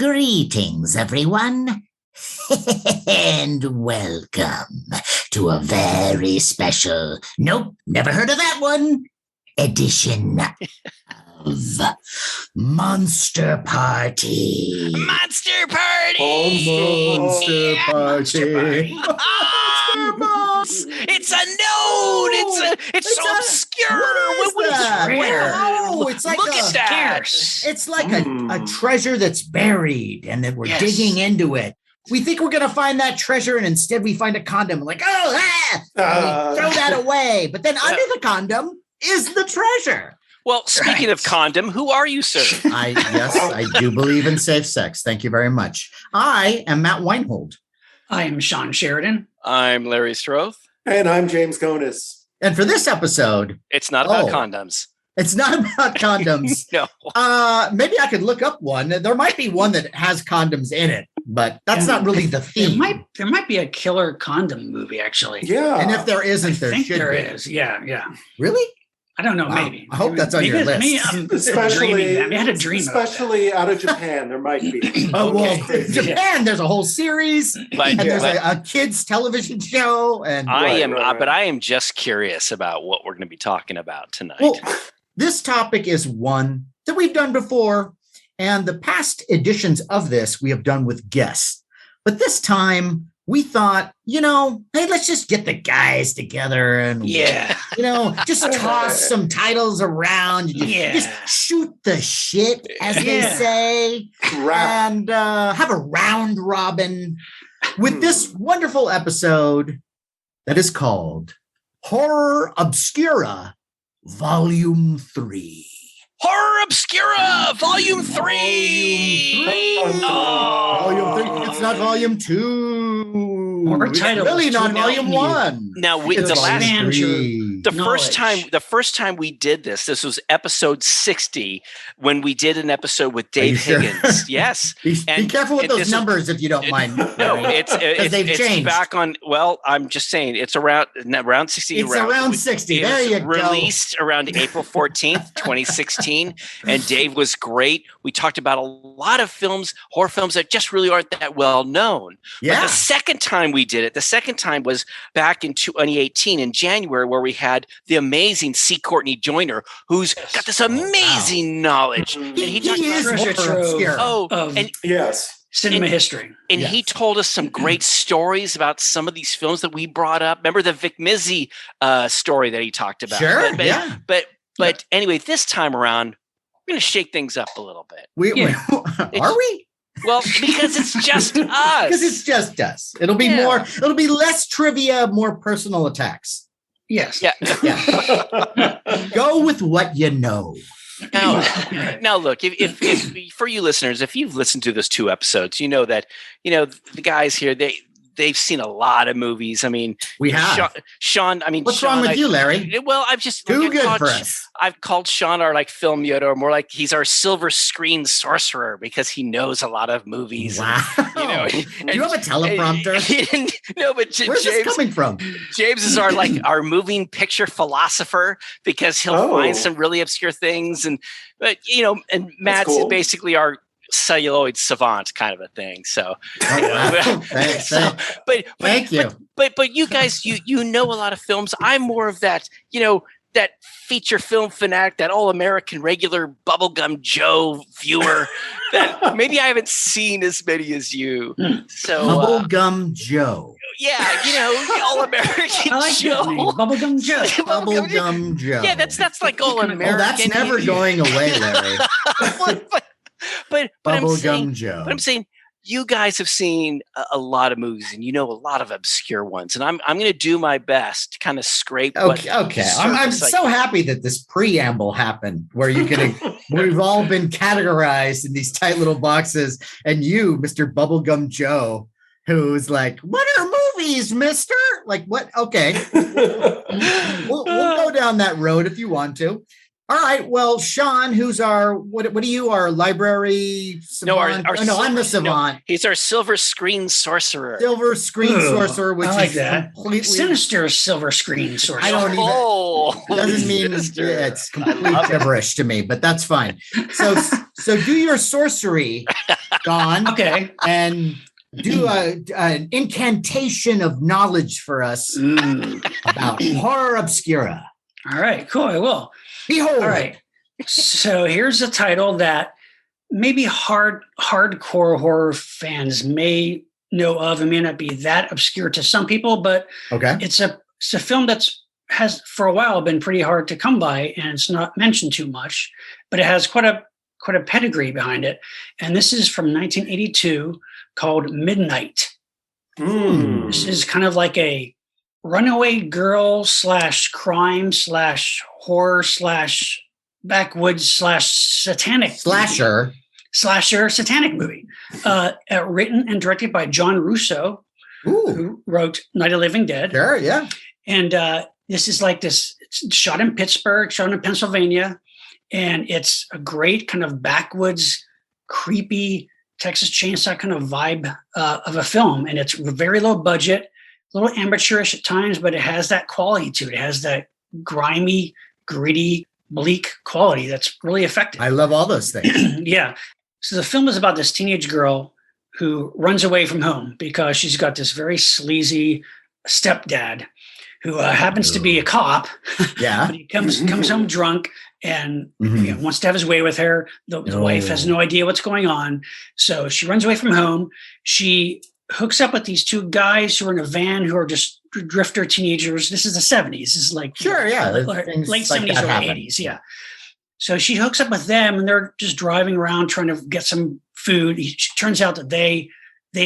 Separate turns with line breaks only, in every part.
Greetings, everyone, and welcome to a very special, nope, never heard of that one, edition of Monster Party.
Monster Party!
Oh, Monster Party.
Monster Boss! It's unknown! It's so obscure!
What is that?
Rare.
Wow, it's like
Look at that!
It's like a treasure that's buried and then we're digging into it. We think we're going to find that treasure and instead we find a condom. Like, and we throw that away. But then under the condom is the treasure.
Well, speaking of condom, who are you, sir?
I do believe in safe sex. Thank you very much. I am Matt Weinhold.
I am SHAWN Sheridan.
I'm Larry STROTHE.
And I'm James GONIS.
And for this episode,
it's not about condoms.
It's not about condoms.
No.
Maybe I could look up one. There might be one that has condoms in it, but that's not really the theme.
There might be a killer condom movie, actually.
Yeah.
And if there isn't, there should be.
There is. Yeah.
Really?
I don't know.
Wow.
Maybe.
I hope that's on your list.
Especially,
I had a dream.
Especially out of Japan, there might be.
Oh, well, Japan, there's a whole series, and there's a kids' television show. And
but I am just curious about what we're going to be talking about tonight.
Well, this topic is one that we've done before, and the past editions of this we have done with guests. But this time we thought, hey, let's just get the guys together and, just toss some titles around. Just shoot the shit, as they say, and have a round robin with this wonderful episode that is called Horror Obscura Volume 3.
Horror Obscura Volume 3.
Volume 3. It's not Volume 2.
It's
really not Volume 1.
Now the first time we did this was episode 60 when we did an episode with Dave Higgins. Yes.
Be careful with those numbers if you don't mind.
No, it's changed. Back on. Well, I'm just saying it's around 60.
It's around 60. There you go.
Released around April 14th, 2016, and Dave was great. We talked about a lot of horror films that just really aren't that well known.
Yeah.
But the second time we did it, was back in 2018 in January, where we had the amazing C. Courtney Joyner, who's got this amazing knowledge. And he talked about
treasure trove.
Yes.
Cinema history.
And he told us some great stories about some of these films that we brought up. Remember the Vic Mizzy story that he talked about?
Sure.
But anyway, this time around, we're going to shake things up a little bit.
Are we?
Well, because it's just us.
Because it's just us. It'll be it'll be less trivia, more personal attacks.
Yes.
Yeah.
Go with what you know.
Now look, if for you listeners, if you've listened to those 2 episodes, you know that, the guys here, they've seen a lot of movies. I mean,
we have
Sean. I mean,
what's wrong with you, Larry?
Well, I've just
too good for us.
I've called Sean our film Yoda, or more like he's our silver screen sorcerer because he knows a lot of movies.
Wow.
And,
do you have a teleprompter?
No, but
where's this coming from?
James is our moving picture philosopher because he'll find some really obscure things, and Matt's
cool.
Basically our celluloid savant kind of a thing. So,
thanks. Thank you.
But you guys, you know a lot of films. I'm more of that, that feature film fanatic, that all-American regular Bubblegum Joe viewer that maybe I haven't seen as many as you. So
Bubblegum Joe.
Yeah, all-American Joe.
Bubblegum Joe.
Bubblegum Joe.
Yeah, that's like all-American.
Oh, that's never going away, Larry.
But
Bubblegum Joe.
But I'm saying you guys have seen a lot of movies and you know a lot of obscure ones, and I'm going to do my best to kind of scrape.
Okay. I'm so happy that this preamble happened, where we've all been categorized in these tight little boxes, and you, Mr. Bubblegum Joe, who's like, "What are movies, Mister?" Like, what? Okay, we'll go down that road if you want to. All right. Well, Sean, who's our what are you? Our library savant? No, I'm the savant.
He's our silver screen sorcerer.
Silver screen sorcerer, which
I like
is
that.
completely
Sinister silver screen sorcerer.
I don't even doesn't mean it's complete gibberish to me, but that's fine. So do your sorcery, Don.
Okay.
And do an incantation of knowledge for us about horror obscura.
All right, cool. I will.
Behold.
All right. So here's a title that maybe hardcore horror fans may know of. It may not be that obscure to some people, but
okay,
it's a film has for a while been pretty hard to come by, and it's not mentioned too much, but it has quite a pedigree behind it. And this is from 1982 called Midnight. This is kind of like a runaway girl / crime / horror / backwoods / satanic
slasher
satanic movie, written and directed by John Russo, who wrote Night of the Living Dead.
Sure, yeah.
And this is like this. It's shot in Pittsburgh, shot in Pennsylvania, and it's a great kind of backwoods, creepy Texas Chainsaw kind of vibe of a film. And it's very low budget, a little amateurish at times, but it has that quality to it. It has that grimy, gritty, bleak quality that's really effective.
I love all those things.
Yeah. So the film is about this teenage girl who runs away from home because she's got this very sleazy stepdad who happens to be a cop.
Yeah.
But he comes home drunk and wants to have his way with her. The wife has no idea what's going on. So she runs away from home. She hooks up with these two guys who are in a van who are just drifter teenagers. This is the 70s. This is like late 70s, early 80s. Yeah. So she hooks up with them and they're just driving around trying to get some food. It turns out that they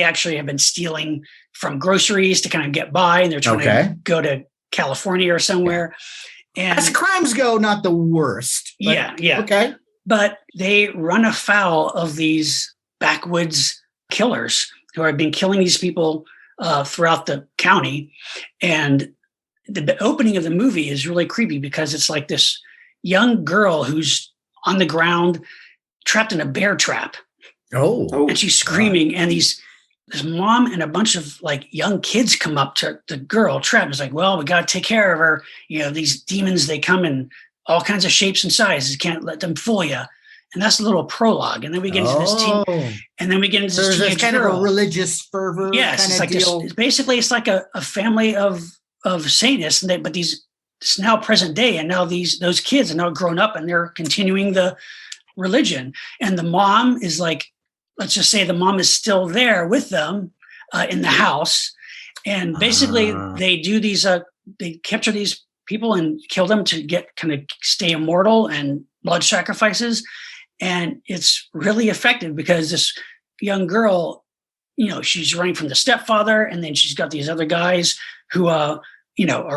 actually have been stealing from groceries to kind of get by, and they're trying to go to California or somewhere. And
as crimes go, not the worst.
Yeah.
Okay.
But they run afoul of these backwoods killers who have been killing these people throughout the county. And the opening of the movie is really creepy because it's like this young girl who's on the ground trapped in a bear trap. And she's screaming, and this mom and a bunch of like young kids come up to the girl trapped. It's like, well, we got to take care of her. You know, these demons, they come in all kinds of shapes and sizes. Can't let them fool you. And that's a little prologue. And then we get into this
there's
teenage
kind
girl.
of a religious fervor.
Yes,
kind
it's
of
like
deal.
It's like a family of Satanists, and it's now present day, and now those kids are now grown up and they're continuing the religion. And the mom is like, let's just say the mom is still there with them in the house. And basically they do these, they capture these people and kill them to get kind of stay immortal and blood sacrifices. And it's really effective because this young girl, she's running from the stepfather, and then she's got these other guys who, are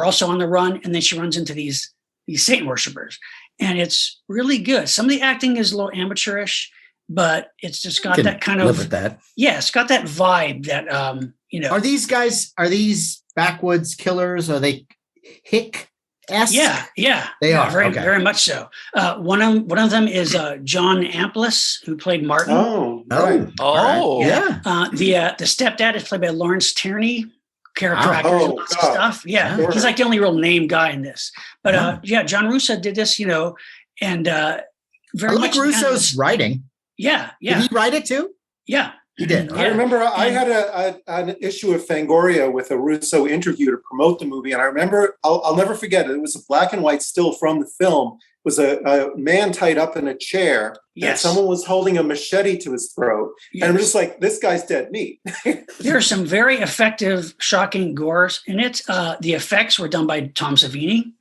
also on the run. And then she runs into these Satan worshipers, and it's really good. Some of the acting is a little amateurish, but it's just got that kind of, it's got that vibe that,
Are these backwoods killers? Are they Hick-esque?
Yeah.
They are
very, very much so. One of them is John Amplis, who played Martin.
Yeah.
The stepdad is played by Lawrence Tierney. Character actors and lots of stuff. Yeah. Sure. He's like the only real name guy in this. But John Russo did this, and very much
Russo's writing.
Yeah.
Did he write it too?
Yeah.
He did.
I remember I had an issue of Fangoria with a Russo interview to promote the movie. And I remember, I'll never forget it. It was a black and white still from the film. It was a man tied up in a chair.
Yes.
And someone was holding a machete to his throat. Yes. And I'm just like, this guy's dead meat.
There are some very effective, shocking gores in it. The effects were done by Tom Savini.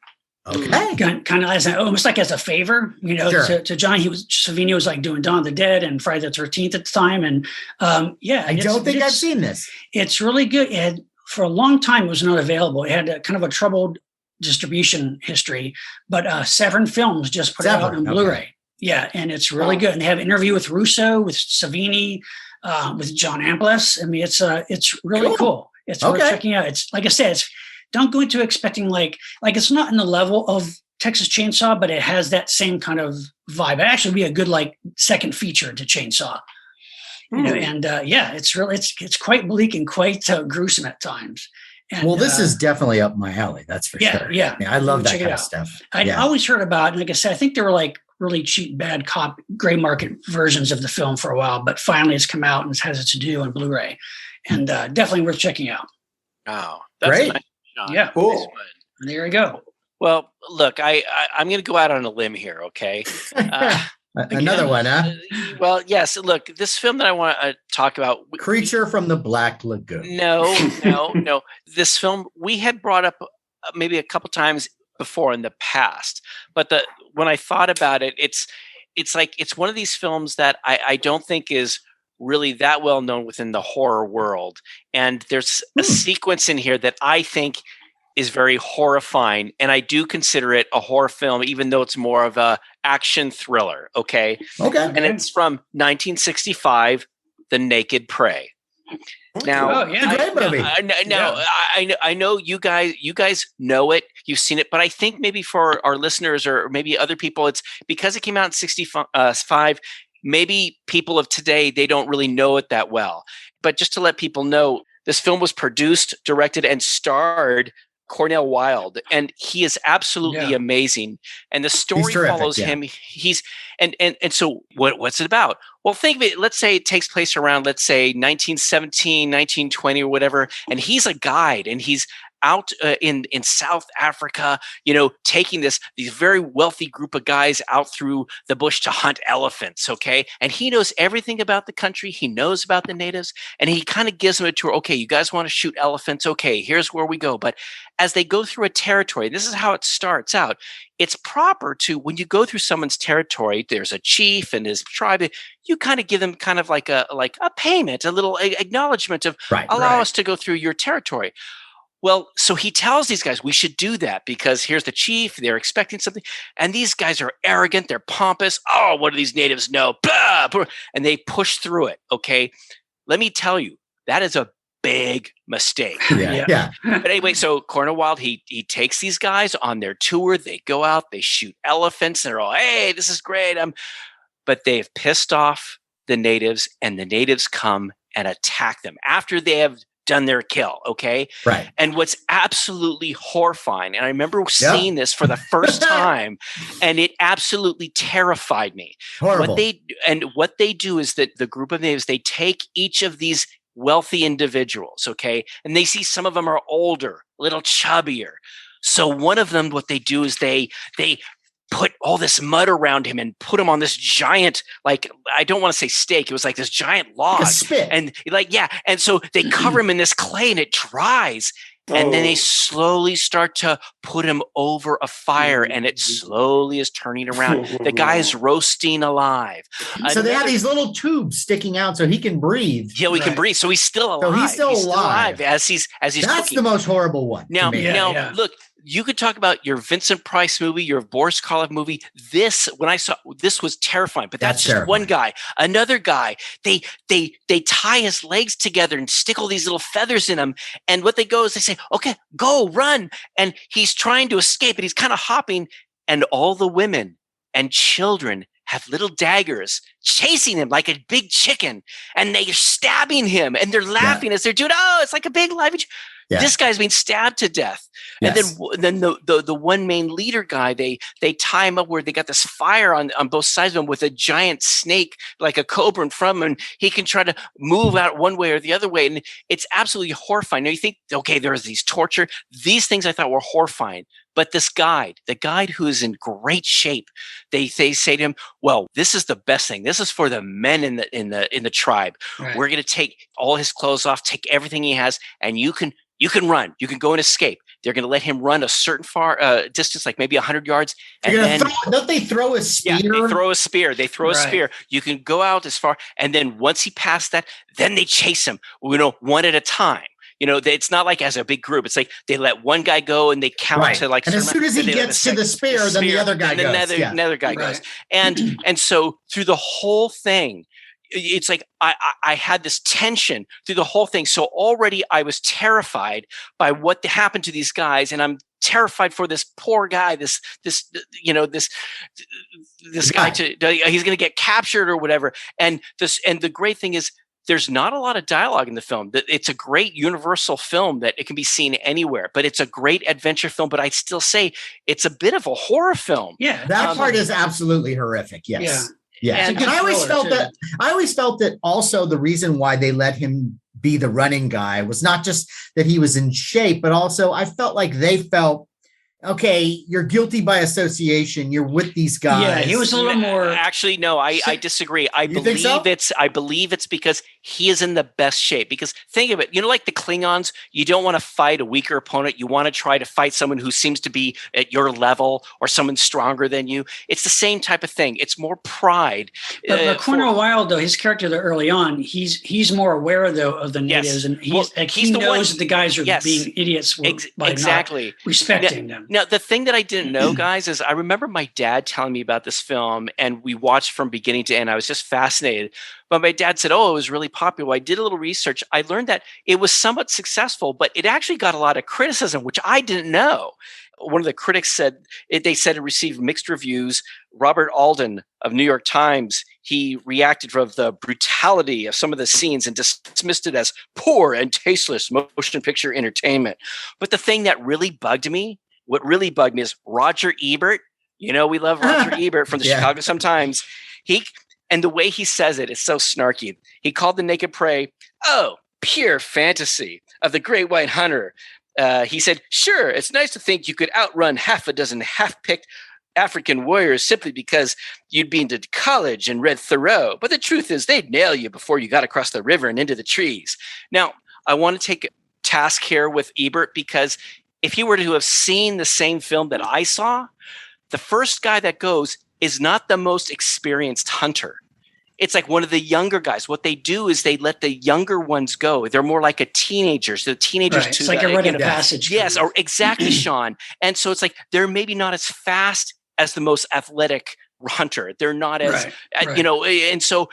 Okay.
Kind of almost like as a favor,
Sure.
to John. Savini was like doing Dawn of the Dead and Friday the 13th at the time. And
I don't think I've seen this.
It's really good. For a long time, it was not available. It had kind of a troubled distribution history, but Severn Films just put it out on Blu-ray. Okay. Yeah, and it's really good. And they have an interview with Russo, with Savini, with John Amplis. I mean, it's really cool. It's worth checking out. It's like I said, don't go into expecting like it's not in the level of Texas Chainsaw, but it has that same kind of vibe. It actually would be a good like second feature to Chainsaw. You know, and it's quite bleak and quite gruesome at times. And,
well, this is definitely up my alley. That's for sure.
Yeah,
I love that
check
kind
it
of
out.
stuff.
I'd always heard about, and like I said, I think there were like really cheap, bad cop, gray market versions of the film for a while, but finally it's come out and has its due on Blu-ray, and definitely worth checking out.
Oh, that's
great.
A nice shot.
Yeah,
Cool.
There you go.
Well, look, I'm going to go out on a limb here, okay?
Another one, huh?
Well, yes. Look, this film that I want to talk about,
Creature from the Black Lagoon.
No. This film we had brought up maybe a couple times before in the past, but when I thought about it, it's like it's one of these films that I don't think is really that well known within the horror world, and there's a sequence in here that I think is very horrifying, and I do consider it a horror film, even though it's more of a action thriller. Okay. And it's from 1965, The Naked Prey. Now,
great movie.
I know you guys know it. You've seen it, but I think maybe for our listeners or maybe other people, it's because it came out in 65. Maybe people of today, they don't really know it that well. But just to let people know, this film was produced, directed, and starred Cornell Wilde, and he is absolutely amazing. And the story follows him. He's and so what's it about? Well, think of it. Let's say it takes place around, let's say 1917, 1920 or whatever. And he's a guide, and he's out in South Africa, taking these very wealthy group of guys out through the bush to hunt elephants. Okay. And he knows everything about the country. He knows about the natives, and he kind of gives them a tour. Okay, you guys want to shoot elephants? Okay, here's where we go. But as they go through a territory, this is how it starts out. It's proper to, when you go through someone's territory, there's a chief and his tribe, you kind of give them kind of like a payment, a little acknowledgement of allow us to go through your territory. Well, so he tells these guys, we should do that because here's the chief. They're expecting something. And these guys are arrogant. They're pompous. Oh, what do these natives know? Blah, blah, and they push through it. Okay. Let me tell you, that is a big mistake.
Yeah.
But anyway, so Cornell Wilde, he takes these guys on their tour. They go out, they shoot elephants. And they're all, hey, this is great. But they've pissed off the natives, and the natives come and attack them after they have done their kill. Okay.
Right.
And what's absolutely horrifying, and I remember seeing this for the first time, and it absolutely terrified me.
Horrible.
What they do is that the group of natives, they take each of these wealthy individuals, okay, and they see some of them are older, a little chubbier. So one of them, what they do is they put all this mud around him and put him on this giant, like, I don't want to say stake. It was like this giant log.
Like a spit.
And and so they cover him in this clay and it dries. And then they slowly start to put him over a fire, and it slowly is turning around. The guy is roasting alive.
So they have these little tubes sticking out so he can breathe.
Yeah, he can breathe. So he's still alive.
So he's still alive
as he's
That's
cooking.
the most horrible one.
Now, look, you could talk about your Vincent Price movie, your Boris Karloff movie. When I saw this was terrifying, but that's just terrifying. One guy. Another guy, they tie his legs together and stick all these little feathers in him. And what they go is they say, okay, go run. And he's trying to escape, and he's kind of hopping. And all the women and children have little daggers chasing him like a big chicken. And they're stabbing him, and they're laughing as they're doing, oh, it's like a big live. Yeah. This guy's being stabbed to death. Yes. And then the one main leader guy, they tie him up where they got this fire on both sides of him with a giant snake, like a cobra in front of him, and he can try to move out one way or the other way. And it's absolutely horrifying. Now you think, okay, there's these torture. These things I thought were horrifying. But this guide, the guide who is in great shape, they say to him, well, this is the best thing. This is for the men in the tribe. Right. We're going to take all his clothes off, take everything he has, and you can run. You can go and escape. They're going to let him run a certain far distance, like maybe 100 yards. And then
don't they throw a spear?
Yeah, they throw a spear. A spear. You can go out as far, and then once he passed that, then they chase him. One at a time. It's not like as a big group. It's like they let one guy go and they count to like.
And as soon as he gets to the spear, then the other guy goes.
Another guy goes. And so through the whole thing, it's like I had this tension through the whole thing. So already I was terrified by what happened to these guys, and I'm terrified for this poor guy, this guy he's going to get captured or whatever. And the great thing is, there's not a lot of dialogue in the film. It's a great universal film that it can be seen anywhere, but it's a great adventure film. But I'd still say it's a bit of a horror film.
Yeah.
That part is absolutely horrific. Yes.
Yeah.
Yeah. And I always felt that also the reason why they let him be the running guy was not just that he was in shape, but also I felt like they felt, okay, you're guilty by association. You're with these guys.
Yeah, he was a little more.
Actually, no, I disagree. I believe it's because he is in the best shape. Because think of it, like the Klingons, you don't want to fight a weaker opponent. You want to try to fight someone who seems to be at your level or someone stronger than you. It's the same type of thing. It's more pride.
But Cornel Wilde, though, his character there early on, he's more aware though of the natives, and he knows that the guys are being idiots by not respecting them.
Now, the thing that I didn't know, guys, is I remember my dad telling me about this film, and we watched from beginning to end. I was just fascinated. But my dad said, it was really popular. I did a little research. I learned that it was somewhat successful, but it actually got a lot of criticism, which I didn't know. One of the critics said it received mixed reviews. Robert Alden of New York Times, he reacted from the brutality of some of the scenes and dismissed it as poor and tasteless motion picture entertainment. But the thing that really bugged me, what really bugged me is Roger Ebert. We love Roger Ebert from the Chicago Sun-Times. And the way he says it is so snarky. He called The Naked Prey, pure fantasy of the great white hunter. He said, sure, it's nice to think you could outrun half a dozen half-picked African warriors simply because you'd been to college and read Thoreau. But the truth is they'd nail you before you got across the river and into the trees. Now, I want to take task here with Ebert because if he were to have seen the same film that I saw, the first guy that goes is not the most experienced hunter. It's like one of the younger guys. What they do is they let the younger ones go. They're more like a teenager. So the teenagers
It's like a rite of passage.
Yes, or exactly, Sean. And so it's like they're maybe not as fast as the most athletic hunter. They're not as, and so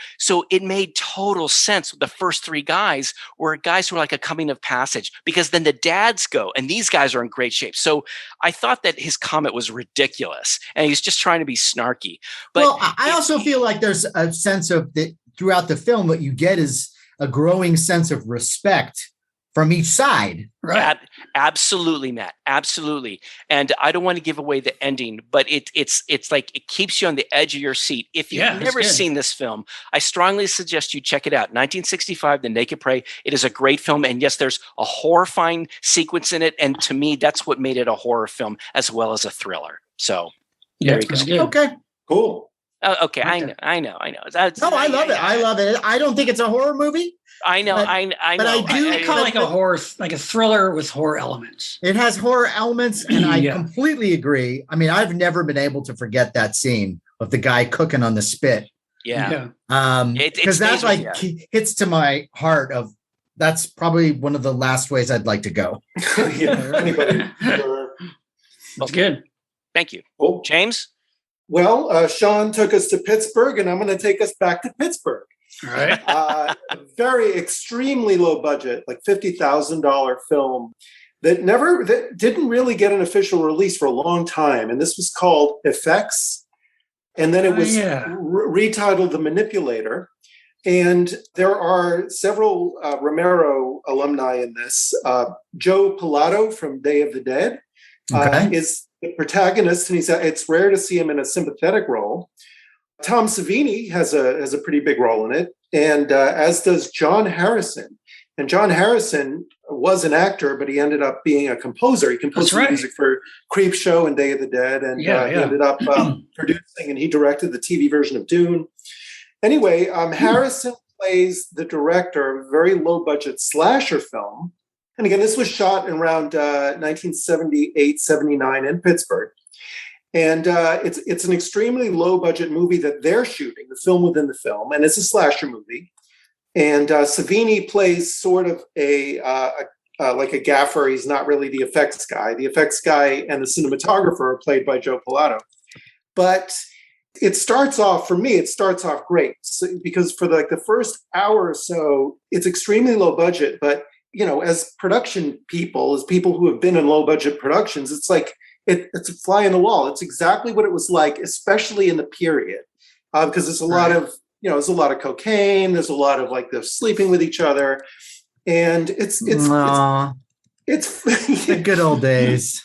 it made total sense. The first three guys were guys who were like a coming of passage because then the dads go and these guys are in great shape. So I thought that his comment was ridiculous and he's just trying to be snarky. But
I also feel like there's a sense of that throughout the film, what you get is a growing sense of respect from each side.
Right. Absolutely, Matt. Absolutely. And I don't want to give away the ending, but it's like it keeps you on the edge of your seat. If you've never seen this film, I strongly suggest you check it out. 1965, The Naked Prey. It is a great film. And yes, there's a horrifying sequence in it. And to me, that's what made it a horror film as well as a thriller. So there you go.
Good.
Okay. Cool.
Oh, okay. I know.
I love it. I love it. I don't think it's a horror movie.
I know.
But
I know.
But I do
call it like a horror, like a thriller with horror elements.
It has horror elements, and I completely agree. I mean, I've never been able to forget that scene of the guy cooking on the spit.
Yeah.
Because that like hits to my heart of that's probably one of the last ways I'd like to go.
Anybody?
That's good.
Thank you.
Cool.
James?
Well, Sean took us to Pittsburgh, and I'm going to take us back to Pittsburgh.
All right.
Very extremely low budget, like $50,000 film that didn't really get an official release for a long time. And this was called Effects. And then it was retitled The Manipulator. And there are several Romero alumni in this. Joe Pilato from Day of the Dead is the protagonist, and it's rare to see him in a sympathetic role. Tom Savini has a pretty big role in it, and as does John Harrison. And John Harrison was an actor, but he ended up being a composer. He composed music for Creepshow and Day of the Dead, and he ended up producing, and he directed the TV version of Dune. Anyway, Harrison plays the director of a very low-budget slasher film. And again, this was shot in around 1978, 79 in Pittsburgh. And it's an extremely low-budget movie that they're shooting, the film within the film, and it's a slasher movie. And Savini plays sort of like a gaffer. He's not really the effects guy. The effects guy and the cinematographer are played by Joe Pilato. But it starts off great because for the first hour or so, it's extremely low budget, but as production people, as people who have been in low budget productions, it's like it's a fly in the wall. It's exactly what it was like, especially in the period, because there's a lot of there's a lot of cocaine. There's a lot of like they're sleeping with each other, and it's the
good old days.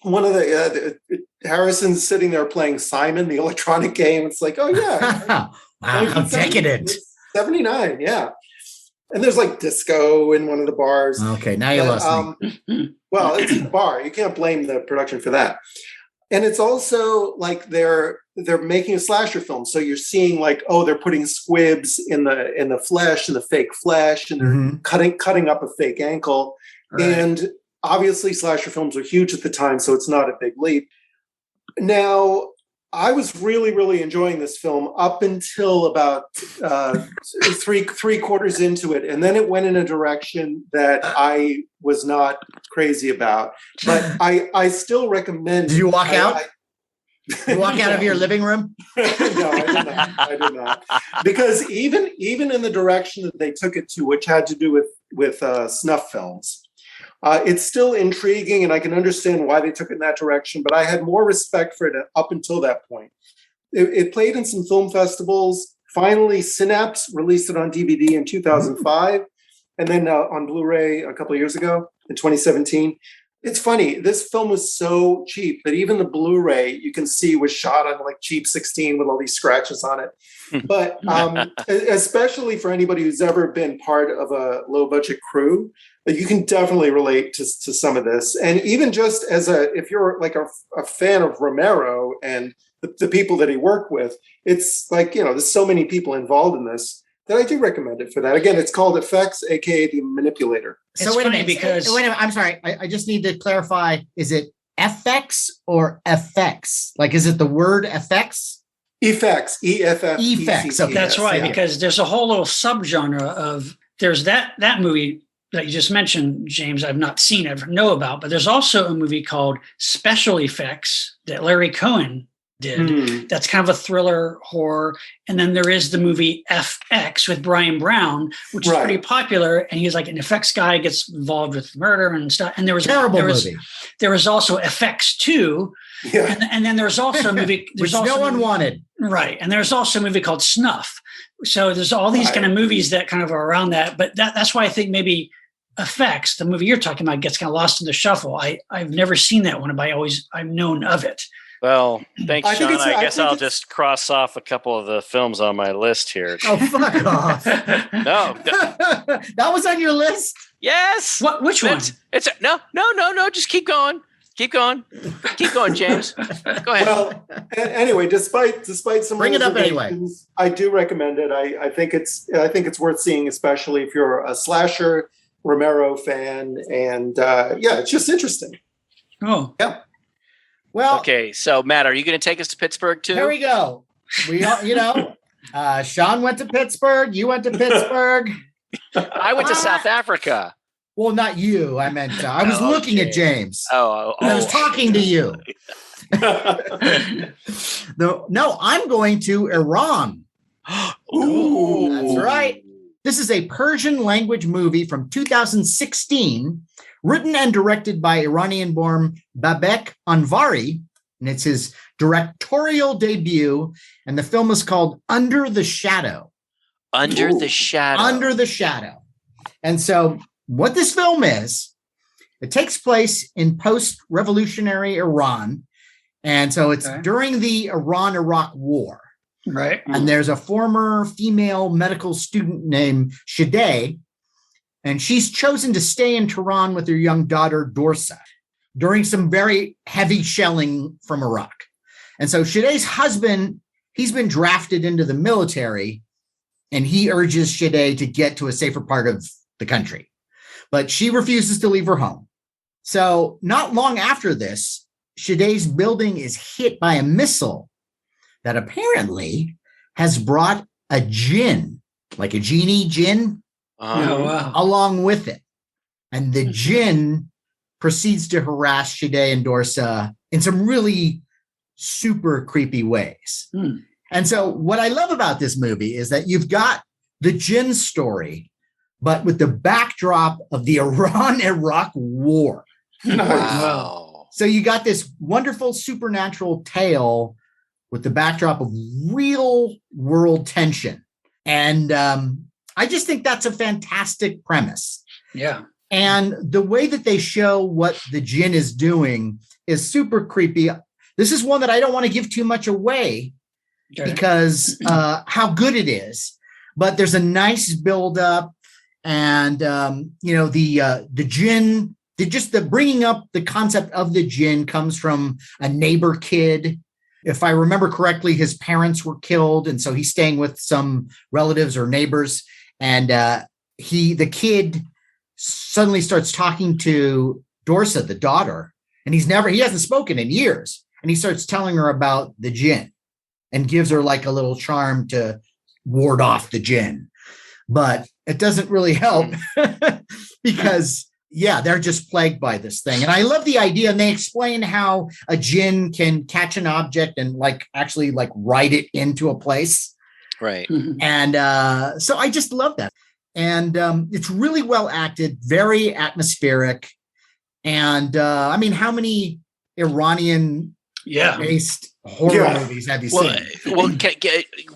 One of the Harrison's sitting there playing Simon, the electronic game. It's like, oh yeah,
wow, how decadent.
79, yeah. And there's like disco in one of the bars.
Okay, now you lost me.
Well, it's a bar. You can't blame the production for that. And it's also like they're making a slasher film. So you're seeing like, oh, they're putting squibs in the flesh, in the fake flesh, and they're cutting up a fake ankle. Right. And obviously slasher films are huge at the time, so it's not a big leap. Now, I was really, really enjoying this film up until about three quarters into it. And then it went in a direction that I was not crazy about. But I still recommend.
Did you walk out? You walk out of your living room?
No, I did not. Because even in the direction that they took it to, which had to do with snuff films, it's still intriguing, and I can understand why they took it in that direction, but I had more respect for it up until that point. It played in some film festivals. Finally, Synapse released it on DVD in 2005, and then on Blu-ray a couple of years ago in 2017. It's funny, this film was so cheap that even the Blu-ray you can see was shot on like cheap 16 with all these scratches on it. But especially for anybody who's ever been part of a low-budget crew, you can definitely relate to some of this. And even just if you're like a fan of Romero and the people that he worked with, it's like, there's so many people involved in this that I do recommend it for that. Again, it's called Effects, aka The Manipulator.
So wait a minute,
wait a minute, I'm sorry. I just need to clarify. Is it FX or FX? Like, is it the word FX?
Effects, EFF.
Effects, okay.
That's right, because there's a whole little subgenre of, there's that movie that you just mentioned, James, I've not seen, I know about, but there's also a movie called Special Effects that Larry Cohen did. That's kind of a thriller horror. And then there is the movie FX with Brian Brown, which is pretty popular. And he's like an effects guy, gets involved with murder and stuff. And there was
movie.
There was also FX 2. Yeah. And then there's also a movie
which no one wanted.
Right. And there's also a movie called Snuff. So there's all these kind of movies that kind of are around that. But that's why I think maybe Effects, the movie you're talking about, gets kind of lost in the shuffle. I've never seen that one, but I've known of it.
Well, thanks, Sean. I guess I'll just cross off a couple of the films on my list here.
Oh, fuck off.
No.
That was on your list?
Yes.
Which one?
It's no. Just keep going. Keep going, James. Go ahead.
Well, anyway, despite some
bring it up anyway.
I do recommend it. I think it's worth seeing, especially if you're a slasher Romero fan, and it's just interesting.
Oh,
yeah. Well,
okay. So, Matt, are you going to take us to Pittsburgh too?
Here we go. We all, Sean went to Pittsburgh. You went to Pittsburgh.
I went to South Africa.
Well, not you. I meant I was looking at James.
I
was talking to you. No, I'm going to Iran.
Ooh,
that's right. This is a Persian language movie from 2016, written and directed by Iranian-born Babek Anvari, and it's his directorial debut. And the film is called Under the Shadow.
Under the Shadow.
Under the Shadow. And so what this film is, it takes place in post-revolutionary Iran. And so it's during the Iran-Iraq War.
Right.
And there's a former female medical student named Shideh, and she's chosen to stay in Tehran with her young daughter, Dorsa, during some very heavy shelling from Iraq. And so Shideh's husband, he's been drafted into the military, and he urges Shideh to get to a safer part of the country. But she refuses to leave her home. So not long after this, Shideh's building is hit by a missile that apparently has brought a jinn, like a genie jinn, along with it. And the jinn proceeds to harass Shideh and Dorsa in some really super creepy ways. And so what I love about this movie is that you've got the jinn story, but with the backdrop of the Iran-Iraq War.
Wow.
So you got this wonderful supernatural tale with the backdrop of real world tension. And I just think that's a fantastic premise.
Yeah.
And the way that they show what the jinn is doing is super creepy. This is one that I don't want to give too much away because how good it is. But there's a nice buildup, and the jinn. The bringing up the concept of the jinn comes from a neighbor kid. If I remember correctly, his parents were killed, and so he's staying with some relatives or neighbors. And the kid suddenly starts talking to Dorsa, the daughter, and he hasn't spoken in years. And he starts telling her about the jinn and gives her like a little charm to ward off the jinn. But it doesn't really help because they're just plagued by this thing. And I love the idea. And they explain how a jinn can catch an object and actually write it into a place.
Right.
And so I just love that. And it's really well acted, very atmospheric. And how many Iranian-based horror movies have you seen?
Well,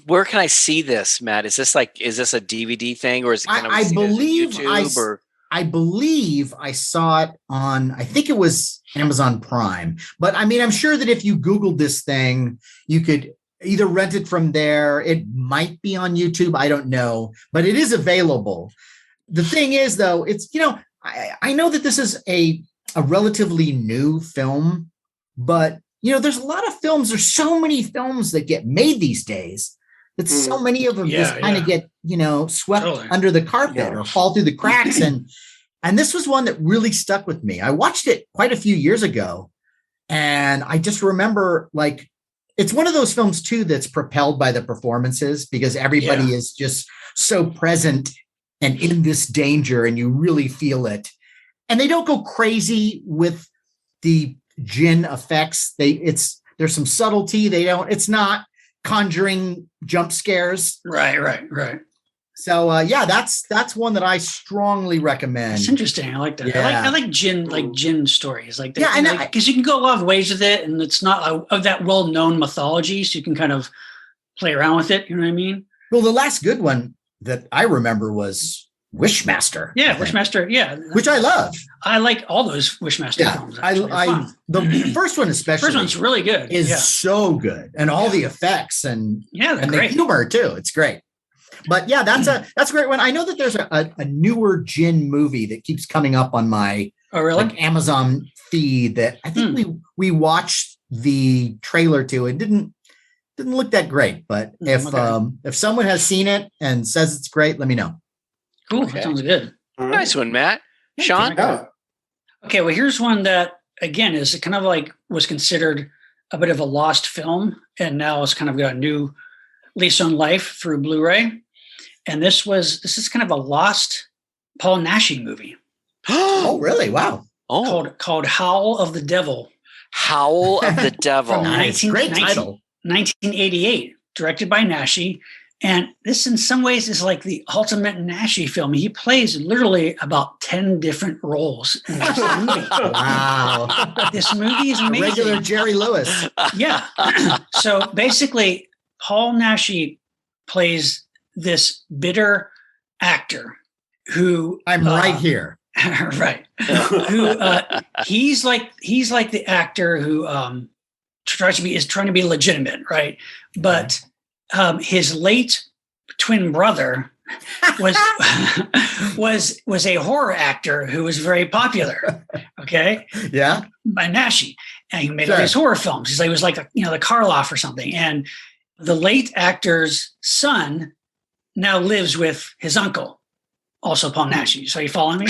where can I see this, Matt? Is this a DVD thing, or is it kind of YouTube? I believe I saw it on, I think it was Amazon Prime. But I'm sure that if you Googled this thing, you could either rent it from there. It might be on YouTube. I don't know, but it is available. The thing is, though, it's, I know that this is a relatively new film, but, there's a lot of films. There's so many films that get made these days that so many of them just kind of get, swept under the carpet or fall through the cracks. And this was one that really stuck with me. I watched it quite a few years ago, and I just remember it's one of those films too that's propelled by the performances because everybody is just so present and in this danger, and you really feel it. And they don't go crazy with the jinn effects. There's some subtlety. It's not conjuring jump scares.
Right.
So that's one that I strongly recommend.
It's interesting. I like that.
Yeah.
I like jinn stories like that. Because you can go a lot of ways with it, and it's not of that well-known mythology, so you can kind of play around with it. You know what I mean? Well,
the last good one that I remember was Wishmaster.
Yeah, Wishmaster. Yeah,
which I love.
I like all those Wishmaster films.
The first one especially.
First one's really good.
Is so good, and all the effects and the humor too. It's great. But that's a great one. I know that there's a newer jinn movie that keeps coming up on my Amazon feed that I think we watched the trailer to. It didn't look that great, but if someone has seen it and says it's great, let me know.
Cool. Okay. That sounds good.
Nice one, Matt. Sean?
Okay, well, here's one that, again, is kind of was considered a bit of a lost film, and now it's kind of got a new lease on life through Blu-ray. And this is kind of a lost Paul Naschy movie.
Oh, really? Wow.
Called Howl of the Devil.
Howl of the Devil.
Great title.
1988, directed by Naschy. And this, in some ways, is like the ultimate Naschy film. He plays literally about 10 different roles in this movie.
Wow.
This movie is amazing.
Regular Jerry Lewis.
Yeah. So basically, Paul Naschy plays this bitter actor who...
I'm right here.
Right. Who he's like the actor who is trying to be legitimate, right? But his late twin brother was a horror actor who was very popular. Okay.
Yeah.
By Naschy, and he made all these horror films. He was like the Karloff or something. And the late actor's son now lives with his uncle, also Paul Naschy. So you following me?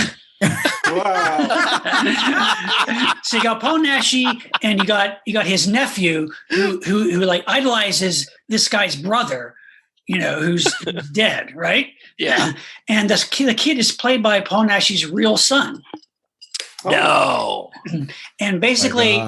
Wow.
So you got Paul Naschy, and you got his nephew who like idolizes this guy's brother, who's dead, right?
Yeah.
And the kid is played by Paul Naschy's real son.
No.
And basically,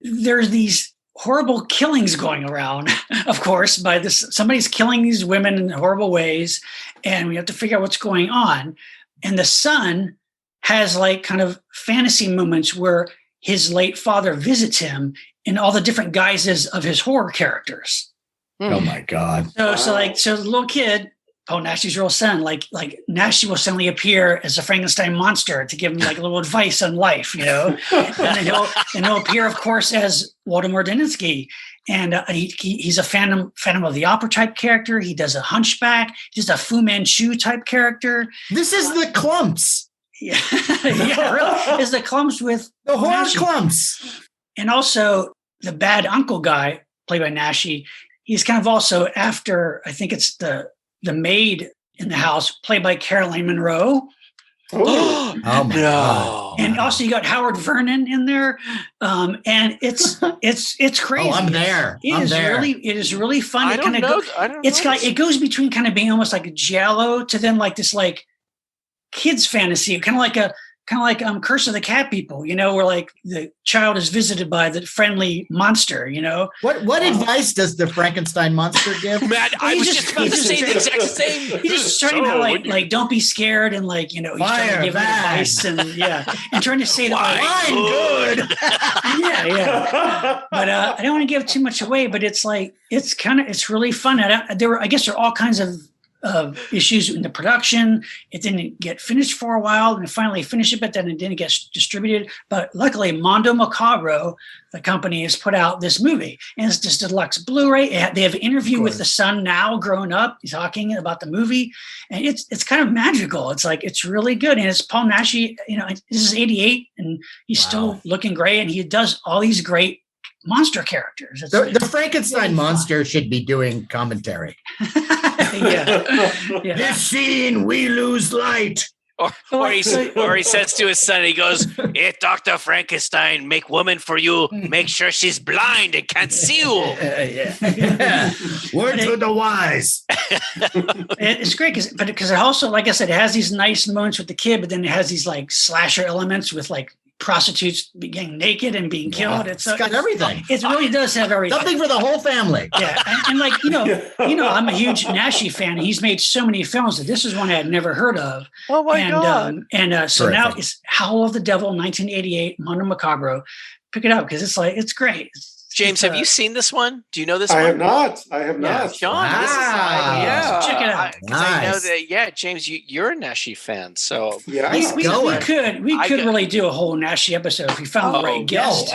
there's these horrible killings going around, of course, somebody's killing these women in horrible ways, and we have to figure out what's going on. And the son has like kind of fantasy moments where his late father visits him in all the different guises of his horror characters.
Oh my God.
So the little kid, Paul Naschy's real son, like Naschy will suddenly appear as a Frankenstein monster to give him like a little advice on life, and then he'll appear, of course, as Waldemar Daninsky. And he's a Phantom of the Opera type character. He does a Hunchback. He's a Fu Manchu type character.
This is the Clumps.
Yeah, yeah, really. It's the Clumps with
The horror
Naschy.
Clumps.
And also the bad uncle guy, played by Naschy. He's kind of also after, I think it's the maid in the house, played by Caroline Munro.
Oh,
Oh my God.
And also you got Howard Vernon in there. And it's crazy.
Oh, I'm there. I'm there.
It is really fun.
I
It
don't
kind of
know. I don't know.
it's like it goes between kind of being almost like a giallo to then like this like kids fantasy, kind of like Curse of the Cat People, where like the child is visited by the friendly monster,
What advice does the Frankenstein monster give?
Matt, I was just about to say the exact same.
He's just starting to like don't be scared and like he's trying to give advice and trying to say that
Fine, good.
But I don't want to give too much away, but it's like it's really fun. I guess there are all kinds of issues in the production. It didn't get finished for a while, and finally finished it, but then it didn't get distributed. But luckily, Mondo Macabro, the company, has put out this movie, and it's this deluxe Blu-ray. They have an interview with the son now, grown up. He's talking about the movie, and it's kind of magical. It's like it's really good, and it's Paul Naschy. This is '88, and he's still looking great, and he does all these great monster characters.
The Frankenstein monster should be doing commentary. This scene, we lose light.
Or he says to his son, he goes, "If Dr. Frankenstein make woman for you, make sure she's blind and can't see you."
Word to the wise.
It's great because it also, like I said, it has these nice moments with the kid, but then it has these like slasher elements with like prostitutes getting naked and being killed. It's
got everything.
It really does have everything.
Something for the whole family.
Yeah, and like I'm a huge Naschy fan. He's made so many films that this is one I had never heard of.
Oh my God!
So now it's Howl of the Devil, 1988, Mondo Macabro. Pick it up because it's great.
James, have you seen this one? Do you know this
I
one?
I have not.
Sean, this is
check it out.
I know that. James, you're a Naschy fan, so
we could really do a whole Naschy episode if we found the right guest.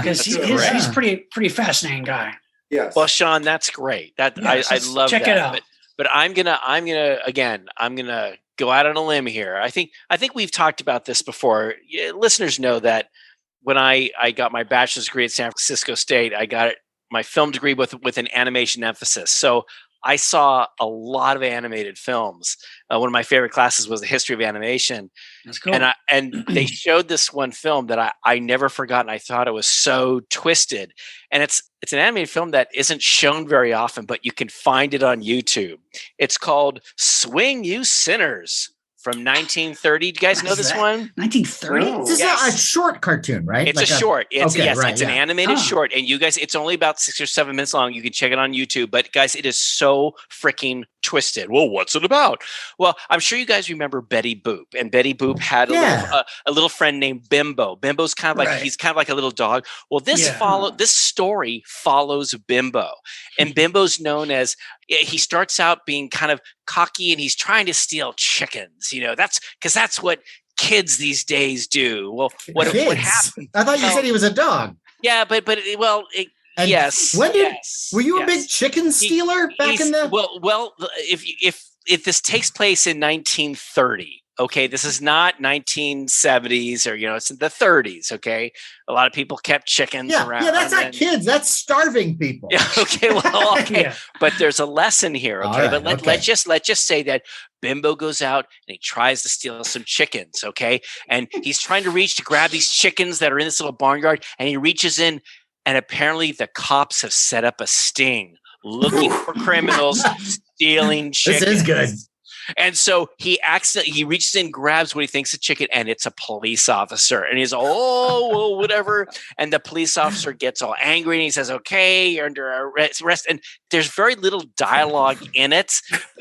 Because he's pretty fascinating guy.
Yes.
Well, Sean, that's great. I love
check
that.
it out.
But I'm gonna go out on a limb here. I think we've talked about this before. Listeners know that when I got my bachelor's degree at San Francisco State, I got my film degree with an animation emphasis. So I saw a lot of animated films. One of my favorite classes was the history of animation.
That's cool.
And they showed this one film that I never forgot, and I thought it was so twisted. And it's an animated film that isn't shown very often, but you can find it on YouTube. It's called Swing You Sinners. From 1930. Do you guys know this one?
1930?
This is a short cartoon, right?
It's a short. It's an animated
Oh.
short. And you guys, it's only about 6 or 7 minutes long. You can check it on YouTube. But guys, it is so freaking twisted. Well, what's it about? Well, I'm sure you guys remember Betty Boop. And Betty Boop had a little friend named Bimbo. Bimbo's kind of like, he's kind of like a little dog. Well, this story follows Bimbo. And Bimbo's known as, he starts out being kind of cocky and he's trying to steal chickens. That's what kids these days do. Well, what happened?
I thought you said he was a dog.
Yeah,
And
yes.
Were you a big chicken stealer back in the?
Well, if this takes place in 1930, okay, this is not 1970s or it's in the 30s. Okay, a lot of people kept chickens around.
Yeah, that's not kids. That's starving people.
Yeah. Okay. Well. Okay. But there's a lesson here. Okay.
Right,
but let's just say that Bimbo goes out and he tries to steal some chickens. Okay, and he's trying to grab these chickens that are in this little barnyard, and he reaches in, and apparently the cops have set up a sting looking for criminals stealing chickens.
This is good.
And so he reaches in, grabs what he thinks is a chicken, and it's a police officer. And he's, oh, well, whatever. And the police officer gets all angry and he says, okay, you're under arrest. And there's very little dialogue in it.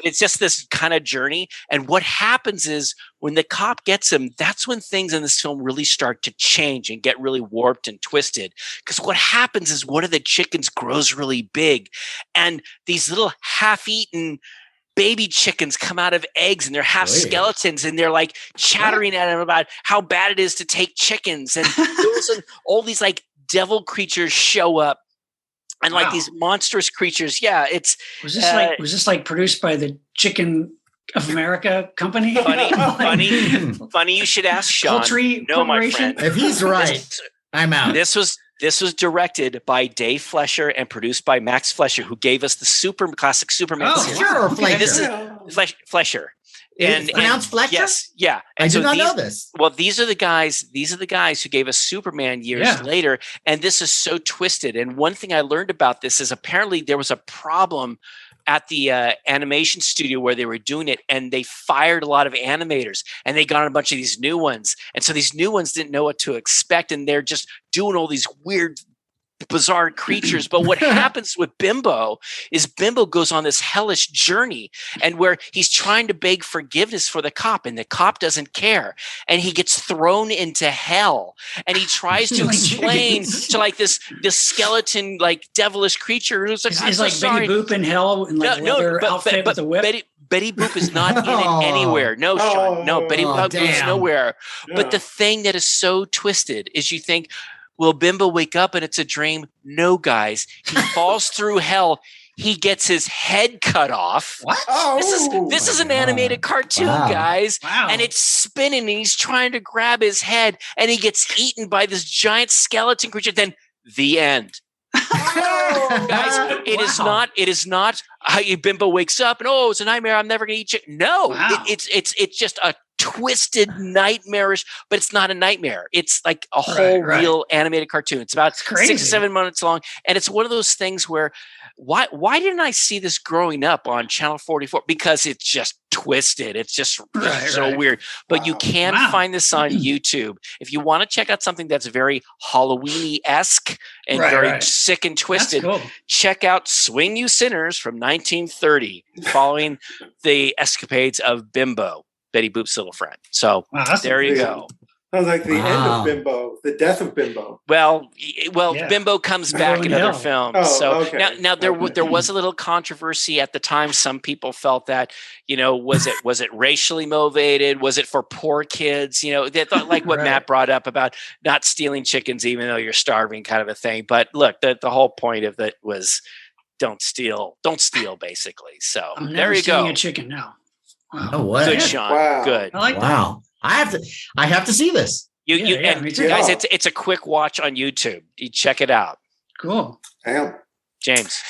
It's just this kind of journey. And what happens is when the cop gets him, that's when things in this film really start to change and get really warped and twisted. Because what happens is one of the chickens grows really big, and these little half-eaten baby chickens come out of eggs, and they're half skeletons, and they're like chattering at him about how bad it is to take chickens. And all these like devil creatures show up, and like these monstrous creatures. Yeah,
was this like produced by the Chicken of America company?
Funny. You should ask Sean.
Poultry
no, my
Corporation?
friend.
If he's right, I'm out.
This was directed by Dave Flesher and produced by Max Flesher, who gave us the classic Superman series.
Sure, Flesher.
This is Flesher.
And pronounced Fletcher?
Yes, yeah. And
I did not know this.
Well, these are the guys who gave us Superman years later, and this is so twisted. And one thing I learned about this is apparently there was a problem at the animation studio where they were doing it, and they fired a lot of animators, and they got on a bunch of these new ones. And so these new ones didn't know what to expect, and they're just doing all these weird, bizarre creatures. But what happens with Bimbo is Bimbo goes on this hellish journey, and where he's trying to beg forgiveness for the cop, and the cop doesn't care, and he gets thrown into hell, and he tries to explain to like this skeleton, like devilish creature who's like,
is like Betty Boop in hell in like leather outfit with a whip.
Betty Boop is not in it anywhere. No, Sean. No, Betty Boop goes nowhere. Yeah. But the thing that is so twisted is you think, will Bimbo wake up and it's a dream? No, guys. He falls through hell. He gets his head cut off.
What?
This is an animated cartoon, guys. Wow. And it's spinning, and he's trying to grab his head, and he gets eaten by this giant skeleton creature. Then the end. Guys, it is not how Bimbo wakes up and it's a nightmare, I'm never gonna eat chicken. No, it's just a twisted nightmarish, but it's not a nightmare. It's like a whole real animated cartoon. It's about 6 to 7 minutes long, and it's one of those things where why didn't I see this growing up on Channel 44? Because it's just twisted. It's just so weird. But you can find this on YouTube. If you want to check out something that's very Halloween-esque and very sick and twisted, check out Swing You Sinners from 1930, following the escapades of Bimbo, Betty Boop's little friend. So there you go.
Sounds like the end of Bimbo, the death of Bimbo.
Well, Bimbo comes back in other films. Now there was a little controversy at the time. Some people felt that, was it racially motivated? Was it for poor kids? They thought like what Matt brought up about not stealing chickens even though you're starving, kind of a thing. But look, the whole point of it was don't steal, basically. So
I'm
there you go.
A chicken now.
Wow. No way.
Good, Sean. Wow. Good.
I like that.
I have to see this.
Guys, it's a quick watch on YouTube. You check it out.
Cool.
Damn.
James.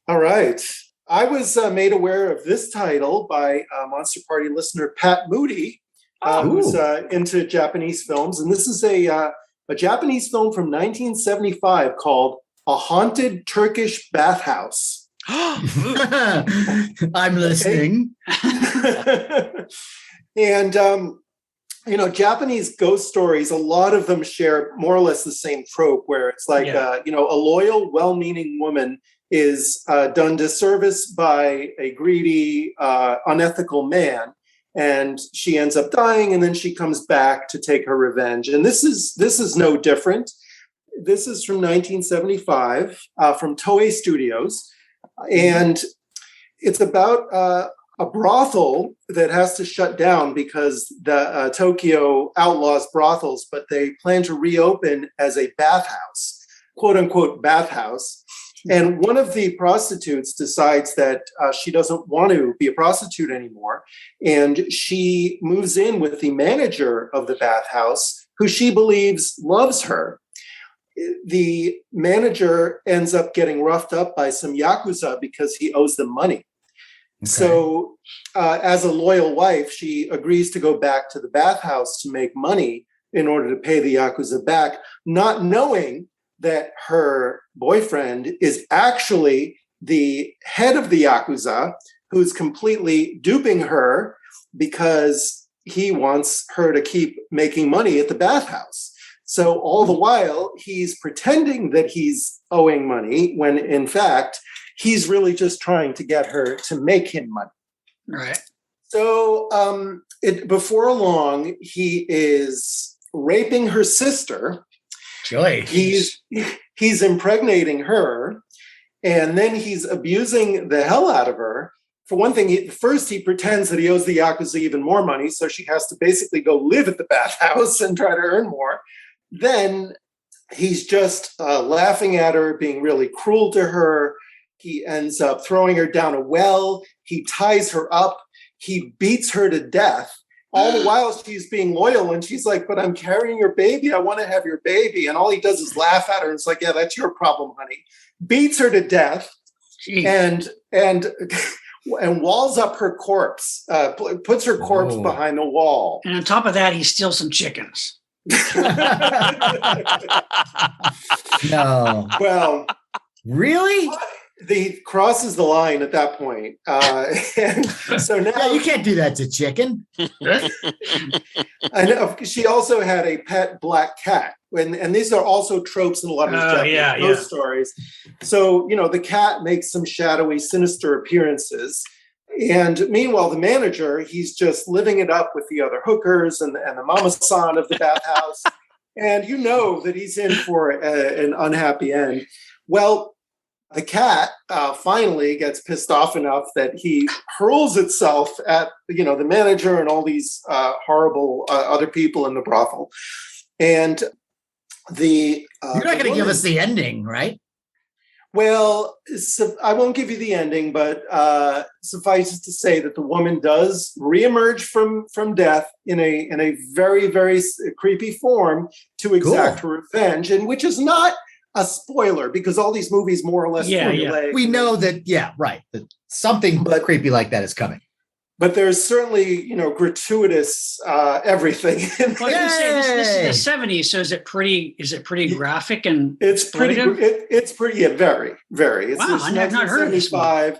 All right. I was made aware of this title by Monster Party listener Pat Moody, who's into Japanese films, and this is a Japanese film from 1975 called A Haunted Turkish Bathhouse.
I'm listening.
And Japanese ghost stories, a lot of them share more or less the same trope, where it's like a loyal, well-meaning woman is done disservice by a greedy, unethical man, and she ends up dying, and then she comes back to take her revenge. And this is no different. This is from 1975 from Toei Studios. And it's about a brothel that has to shut down because the Tokyo outlaws brothels, but they plan to reopen as a bathhouse, quote unquote bathhouse. And one of the prostitutes decides that she doesn't want to be a prostitute anymore. And she moves in with the manager of the bathhouse, who she believes loves her. The manager ends up getting roughed up by some Yakuza because he owes them money. Okay. So as a loyal wife, she agrees to go back to the bathhouse to make money in order to pay the Yakuza back, not knowing that her boyfriend is actually the head of the Yakuza, who's completely duping her because he wants her to keep making money at the bathhouse. So all the while, he's pretending that he's owing money when, in fact, he's really just trying to get her to make him money.
Right.
So before long, he is raping her sister.
Joy.
He's impregnating her, and then he's abusing the hell out of her. For one thing, first he pretends that he owes the Yakuza even more money, so she has to basically go live at the bathhouse and try to earn more. Then he's just laughing at her, being really cruel to her. He ends up throwing her down a well. He ties her up. He beats her to death. All the while she's being loyal, and she's like, but I'm carrying your baby. I want to have your baby. And all he does is laugh at her. And it's like, yeah, that's your problem, honey. Beats her to death. Jeez. And walls up her corpse, puts her corpse behind the wall.
And on top of that, he steals some chickens.
No.
Well,
really?
He crosses the line at that point. And so now
you can't do that to chicken.
I know. She also had a pet black cat. And these are also tropes in a lot of these Japanese ghost stories. So, the cat makes some shadowy, sinister appearances. And meanwhile, the manager, he's just living it up with the other hookers and the mama-san of the bathhouse. And you know that he's in for an unhappy end. Well, the cat finally gets pissed off enough that he hurls itself at, the manager and all these horrible other people in the brothel. And you're
not going to give us the ending, right?
Well, so I won't give you the ending, but suffice it to say that the woman does reemerge from death in a very, very creepy form to exact her revenge, and which is not a spoiler because all these movies more or less formulaic.
We know that, that something creepy like that is coming.
But there's certainly, gratuitous everything.
Well, this is the 70s, so is it pretty graphic and
it's pretty very, very.
Wow, I have not heard of this one.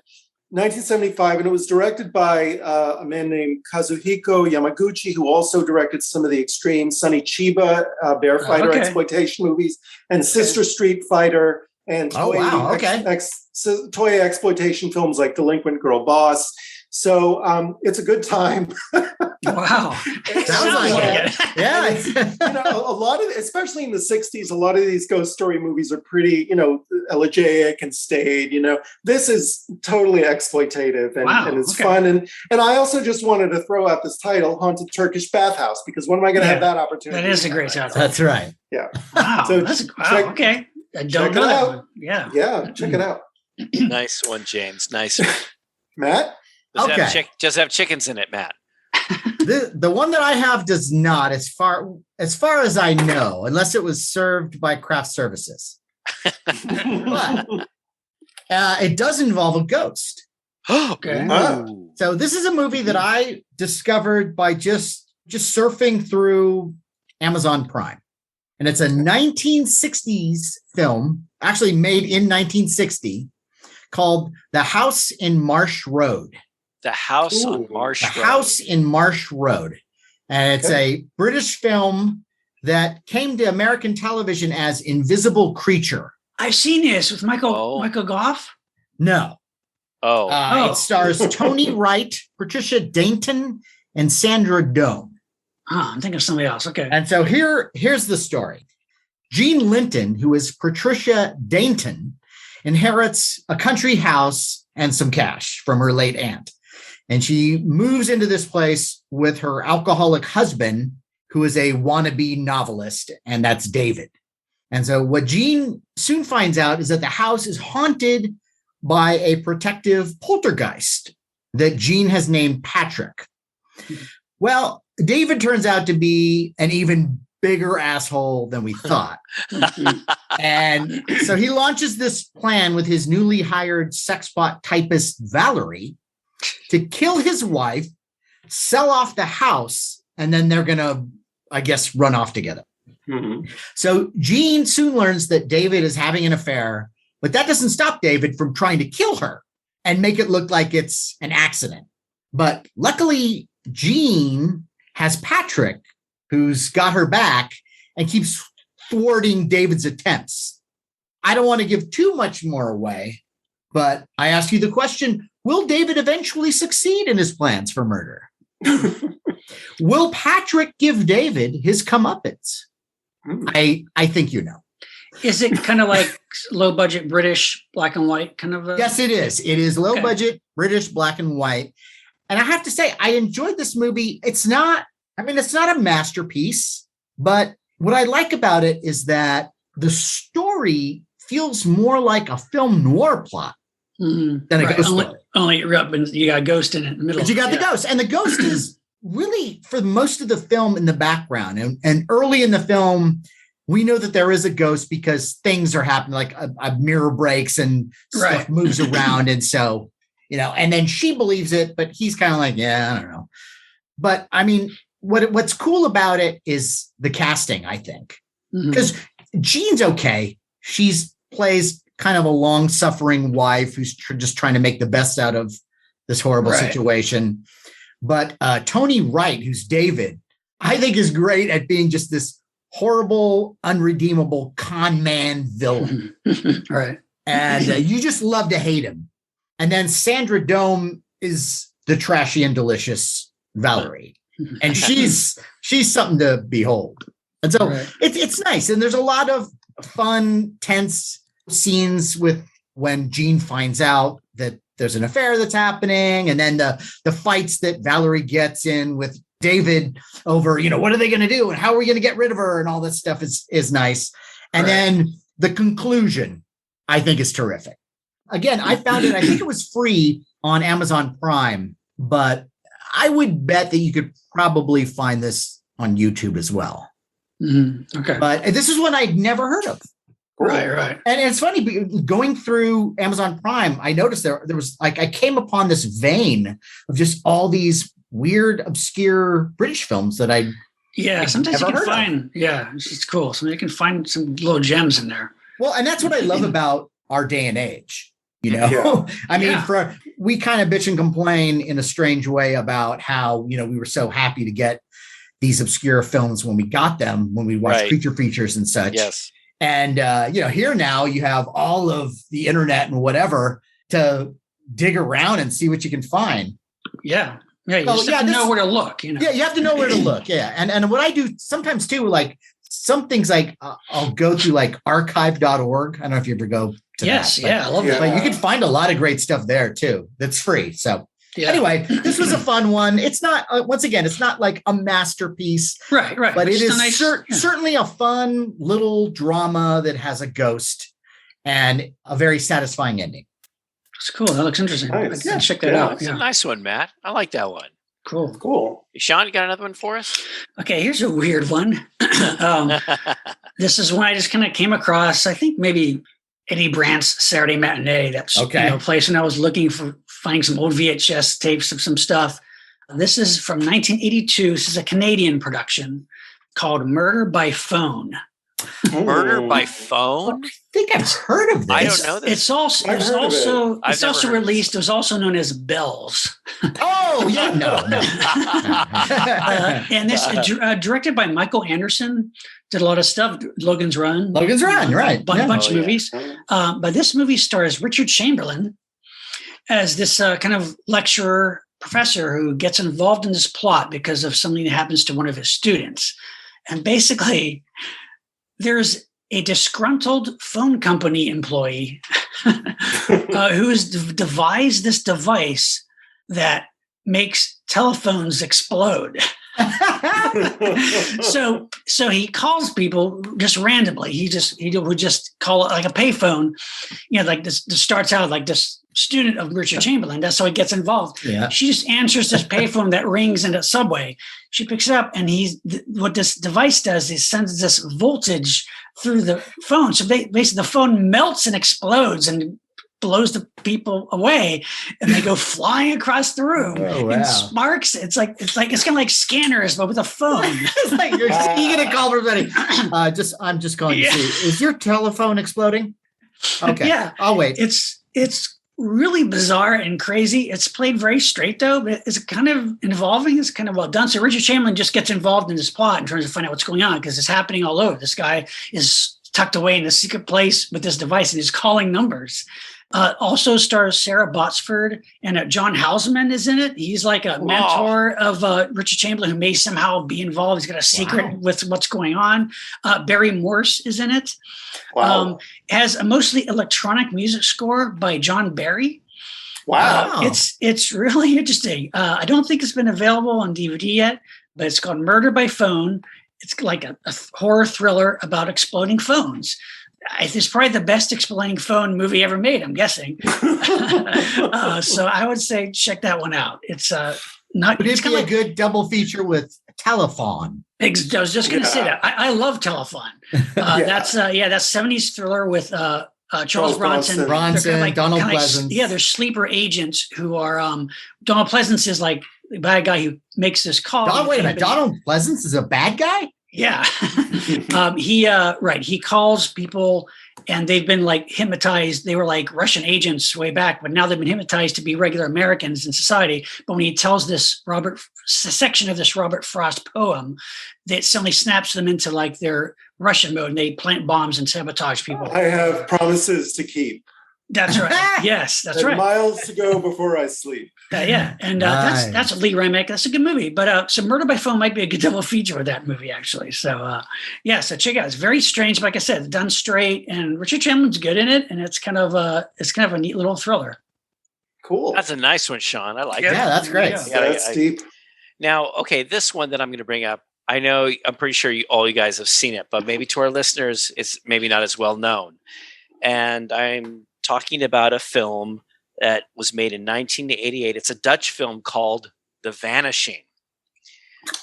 1975, and it was directed by a man named Kazuhiko Yamaguchi, who also directed some of the extreme Sonny Chiba bear fighter exploitation movies, and Sister Street Fighter, and toy exploitation films like Delinquent Girl Boss. So it's a good time.
Wow.
Sounds like it. Yeah.
A lot of, especially in the 60s, a lot of these ghost story movies are pretty, elegiac and staid. This is totally exploitative and it's fun. And I also just wanted to throw out this title, Haunted Turkish Bathhouse, because when am I going to have that opportunity?
That is a great title.
That's right.
Yeah.
Wow.
So
okay. I don't know that one. Yeah.
Yeah. Check it out.
Nice one, James. Nice one.
Matt?
Just have chickens in it, Matt.
The one that I have does not, as far as I know, unless it was served by craft services. But it does involve a ghost.
Okay.
So this is a movie that I discovered by just surfing through Amazon Prime. And it's a 1960s film, actually made in 1960, called The House in Marsh Road.
The House on Marsh Road.
The House in Marsh Road. And it's a British film that came to American television as Invisible Creature.
I've seen this with Michael Goff.
No.
Oh.
It stars Tony Wright, Patricia Dainton, and Sandra Doan.
I'm thinking of somebody else. Okay.
And so here's the story. Jean Linton, who is Patricia Dainton, inherits a country house and some cash from her late aunt. And she moves into this place with her alcoholic husband, who is a wannabe novelist, and that's David. And so what Jean soon finds out is that the house is haunted by a protective poltergeist that Jean has named Patrick. Well, David turns out to be an even bigger asshole than we thought. And so he launches this plan with his newly hired sexbot typist, Valerie, to kill his wife, sell off the house, and then they're going to, I guess, run off together.
Mm-hmm.
So Jean soon learns that David is having an affair, but that doesn't stop David from trying to kill her and make it look like it's an accident. But luckily, Jean has Patrick, who's got her back and keeps thwarting David's attempts. I don't want to give too much more away, but I ask you the question, will David eventually succeed in his plans for murder? Will Patrick give David his comeuppance? I think you know.
Is it kind of like low budget British black and white kind of?
Yes, it is. It is low budget British black and white. And I have to say, I enjoyed this movie. It's not a masterpiece, but what I like about it is that the story feels more like a film noir plot than a ghost story.
Only you got a ghost in it in the middle.
But you got the ghost. And the ghost is really, for most of the film, in the background. And early in the film, we know that there is a ghost because things are happening, like a mirror breaks and stuff moves around. And so, and then she believes it, but he's kind of like, yeah, I don't know. But I mean, what's cool about it is the casting, I think. Because Jean's okay. She's plays kind of a long-suffering wife who's just trying to make the best out of this horrible situation. But Tony Wright, who's David, I think is great at being just this horrible, unredeemable con man villain.
Right.
And you just love to hate him. And then Sandra Dome is the trashy and delicious Valerie. And she's something to behold. And so it's nice. And there's a lot of fun, tense scenes with when Jean finds out that there's an affair that's happening. And then the fights that Valerie gets in with David over, what are they going to do? And how are we going to get rid of her? And all this stuff is nice. And then the conclusion, I think, is terrific. Again, I found it, I think it was free on Amazon Prime, but I would bet that you could probably find this on YouTube as well.
Okay.
But this is one I'd never heard of.
Right.
And it's funny, going through Amazon Prime, I noticed there was I came upon this vein of just all these weird, obscure British films that
sometimes you can find, it's cool. Sometimes you can find some little gems in there.
Well, and that's what I love about our day and age. I mean, we kind of bitch and complain in a strange way about how, we were so happy to get these obscure films when we got them, when we watched creature features and such.
Yes.
And, here now you have all of the internet and whatever to dig around and see what you can find.
Yeah. Yeah. You just have to know where to look.
Yeah. You have to know where to look. Yeah. And what I do sometimes too, like some things like I'll go through like archive.org. I don't know if you ever go to that.
I love that.
But you can find a lot of great stuff there too. That's free. So anyway, this was a fun one. It's not, once again, it's not like a masterpiece.
Right.
But it is certainly a fun little drama that has a ghost and a very satisfying ending.
It's cool. That looks interesting.
Nice.
I check that out.
It's a nice one, Matt. I like that one.
Cool.
Sean, you got another one for us?
Okay, here's a weird one. This is one I just kind of came across. I think maybe Eddie Brandt's Saturday Matinee. That's a place when I was looking for finding some old VHS tapes of some stuff. This is from 1982. This is a Canadian production called Murder by Phone.
Murder by Phone?
I think I've heard of this.
I don't know this.
It's also released. It was also known as Bells.
Oh, yeah. No.
And this directed by Michael Anderson. Did a lot of stuff. Logan's Run,
right.
Bunch of movies. But this movie stars Richard Chamberlain as this kind of lecturer, professor who gets involved in this plot because of something that happens to one of his students. And basically, there's a disgruntled phone company employee who has devised this device that makes telephones explode. So he calls people just randomly. He would just call it like a payphone, like this starts out like this student of Richard Chamberlain. That's how he gets involved.
Yeah.
She just answers this payphone that rings in a subway. She picks it up, and what this device does is sends this voltage through the phone. So basically the phone melts and explodes and blows the people away, and they go flying across the room in sparks. It's kind of like scanners, but with a phone.
It's like you're gonna call everybody. I'm just calling to see. Is your telephone exploding? Okay.
Yeah.
I'll wait.
It's really bizarre and crazy. It's played very straight though, but it's kind of involving. It's kind of well done. So Richard Chamberlain just gets involved in this plot and tries to find out what's going on because it's happening all over. This guy is tucked away in a secret place with this device and he's calling numbers. Also stars Sarah Botsford and John Houseman is in it. He's like a mentor of Richard Chamberlain who may somehow be involved. He's got a secret with what's going on. Barry Morse is in it.
Wow.
Has a mostly electronic music score by John Barry.
Wow.
It's really interesting. I don't think it's been available on DVD yet, but it's called Murder by Phone. It's like a horror thriller about exploding phones. It's probably the best exploding phone movie ever made, I'm guessing. So I would say check that one out. It's not.
Would it be a good double feature with Telephone?
I was just going to say that. I love Telephone. That's 70s thriller with Charles Bronson.
Donald Pleasance.
Yeah, they're sleeper agents who are. Donald Pleasance is like the bad guy who makes this call.
Wait a minute. Donald Pleasance is a bad guy?
Yeah. He calls people and they've been like hypnotized. They were like Russian agents way back, but now they've been hypnotized to be regular Americans in society. But when he tells this section of this Robert Frost poem, that suddenly snaps them into like their Russian mode and they plant bombs and sabotage people.
I have promises to keep.
That's right. Yes, that's right.
Miles to go before I sleep.
And
Nice.
that's Lee Remick. That's a good movie. But so Murder by Phone might be a good double feature with that movie, actually. So so check it out. It's very strange, like I said, done straight, and Richard Chamberlain's good in it, and it's kind of a neat little thriller.
Cool.
That's a nice one, Sean. I like
Yeah,
that.
that's great.
Yeah.
That's deep.
Now, okay, this one that I'm going to bring up, I'm pretty sure all you guys have seen it, but maybe to our listeners, it's maybe not as well known. And I'm talking about a film that was made in 1988. It's a Dutch film called The Vanishing.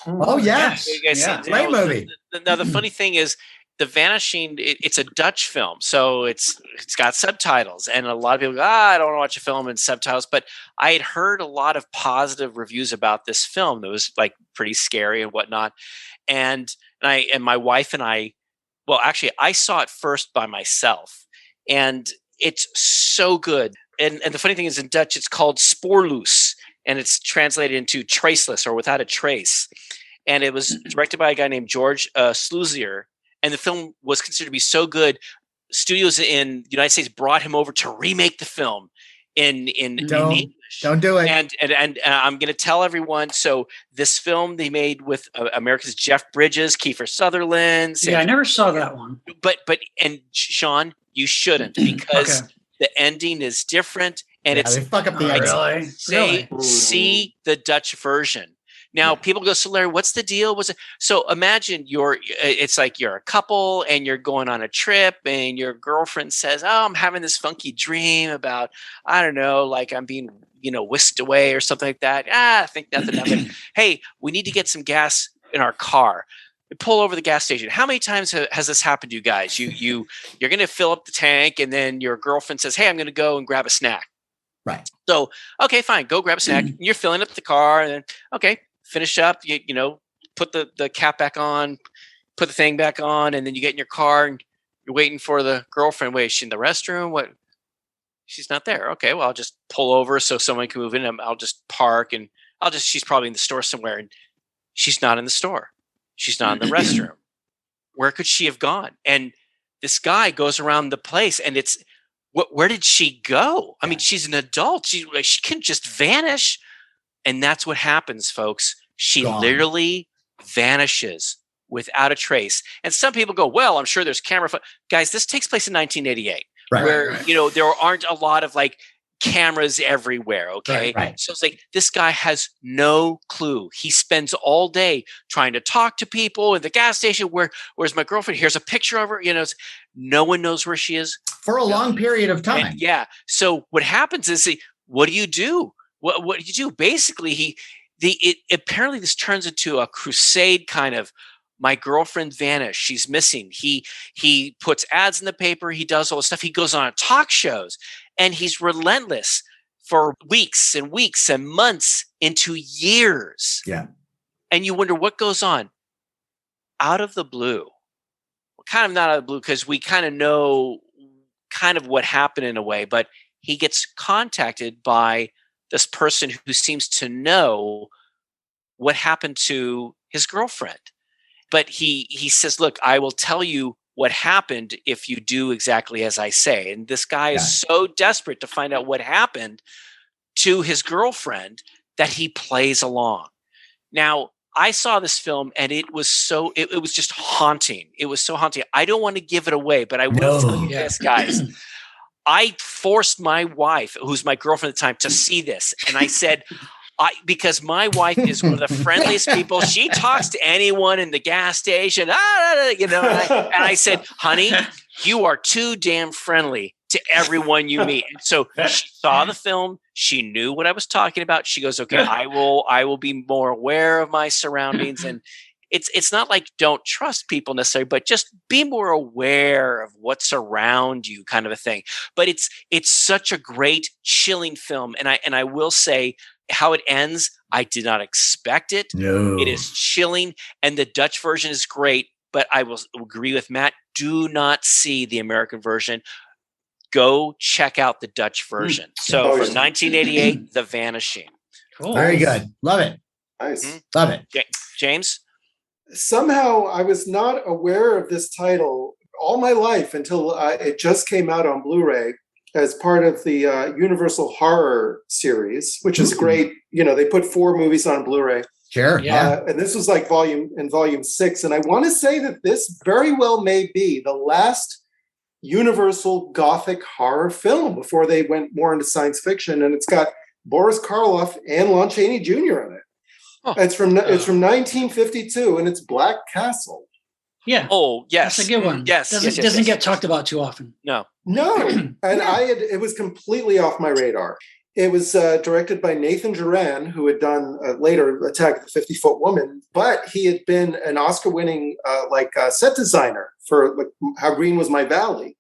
Oh, yes.
You guys
Yeah.
see-
Great movie.
Now, the funny thing is, The Vanishing, it's a Dutch film, so it's got subtitles, and a lot of people go, I don't want to watch a film in subtitles, but I had heard a lot of positive reviews about this film. It was like pretty scary and whatnot, and my wife and I, well, actually, I saw it first by myself, and it's so good. And the funny thing is, in Dutch, it's called Spoorloos, and it's translated into Traceless or Without a Trace. And it was directed by a guy named George Sluizer. And the film was considered to be so good, studios in the United States brought him over to remake the film in English.
Don't do it.
And I'm going to tell everyone. So this film they made with America's Jeff Bridges, Kiefer Sutherland.
I never saw that one.
But Sean, you shouldn't, because the ending is different, and
they fuck up the ending.
Really?
See the Dutch version. Now people go, so Larry, what's the deal? So imagine it's like you're a couple and you're going on a trip and your girlfriend says, oh, I'm having this funky dream about, I don't know, like I'm being, whisked away or something like that. I think nothing of it. Hey, we need to get some gas in our car. Pull over the gas station. How many times has this happened to you guys? You're going to fill up the tank and then your girlfriend says, hey, I'm going to go and grab a snack.
Right.
So, okay, fine. Go grab a snack. You're filling up the car and then, okay, finish up, put the cap back on, put the thing back on, and then you get in your car and you're waiting for the girlfriend. Wait, is she in the restroom? What? She's not there. Okay, well, I'll just pull over so someone can move in. I'll just park and she's probably in the store somewhere, and she's not in the store. She's not in the restroom. Where could she have gone? And this guy goes around the place, and it's, where did she go? I mean, she's an adult. She can just vanish. And that's what happens, folks. She literally vanishes without a trace. And some people go, well, I'm sure there's camera. Guys, this takes place in 1988, where, there aren't a lot of like cameras everywhere. Okay.
Right.
So it's like, this guy has no clue. He spends all day trying to talk to people at the gas station. Where's my girlfriend? Here's a picture of her. No one knows where she is
for a long period of time.
And so what happens is, what do you do? What do you do? Basically, apparently this turns into a crusade kind of, my girlfriend vanished. She's missing. He puts ads in the paper. He does all this stuff. He goes on talk shows, and he's relentless for weeks and weeks and months into years.
Yeah.
And you wonder what goes on. Out of the blue, well, kind of not out of the blue, because we kind of know kind of what happened in a way, but he gets contacted by this person who seems to know what happened to his girlfriend. But he says, look, I will tell you what happened if you do exactly as I say. And this guy is so desperate to find out what happened to his girlfriend that he plays along. Now, I saw this film and it was it was just haunting. It was so haunting. I don't want to give it away, but I will tell you this, guys. I forced my wife, who's my girlfriend at the time, to see this. And I said, because my wife is one of the friendliest people. She talks to anyone in the gas station, and I said, honey, you are too damn friendly to everyone you meet. And so she saw the film. She knew what I was talking about. She goes, okay, I will be more aware of my surroundings. And it's not like don't trust people necessarily, but just be more aware of what's around you, kind of a thing. But it's such a great, chilling film. And I will say, how it ends, I did not expect it.
No.
It is chilling, and the Dutch version is great, but I will agree with Matt. Do not see the American version. Go check out the Dutch version. So from 1988, The Vanishing.
Cool.
Very good. Love it.
Nice.
Love it.
James?
Somehow I was not aware of this title all my life until it just came out on Blu-ray as part of the Universal Horror series, which is great. They put 4 movies on Blu-ray.
Sure. Yeah.
And this was like volume 6. And I want to say that this very well may be the last Universal Gothic horror film before they went more into science fiction. And it's got Boris Karloff and Lon Chaney Jr. in it. Oh. It's from 1952, and it's Black Castle.
Yeah.
Oh, yes.
That's a good one.
Yes.
Doesn't get talked about too often.
No.
And it was completely off my radar. It was directed by Nathan Duran, who had done later Attack of the 50-Foot Woman, but he had been an Oscar-winning set designer for How Green Was My Valley.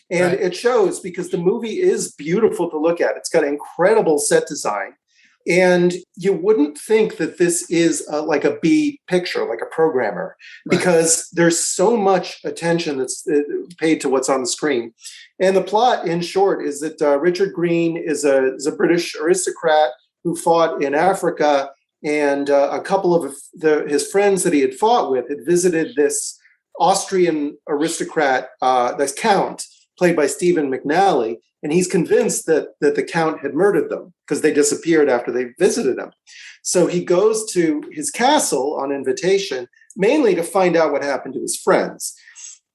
And it shows because the movie is beautiful to look at. It's got incredible set design. And you wouldn't think that this is like a B picture, like a programmer, because there's so much attention that's paid to what's on the screen. And the plot, in short, is that Richard Green is a British aristocrat who fought in Africa, and a couple of his friends that he had fought with had visited this Austrian aristocrat, this count, played by Stephen McNally. And he's convinced that the Count had murdered them because they disappeared after they visited him. So he goes to his castle on invitation, mainly to find out what happened to his friends.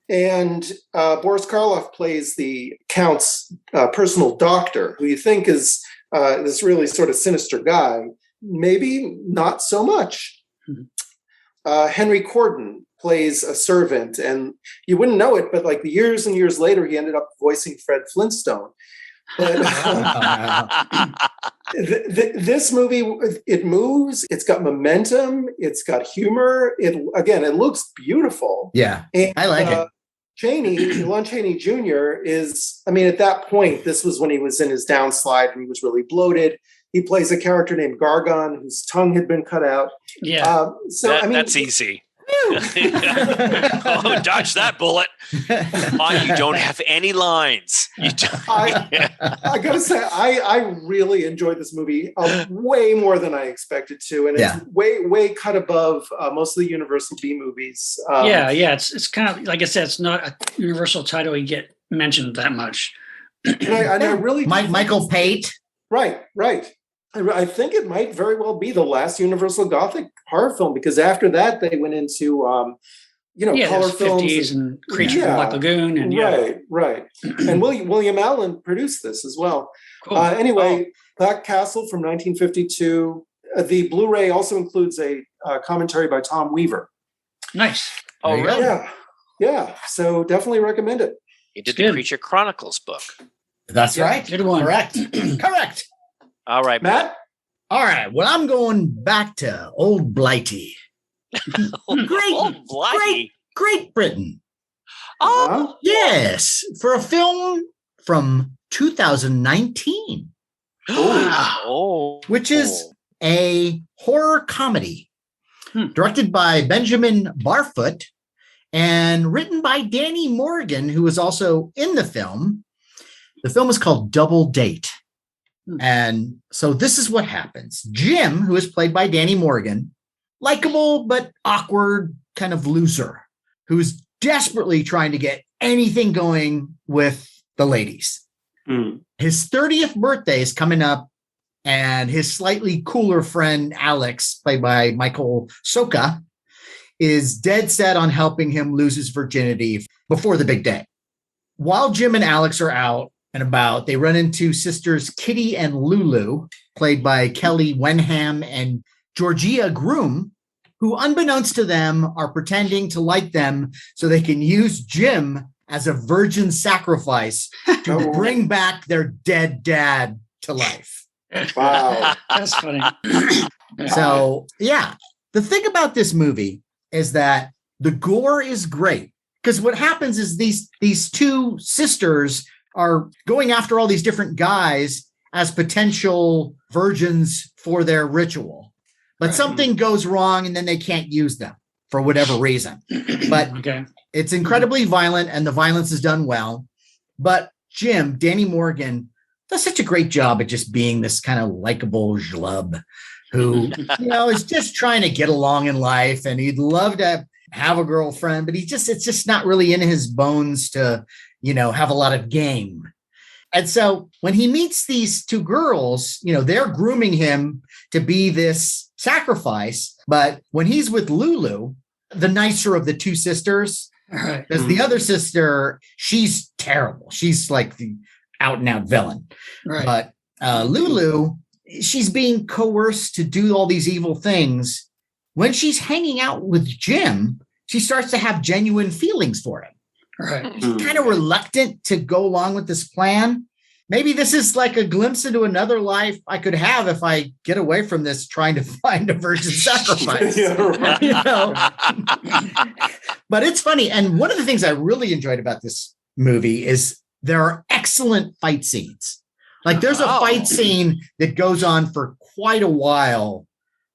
And Boris Karloff plays the Count's personal doctor, who you think is this really sort of sinister guy. Maybe not so much. Mm-hmm. Henry Corden plays a servant, and you wouldn't know it, but like years and years later, he ended up voicing Fred Flintstone. But this movie, it moves. It's got momentum. It's got humor. It looks beautiful.
Yeah, and, I like it.
Lon Chaney Jr. is, at that point, this was when he was in his downslide and he was really bloated. He plays a character named Gargon, whose tongue had been cut out.
Yeah.
That's easy. Oh, dodge that bullet. You don't have any lines.
I gotta say, I really enjoyed this movie way more than I expected to, and it's way cut above most of the Universal B movies.
It's kind of like I said, it's not a Universal title you get mentioned that much.
And I really
Michael Pate.
Right. I think it might very well be the last Universal Gothic horror film, because after that they went into color films
50s and Creature from Black Lagoon, and
right. And William Allen produced this as well. Cool. Black Castle from 1952. The Blu-ray also includes a commentary by Tom Weaver.
Nice.
Oh, really?
Yeah. So definitely recommend it.
He did the Creature Chronicles book.
That's right.
Good one.
Correct.
All right, Matt.
All right. Well, I'm going back to Old Blighty. Great Britain.
Oh,
yes, for a film from 2019, which is a horror comedy directed by Benjamin Barfoot and written by Danny Morgan, who was also in the film. The film is called Double Date. And so this is what happens. Jim, who is played by Danny Morgan, likable but awkward kind of loser who's desperately trying to get anything going with the ladies. His 30th birthday is coming up, and his slightly cooler friend, Alex, played by Michael Soka, is dead set on helping him lose his virginity before the big day. While Jim and Alex are out and about, they run into sisters Kitty and Lulu, played by Kelly Wenham and Georgia Groom, who, unbeknownst to them, are pretending to like them so they can use Jim as a virgin sacrifice to bring back their dead dad to life.
Wow.
That's funny.
So, yeah, the thing about this movie is that the gore is great, because what happens is these two sisters are going after all these different guys as potential virgins for their ritual. But something goes wrong and then they can't use them for whatever reason. But it's incredibly violent and the violence is done well. But Jim, Danny Morgan, does such a great job at just being this kind of likable schlub who, is just trying to get along in life, and he'd love to have a girlfriend, but it's just not really in his bones to, have a lot of game. And so when he meets these two girls, they're grooming him to be this sacrifice. But when he's with Lulu, the nicer of the two sisters, because the other sister, she's terrible. She's like the out and out villain. Right. But Lulu, she's being coerced to do all these evil things. When she's hanging out with Jim, she starts to have genuine feelings for him. Right. She's kind of reluctant to go along with this plan. Maybe this is like a glimpse into another life I could have if I get away from this trying to find a virgin sacrifice. But it's funny. And one of the things I really enjoyed about this movie is there are excellent fight scenes. Like there's a fight scene that goes on for quite a while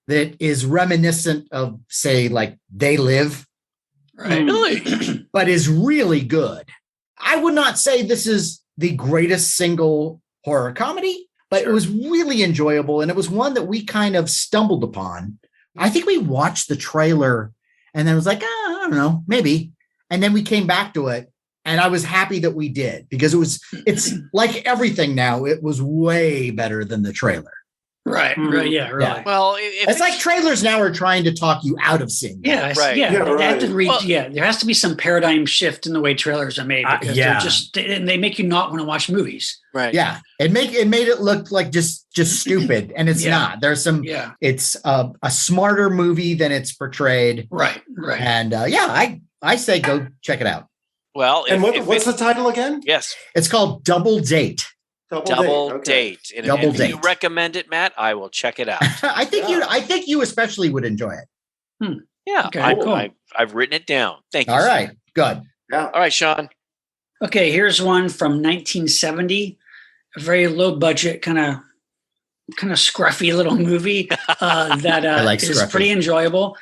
that is reminiscent of, say, like They Live.
Right. Really?
But is really good. I would not say this is the greatest single horror comedy, but it was really enjoyable. And it was one that we kind of stumbled upon. I think we watched the trailer and then was like, I don't know, maybe. And then we came back to it. And I was happy that we did, because it's like everything now. It was way better than the trailer.
Right. Yeah. Really.
Yeah. Well,
it's like trailers now are trying to talk you out of seeing.
Yeah. Right. Yeah. They have to read. Well, there has to be some paradigm shift in the way trailers are made, because they make you not want to watch movies.
Right.
Yeah. It made it look like just stupid, and it's not. There's some.
Yeah.
It's a smarter movie than it's portrayed.
Right.
And I say go check it out.
Well,
and what's the title again?
Yes,
it's called Double Date.
Double Date. And
Double
if
Date.
you recommend it, Matt, I will check it out.
I think you especially would enjoy it.
Yeah,
okay, cool.
I've written it down. Thank you.
All right, good.
Yeah.
All right, Sean.
Okay, here's one from 1970, a very low budget, kind of scruffy little movie that is pretty enjoyable.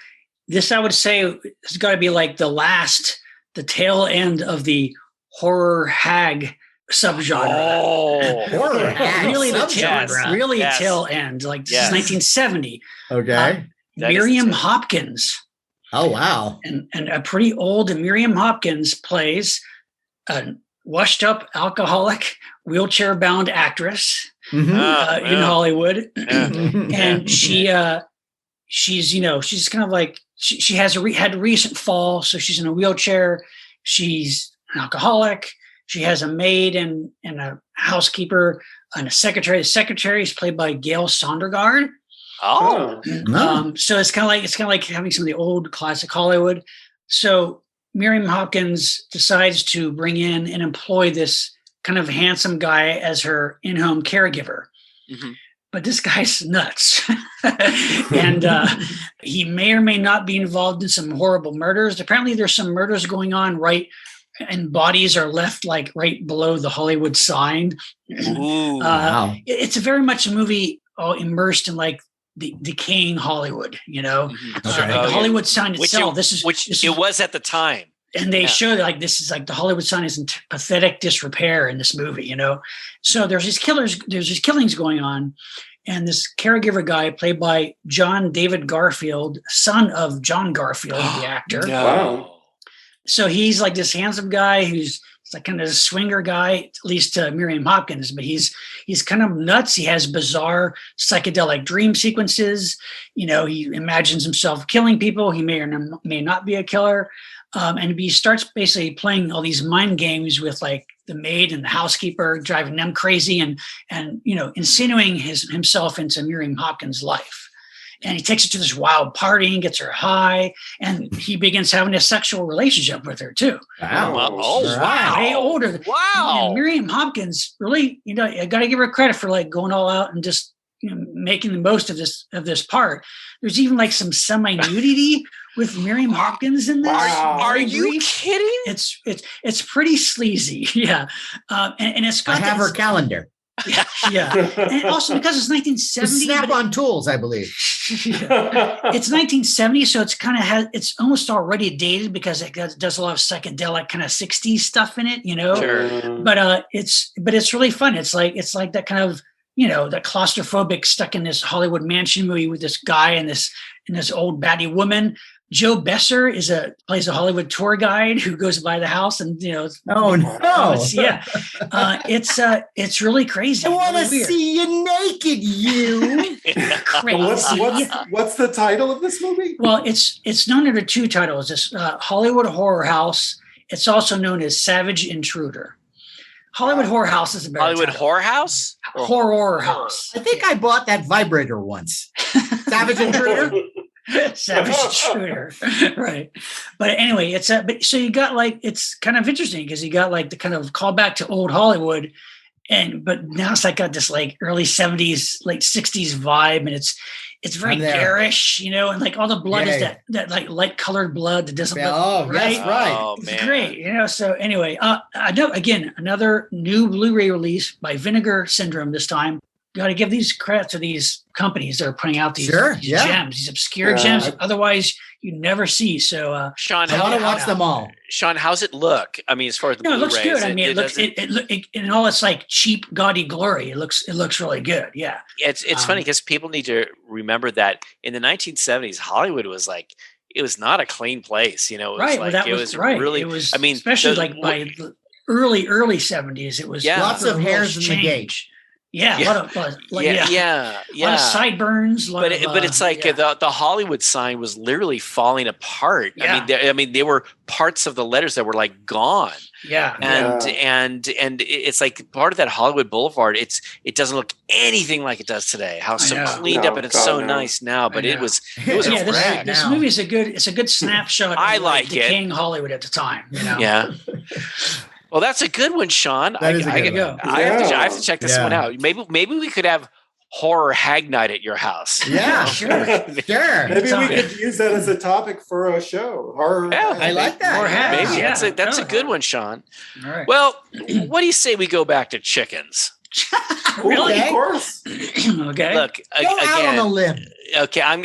This, I would say, has got to be like the tail end of the horror hag subgenre.
Oh,
horror hag
really
subgenre.
Really tail end. Like this is 1970.
Okay.
Miriam Hopkins.
Oh wow.
And a pretty old Miriam Hopkins plays a washed up alcoholic wheelchair bound actress in Hollywood. And she's kind of like she has had a recent fall, so she's in a wheelchair. She's an alcoholic. She has a maid and a housekeeper and a secretary. The secretary is played by Gail Sondergaard.
Oh,
so it's kind of like having some of the old classic Hollywood. So Miriam Hopkins decides to bring in and employ this kind of handsome guy as her in-home caregiver. Mm-hmm. But this guy's nuts. And he may or may not be involved in some horrible murders. Apparently there's some murders going on and bodies are left like right below the Hollywood sign.
Ooh, wow.
It's very much a movie immersed in like the decaying Hollywood,
Mm-hmm.
The Hollywood sign itself.
It was at the time.
And they show that like this is like the Hollywood sign is in pathetic disrepair in this movie, you know. So there's these killings going on, and this caregiver guy played by John David Garfield, son of John Garfield, the actor.
No.
Wow.
So he's like this handsome guy who's like kind of a swinger guy, at least to Miriam Hopkins, but he's kind of nuts. He has bizarre psychedelic dream sequences. You know, he imagines himself killing people. He may or may not be a killer. And he starts basically playing all these mind games with like the maid and the housekeeper, driving them crazy and you know, insinuating himself into Miriam Hopkins' life. And he takes her to this wild party and gets her high, and he begins having a sexual relationship with her too.
Wow.
Oh, wow.
Way older.
Wow.
And Miriam Hopkins really, you know, I got to give her credit for like going all out and just, you know, making the most of this part. There's even like some semi-nudity with Miriam Hopkins in this.
Wow.
Are you kidding?
It's pretty sleazy, yeah. And it's got
I have her calendar.
yeah. And also because it's 1970.
Snap-on tools, I believe.
It's 1970, so it's kind of it's almost already dated because it does a lot of psychedelic kind of 60s stuff in it, you know.
Sure.
But it's really fun. It's like that kind of, you know, that claustrophobic stuck in this Hollywood mansion movie with this guy and this old batty woman. Joe Besser plays a Hollywood tour guide who goes by the house and, you know.
Oh no!
Yeah, it's really crazy.
I want to
really weird.
see you naked, you.
Crazy.
What's the title of this movie?
Well, it's known under two titles. It's Hollywood Horror House. It's also known as Savage Intruder. Hollywood Horror House is a better
Hollywood
title.
Horror House?
Horror House.
I think I bought that vibrator once. Savage Intruder.
Savage Intruder. Right. But anyway, but so you got like, it's kind of interesting because you got like the kind of callback to old Hollywood, but now it's like got this like early 70s, late 60s vibe, and it's very garish, you know, and like all the blood is that like light colored blood that doesn't look right.
Yes, right.
Oh,
It's
man.
great, you know. So anyway, I know again another new Blu-ray release by Vinegar Syndrome this time. Got to give these credit to these companies that are putting out these gems, these obscure gems. Otherwise, you never see. So,
Sean,
I want to watch them all.
Sean, how's it look? I mean, as far as the
no, it
Blu-rays,
looks good. I mean, it in all its like cheap, gaudy glory. It looks really good. Yeah,
it's funny because people need to remember that in the 1970s, Hollywood was like, it was not a clean place. You know, it was
right.
like,
Well, that
it
was
was really.
It was,
I mean,
especially like by the early 70s, it was
Lots of hairs in the gate.
Yeah,
Yeah.
a lot of
yeah.
a lot of sideburns.
But it's like the Hollywood sign was literally falling apart.
Yeah.
I mean, there were parts of the letters that were like gone.
Yeah,
And it's like part of that Hollywood Boulevard. It doesn't look anything like it does today. How it's so cleaned up and it's so nice now. But it was a wreck.
This movie is a good snapshot.
I
of
like it.
decaying Hollywood at the time. You know?
Yeah. Well, that's a good one, Sean.
That is a good one.
I have to check this one out. Maybe we could have horror hag night at your house.
Yeah,
sure.
Maybe we could use that as a topic for a show. Horror.
Yeah,
I like that.
Horror hag.
Maybe
Yeah.
that's a good one, Sean.
All right.
Well, what do you say we go back to chickens?
Really?
Of course.
Okay.
Look,
Go out on a
again.
limb.
Okay, I'm.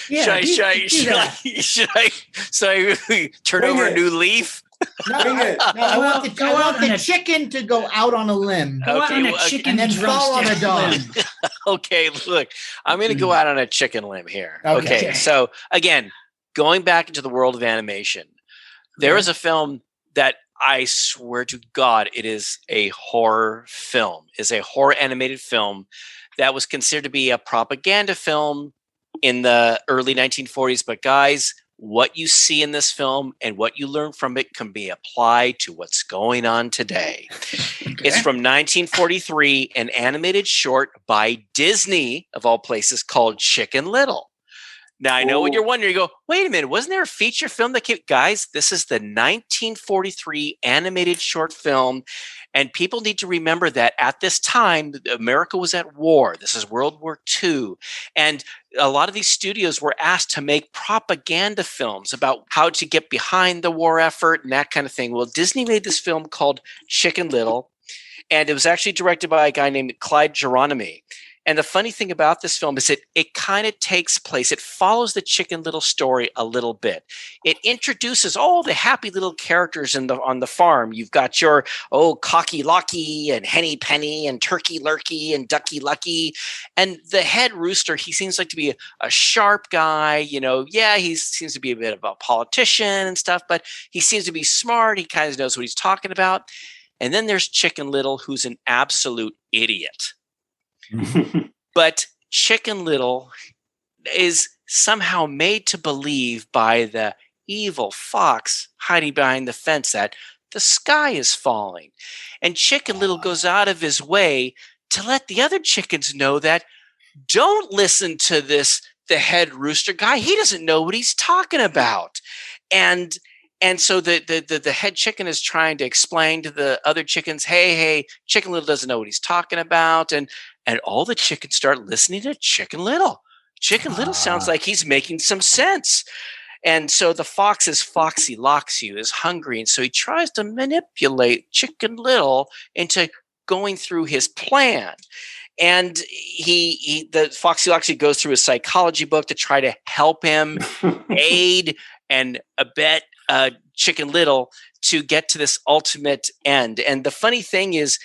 Yeah,
Should I turn
Bring
over a
it.
new leaf?
Bring it.
No, I want
on
the
a-
chicken to go out on a limb
Go out
Okay,
on a
well,
chicken
and then fall on a
drumstick
dog.
limb.
Okay, look, I'm going to go out on a chicken limb here.
Okay.
Okay, so again, going back into the world of animation, there is a film that I swear to God, it is a horror film. Is a horror animated film that was considered to be a propaganda film in the early 1940s. But guys, what you see in this film and what you learn from it can be applied to what's going on today. It's from 1943, an animated short by Disney, of all places, called Chicken Little. Now, I know what you're wondering. You go, wait a minute, wasn't there a feature film that came? Guys, this is the 1943 animated short film. And people need to remember that at this time, America was at war. This is World War II. And a lot of these studios were asked to make propaganda films about how to get behind the war effort and that kind of thing. Well, Disney made this film called Chicken Little. And it was actually directed by a guy named Clyde Geronimi. And the funny thing about this film is it kind of takes place. It follows the Chicken Little story a little bit. It introduces all the happy little characters on the farm. You've got your Cocky Locky and Henny Penny and Turkey Lurkey and Ducky Lucky, and the head rooster. He seems like to be a sharp guy. He seems to be a bit of a politician and stuff, but he seems to be smart. He kind of knows what he's talking about. And then there's Chicken Little, who's an absolute idiot. But Chicken Little is somehow made to believe by the evil fox hiding behind the fence that the sky is falling. And Chicken Little goes out of his way to let the other chickens know that don't listen to the head rooster guy. He doesn't know what he's talking about. And so the head chicken is trying to explain to the other chickens, hey, Chicken Little doesn't know what he's talking about. And all the chickens start listening to Chicken Little. Chicken Little sounds like he's making some sense. And so the fox's Foxy Loxy is hungry. And so he tries to manipulate Chicken Little into going through his plan. And the Foxy Loxy goes through a psychology book to try to help him aid and abet Chicken Little to get to this ultimate end. And the funny thing is,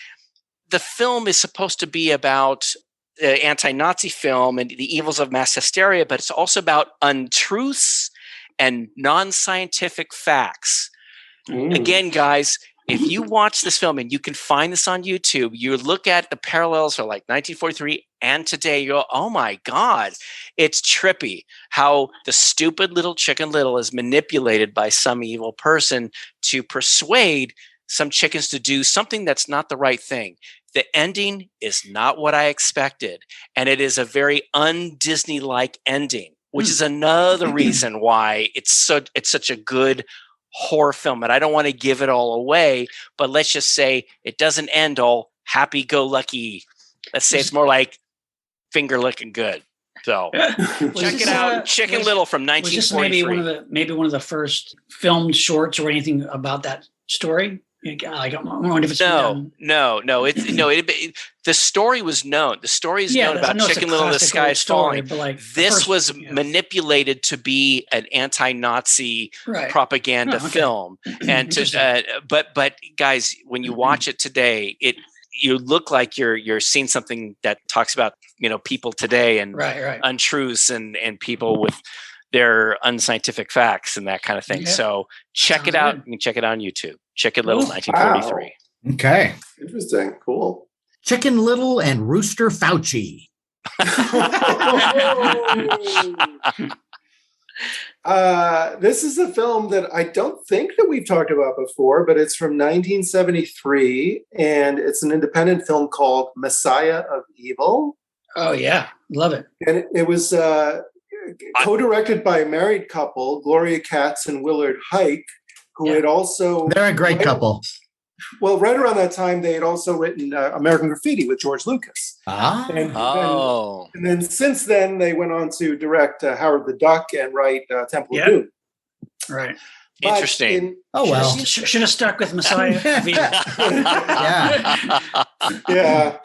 the film is supposed to be about anti-Nazi film and the evils of mass hysteria, but it's also about untruths and non-scientific facts. Again, guys, if you watch this film, and you can find this on YouTube, you look at the parallels for like 1943 and today, you go, oh my God, it's trippy how the stupid little Chicken Little is manipulated by some evil person to persuade some chickens to do something that's not the right thing. The ending is not what I expected. And it is a very un-Disney-like ending, which is another reason why it's such a good horror film. And I don't want to give it all away, but let's just say it doesn't end all happy-go-lucky. Let's say it's more like finger-licking good. So check it out. Chicken Little from 1943. Was
this maybe one of the first filmed shorts or anything about that story? I wonder if it's
no. The story was known. The story is known about Chicken Little, the sky is falling.
But
this was manipulated to be an anti-Nazi propaganda film, and but guys, when you watch it today, you look like you're seeing something that talks about people today and untruths and people with their unscientific facts and that kind of thing. Yeah. So check it out. You can check it on YouTube. Chicken Little, 1943.
Wow. Okay.
Interesting. Cool.
Chicken Little and Rooster Fauci.
This is a film that I don't think that we've talked about before, but it's from 1973, and it's an independent film called Messiah of Evil.
Oh, yeah. Love it.
And it was co-directed by a married couple, Gloria Katz and Willard Huyck, who had also...
They're a great couple.
Well, right around that time, they had also written American Graffiti with George Lucas. And then since then, they went on to direct Howard the Duck and write Temple of Doom.
Right.
But
interesting.
Should have stuck with Messiah.
Yeah.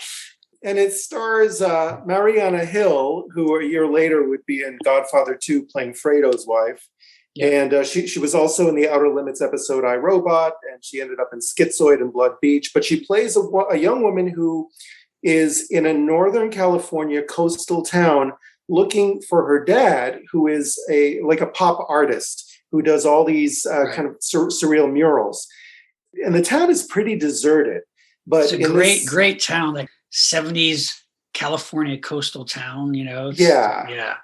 And it stars Mariana Hill, who a year later would be in Godfather 2 playing Fredo's wife. Yeah. And she was also in the Outer Limits episode I, Robot, and she ended up in Schizoid and Blood Beach. But she plays a young woman who is in a Northern California coastal town looking for her dad, who is a pop artist who does all these kind of surreal murals. And the town is pretty deserted. But
it's a great town, like 70s California coastal town,
Yeah.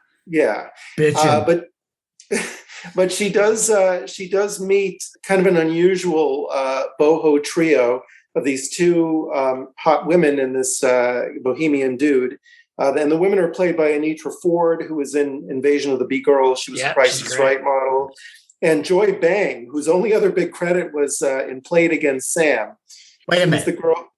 But she does meet kind of an unusual boho trio of these two hot women and this bohemian dude. And the women are played by Anitra Ford, who was in Invasion of the B-Girls. She was a Price is Right model. And Joy Bang, whose only other big credit was in Played Against Sam.
Wait a minute. The girl.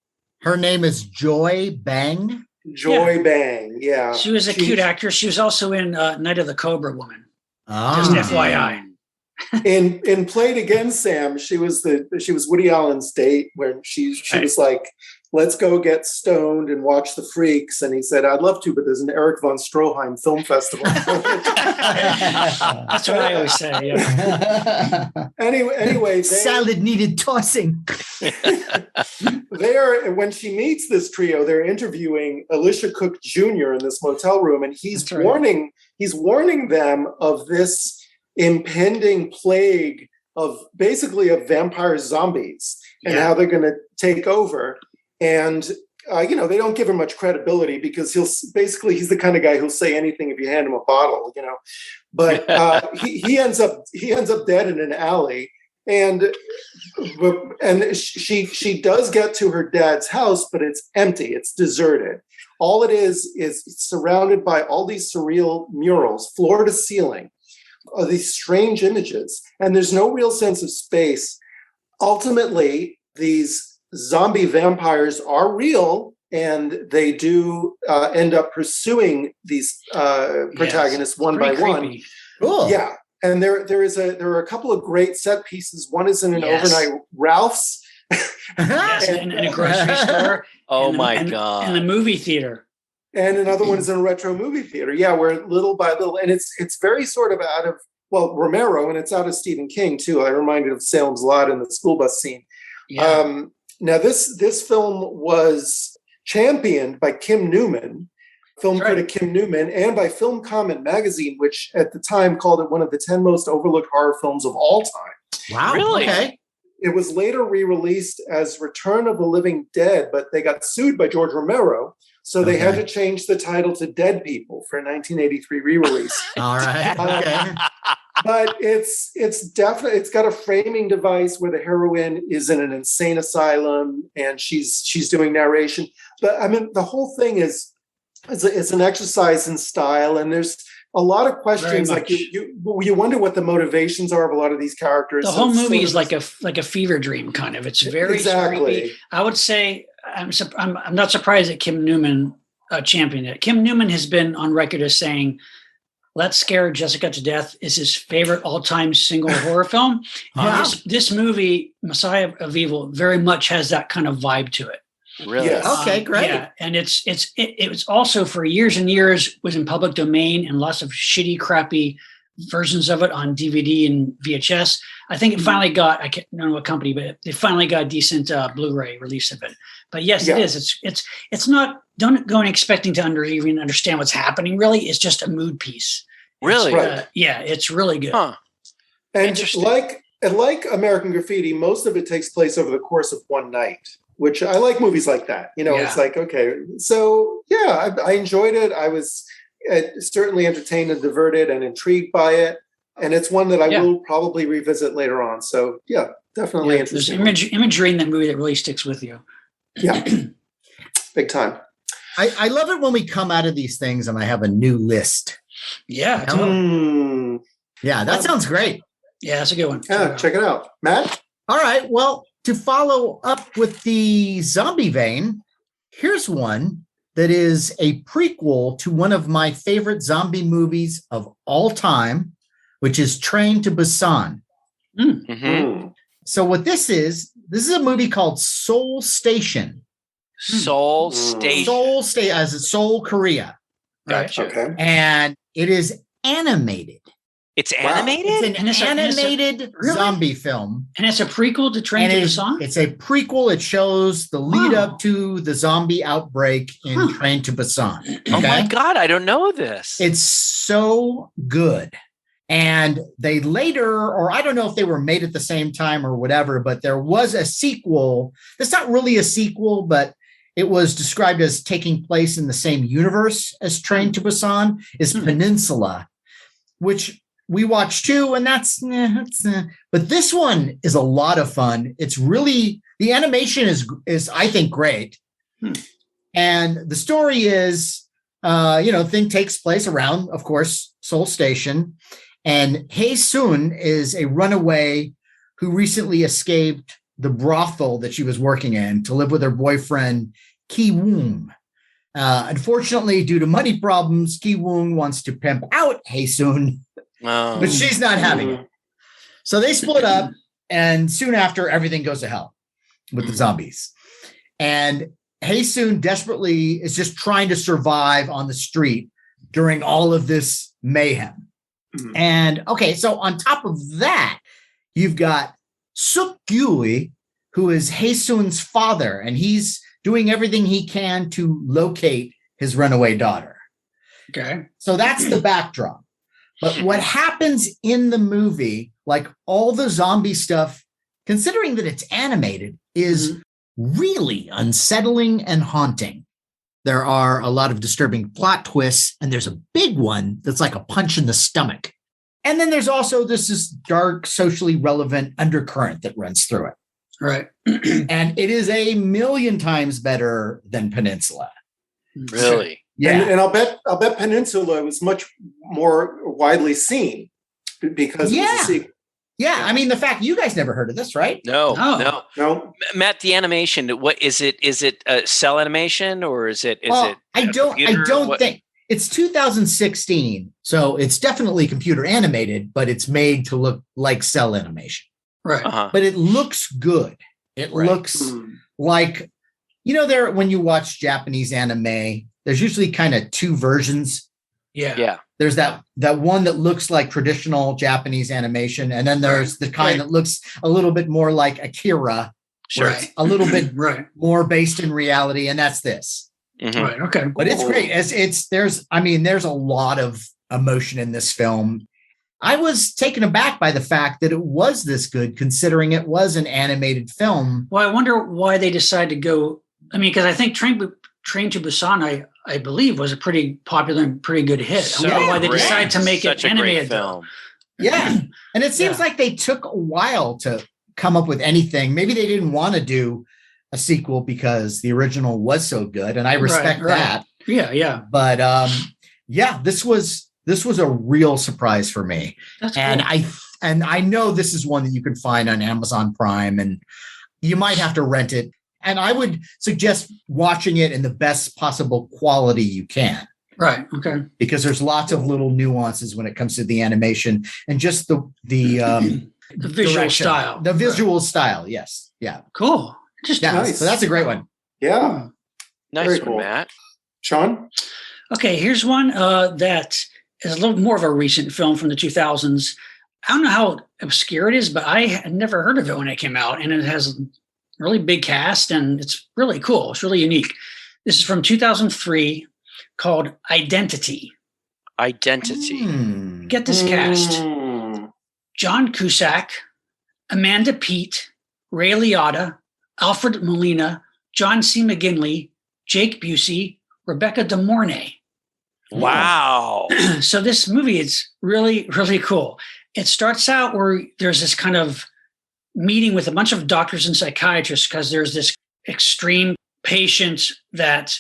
Her name is Joy Bang?
Joy Bang, yeah.
She was a cute actress. She was also in Night of the Cobra Woman. Just FYI.
In Played Against Sam, she was Woody Allen's date, where she was like let's go get stoned and watch the Freaks. And he said, I'd love to, but there's an Eric von Stroheim film festival.
That's what I always say. Yeah.
Anyway,
salad needed tossing.
When she meets this trio, they're interviewing Alicia Cook Jr. in this motel room, and he's warning them of this impending plague of vampire zombies and how they're going to take over. And they don't give him much credibility because he's the kind of guy who'll say anything if you hand him a bottle, But he ends up dead in an alley, and she does get to her dad's house, but it's empty, it's deserted. All it is surrounded by all these surreal murals, floor to ceiling, of these strange images, and there's no real sense of space. Ultimately, these zombie vampires are real, and they do end up pursuing these protagonists one by one.
Cool.
Yeah, and there are a couple of great set pieces. One is in an overnight Ralph's,
in a grocery store.
Oh my God!
And a movie theater.
And another one is in a retro movie theater. Yeah, where little by little, and it's very sort of out of Romero, and it's out of Stephen King too. I reminded of Salem's Lot and the school bus scene.
Yeah.
Now, this film was championed by Kim Newman, film critic Kim Newman, and by Film Comment magazine, which at the time called it one of the 10 most overlooked horror films of all time.
Wow.
Really?
Okay.
It was later re-released as Return of the Living Dead, but they got sued by George Romero, so they had to change the title to Dead People for a 1983 re-release.
All right. Okay.
But it's got a framing device where the heroine is in an insane asylum and she's doing narration. But I mean, the whole thing is it's an exercise in style, and there's a lot of questions. Like you wonder what the motivations are of a lot of these characters.
The whole movie is like a fever dream kind of. It's very creepy. I would say I'm not surprised that Kim Newman championed it. Kim Newman has been on record as saying Let's Scare Jessica to Death is his favorite all-time single horror film.
Wow.
This movie, Messiah of Evil, very much has that kind of vibe to it.
Really?
Yes.
Okay, great.
Yeah, and it was also for years and years was in public domain and lots of shitty, crappy versions of it on DVD and VHS. I think it finally got, I can't remember what company, but it finally got a decent Blu-ray release of it. But yes, it is. It's not, don't go in expecting to even understand what's happening. Really, it's just a mood piece.
Really?
It's really good.
Huh.
And like American Graffiti, most of it takes place over the course of one night, which I like movies like that. It's like, okay. So yeah, I enjoyed it. I was certainly entertained and diverted and intrigued by it. And it's one that I will probably revisit later on. So yeah, definitely interesting.
There's imagery in that movie that really sticks with you.
Yeah, big time.
I love it when we come out of these things and I have a new list.
Yeah.
Yeah, that sounds great.
Yeah, that's a good one.
Yeah, check it out. Matt?
All right. Well, to follow up with the zombie vein, here's one that is a prequel to one of my favorite zombie movies of all time, which is Train to Busan.
Mm-hmm.
So what this is a movie called Seoul Station.
Seoul Station.
Seoul, Korea.
Gotcha.
Okay.
And it is animated.
It's animated?
It's an animated zombie film.
And it's a prequel to Train to Busan?
It's a prequel. It shows the lead up to the zombie outbreak in Train to Busan. Okay?
Oh my God, I don't know this.
It's so good. And they later, or I don't know if they were made at the same time or whatever, but there was a sequel. It's not really a sequel, but it was described as taking place in the same universe as Train to Busan, is Peninsula, which we watched too. And but this one is a lot of fun. It's really, the animation is I think great. And the story is, thing takes place around, of course, Seoul Station. And Hae-sun is a runaway who recently escaped the brothel that she was working in to live with her boyfriend, Ki-woong. Unfortunately, due to money problems, Ki-woong wants to pimp out Hae-sun, but she's not having it. So they split up, and soon after, everything goes to hell with the zombies. And Hae-soon desperately is just trying to survive on the street during all of this mayhem.
Mhm.
And okay, so on top of that, you've got Suk-gui, who is Hae-soon's father, and he's doing everything he can to locate his runaway daughter.
Okay.
So that's the backdrop. But what happens in the movie, like all the zombie stuff, considering that it's animated, is really unsettling and haunting. There are a lot of disturbing plot twists, and there's a big one that's like a punch in the stomach. And then there's also this dark, socially relevant undercurrent that runs through it.
Right.
And it is a million times better than Peninsula.
Really?
Yeah.
And I'll bet Peninsula was much more widely seen because it was a sequel.
Yeah, I mean, the fact you guys never heard of this, right?
No.
No.
Matt, the animation, what is it? Is it cell animation or is it?
I don't think it's 2016, so it's definitely computer animated, but it's made to look like cell animation.
Right.
Uh-huh.
But it looks good. It looks like, there when you watch Japanese anime, there's usually kind of two versions.
Yeah.
There's that one that looks like traditional Japanese animation, and then there's the kind that looks a little bit more like Akira,
Sure.
it's a little bit
Right.
more based in reality, and that's this.
Mhm.
Right. Okay.
But it's great. There's a lot of emotion in this film. I was taken aback by the fact that it was this good, considering it was an animated film.
Well, I wonder why they decided to go. I mean, because I think Train to Busan, I believe, was a pretty popular and pretty good hit. I wonder why they
great.
decided to make
Such
it
a great
animated.
film.
Yeah. And it seems like they took a while to come up with anything. Maybe they didn't want to do a sequel because the original was so good. And I respect that.
Yeah.
But this was a real surprise for me.
That's
And
cool.
I know this is one that you can find on Amazon Prime, and you might have to rent it. And I would suggest watching it in the best possible quality you can.
Right. Okay.
Because there's lots of little nuances when it comes to the animation and just the
The visual
direction.
style.
The visual style, yes. Yeah.
Cool. Just
Yeah.
Nice.
So that's a great one.
Yeah.
Nice
Very
one,
cool.
Matt.
Sean?
Okay, here's one that is a little more of a recent film from the 2000s. I don't know how obscure it is, but I had never heard of it when it came out, and it has a really big cast, and it's really cool. It's really unique. This is from 2003, called Identity.
Identity.
Get this cast.
Mm.
John Cusack, Amanda Peet, Ray Liotta, Alfred Molina, John C. McGinley, Jake Busey, Rebecca De Mornay.
Wow.
So this movie is really, really cool. It starts out where there's this kind of meeting with a bunch of doctors and psychiatrists because there's this extreme patient that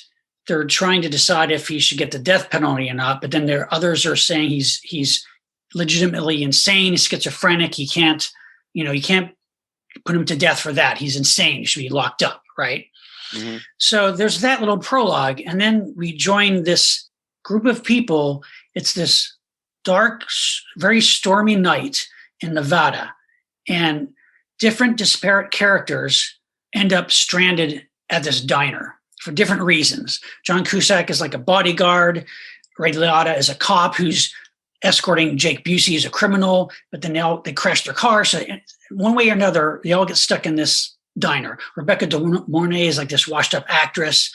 they're trying to decide if he should get the death penalty or not. But then others are saying he's legitimately insane, he's schizophrenic. He can't, you can't put him to death for that. He's insane. He should be locked up, right?
Mhm.
So there's that little prologue. And then we join this group of people. It's this dark, very stormy night in Nevada. And different disparate characters end up stranded at this diner for different reasons. John Cusack is like a bodyguard. Ray Liotta is a cop who's escorting Jake Busey as a criminal, but then they crash their car. So one way or another, they all get stuck in this diner. Rebecca De Mornay is like this washed up actress.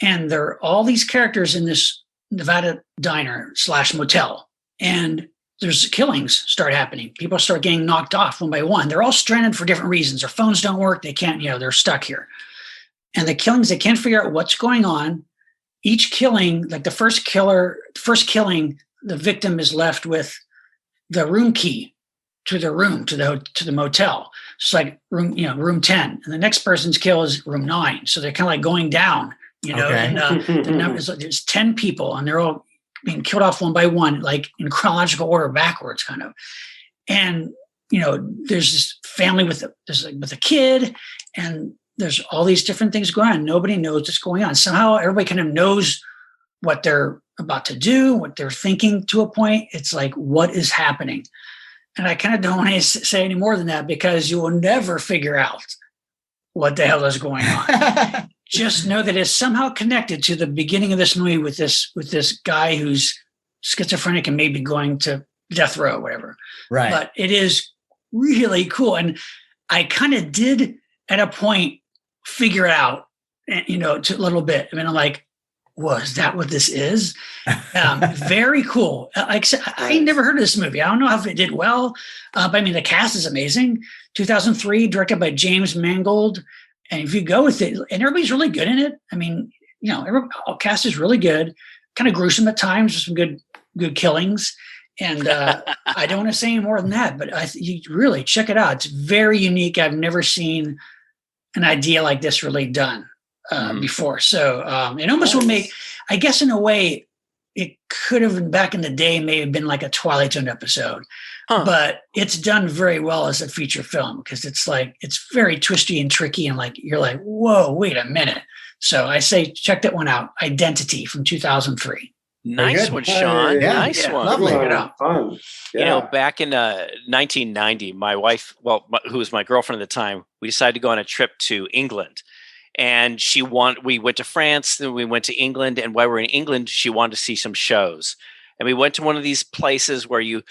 And there are all these characters in this Nevada diner / motel. And there's killings start happening. People start getting knocked off one by one. They're all stranded for different reasons. Their phones don't work. They can't, they're stuck here. And the killings, they can't figure out what's going on. Each killing, like the first killing, the victim is left with the room key to the room, to the motel. It's like room 10. And the next person's kill is room 9. So they're kind of like going down,
Okay.
and the numbers, there's 10 people and they're all being killed off one by one, like in chronological order backwards kind of. And, there's this family with a kid, and there's all these different things going on. Nobody knows what's going on. Somehow everybody kind of knows what they're about to do, what they're thinking to a point. It's like, what is happening? And I kind of don't want to say any more than that because you will never figure out what the hell is going on. just know that it's somehow connected to the beginning of this movie with this guy who's schizophrenic and maybe going to death row or whatever.
Right.
But it is really cool. And I kind of did at a point figure it out, to a little bit. I mean, I'm like, is that what this is? Very cool. Like I said, I never heard of this movie. I don't know if it did well, but I mean, the cast is amazing. 2003, directed by James Mangold. And if you go with it, and everybody's really good in it. I mean, all cast is really good. Kind of gruesome at times, with some good killings. And I don't want to say any more than that, but you really check it out. It's very unique. I've never seen an idea like this really done before. So it almost will make, I guess in a way, it could have been back in the day, may have been like a Twilight Zone episode, but it's done very well as a feature film because it's very twisty and tricky. And you're like, whoa, wait a minute. So I say, check that one out. Identity from 2003.
Nice one, Sean.
Yeah.
Nice one.
Lovely.
Fun. Yeah.
Back in 1990, my wife, who was my girlfriend at the time, we decided to go on a trip to England. And we went to France, then we went to England. And while we were in England, she wanted to see some shows. And we went to one of these places where you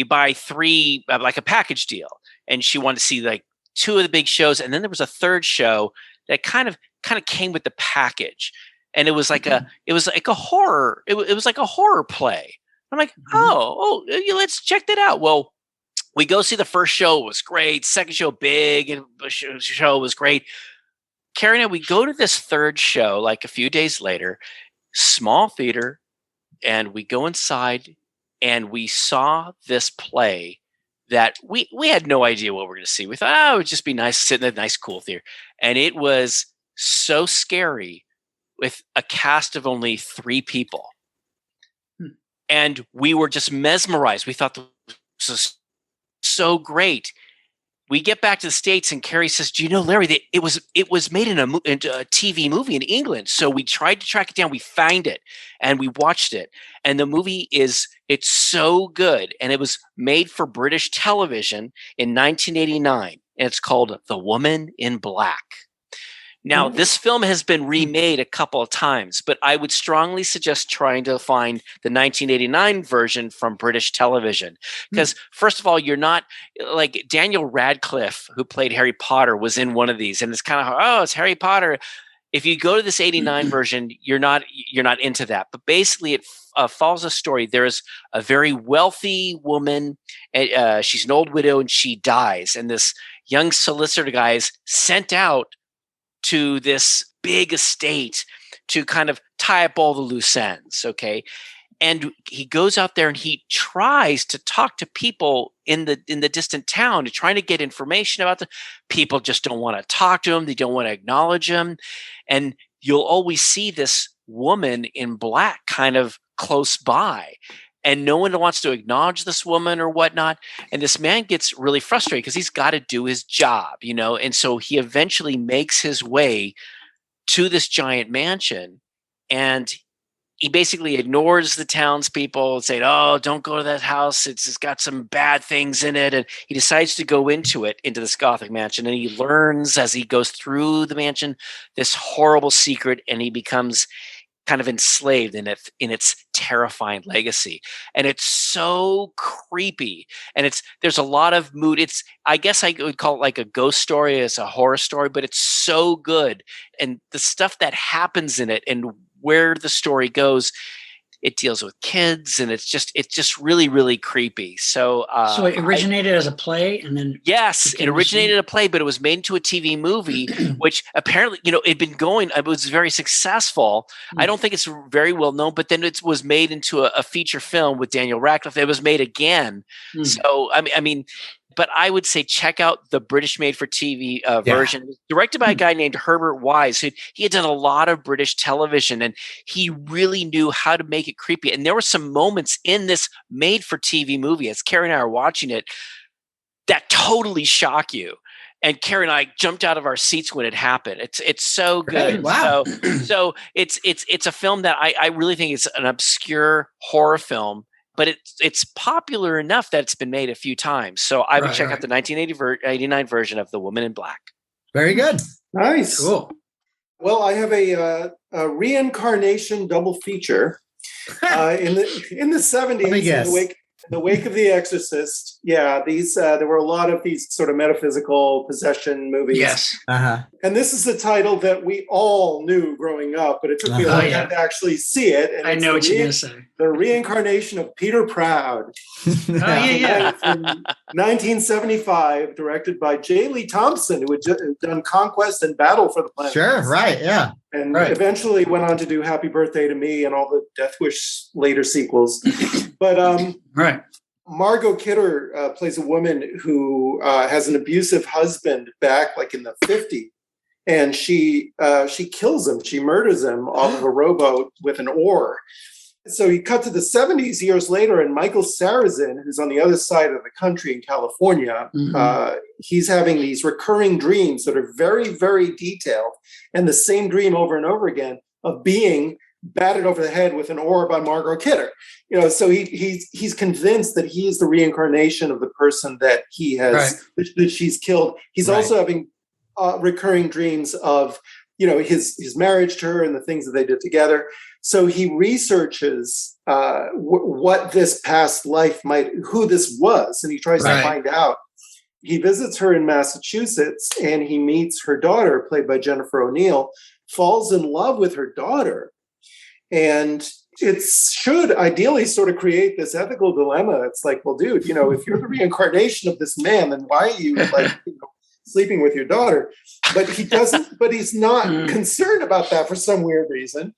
buy 3, like a package deal. And she wanted to see like 2 of the big shows. And then there was a third show that kind of came with the package. And it was like a horror. It was like a horror play. I'm like, let's check that out. Well, we go see the first show. It was great. Second show, big, and the show was great. Carrie and I, we go to this third show like a few days later, small theater, and we go inside and we saw this play that we had no idea what we were going to see. We thought, it would just be nice to sit in a nice, cool theater. And it was so scary with a cast of only 3 people. And we were just mesmerized. We thought this was so great. We get back to the States and Carrie says, do you know, Larry, that it was made into a TV movie in England. So we tried to track it down. We found it and we watched it. And the movie it's so good. And it was made for British television in 1989. And it's called The Woman in Black. Now, this film has been remade a couple of times, but I would strongly suggest trying to find the 1989 version from British television. Because first of all, you're not like Daniel Radcliffe, who played Harry Potter, was in one of these. And it's kind of, it's Harry Potter. If you go to this 89 version, you're not into that. But basically, it follows a story. There's a very wealthy woman. She's an old widow and she dies. And this young solicitor guy is sent out to this big estate to kind of tie up all the loose ends, okay? And he goes out there and he tries to talk to people in the distant town, trying to get information about the people. Just don't want to talk to him. They don't want to acknowledge him. And you'll always see this woman in black kind of close by. And no one wants to acknowledge this woman or whatnot. And this man gets really frustrated because he's got to do his job, And so he eventually makes his way to this giant mansion. And he basically ignores the townspeople and saying, don't go to that house. It's got some bad things in it. And he decides to go into this Gothic mansion. And he learns as he goes through the mansion this horrible secret. And he becomes kind of enslaved in its terrifying legacy. And it's so creepy. And there's a lot of mood. I guess I would call it like a ghost story, as a horror story, but it's so good. And the stuff that happens in it and where the story goes, it deals with kids, and it's just really, really creepy. So
it originated as a play, and then
yes, it originated a play, but it was made into a TV movie, which apparently it'd been going. It was very successful. I don't think it's very well known, but then it was made into a feature film with Daniel Radcliffe. It was made again. So I mean. But I would say check out the British made-for-TV version. It was directed by a guy named Herbert Wise. He had done a lot of British television, and he really knew how to make it creepy. And there were some moments in this made-for-TV movie, as Carrie and I are watching it, that totally shock you. And Carrie and I jumped out of our seats when it happened. It's so good.
Great. Wow.
So it's a film that I really think is an obscure horror film. But it's popular enough that it's been made a few times. So I would check out the 1989 version of The Woman in Black.
Very good.
Nice.
Cool.
Well, I have a reincarnation double feature in the 70s.
Let me guess.
In the wake of The Exorcist. Yeah, these there were a lot of these sort of metaphysical possession movies.
Yes.
And this is the title that we all knew growing up, but it took me a long time to actually see it. And
I know what you're going to say.
The reincarnation of Peter Proud.
Oh, yeah.
From 1975, directed by J. Lee Thompson, who had done Conquest and Battle for the Planet.
Sure, right, yeah.
And eventually went on to do Happy Birthday to Me and all the Death Wish later sequels. But Margot Kidder plays a woman who has an abusive husband back like in the 50s. And she kills him. She murders him off of a rowboat with an oar. So you cut to the 70s years later, and Michael Sarrazin, who's on the other side of the country in California, he's having these recurring dreams that are very, very detailed, and the same dream over and over again of being batted over the head with an oar by Margot Kidder. So he's convinced that he is the reincarnation of the person that he has that she's killed. He's also having recurring dreams of his marriage to her and the things that they did together. So he researches what this past life who this was, and he tries to find out. He visits her in Massachusetts, and he meets her daughter, played by Jennifer O'Neill, falls in love with her daughter. And it should ideally sort of create this ethical dilemma. It's like, well, dude, if you're the reincarnation of this man, then why are you sleeping with your daughter? But he doesn't, but he's not concerned about that for some weird reason.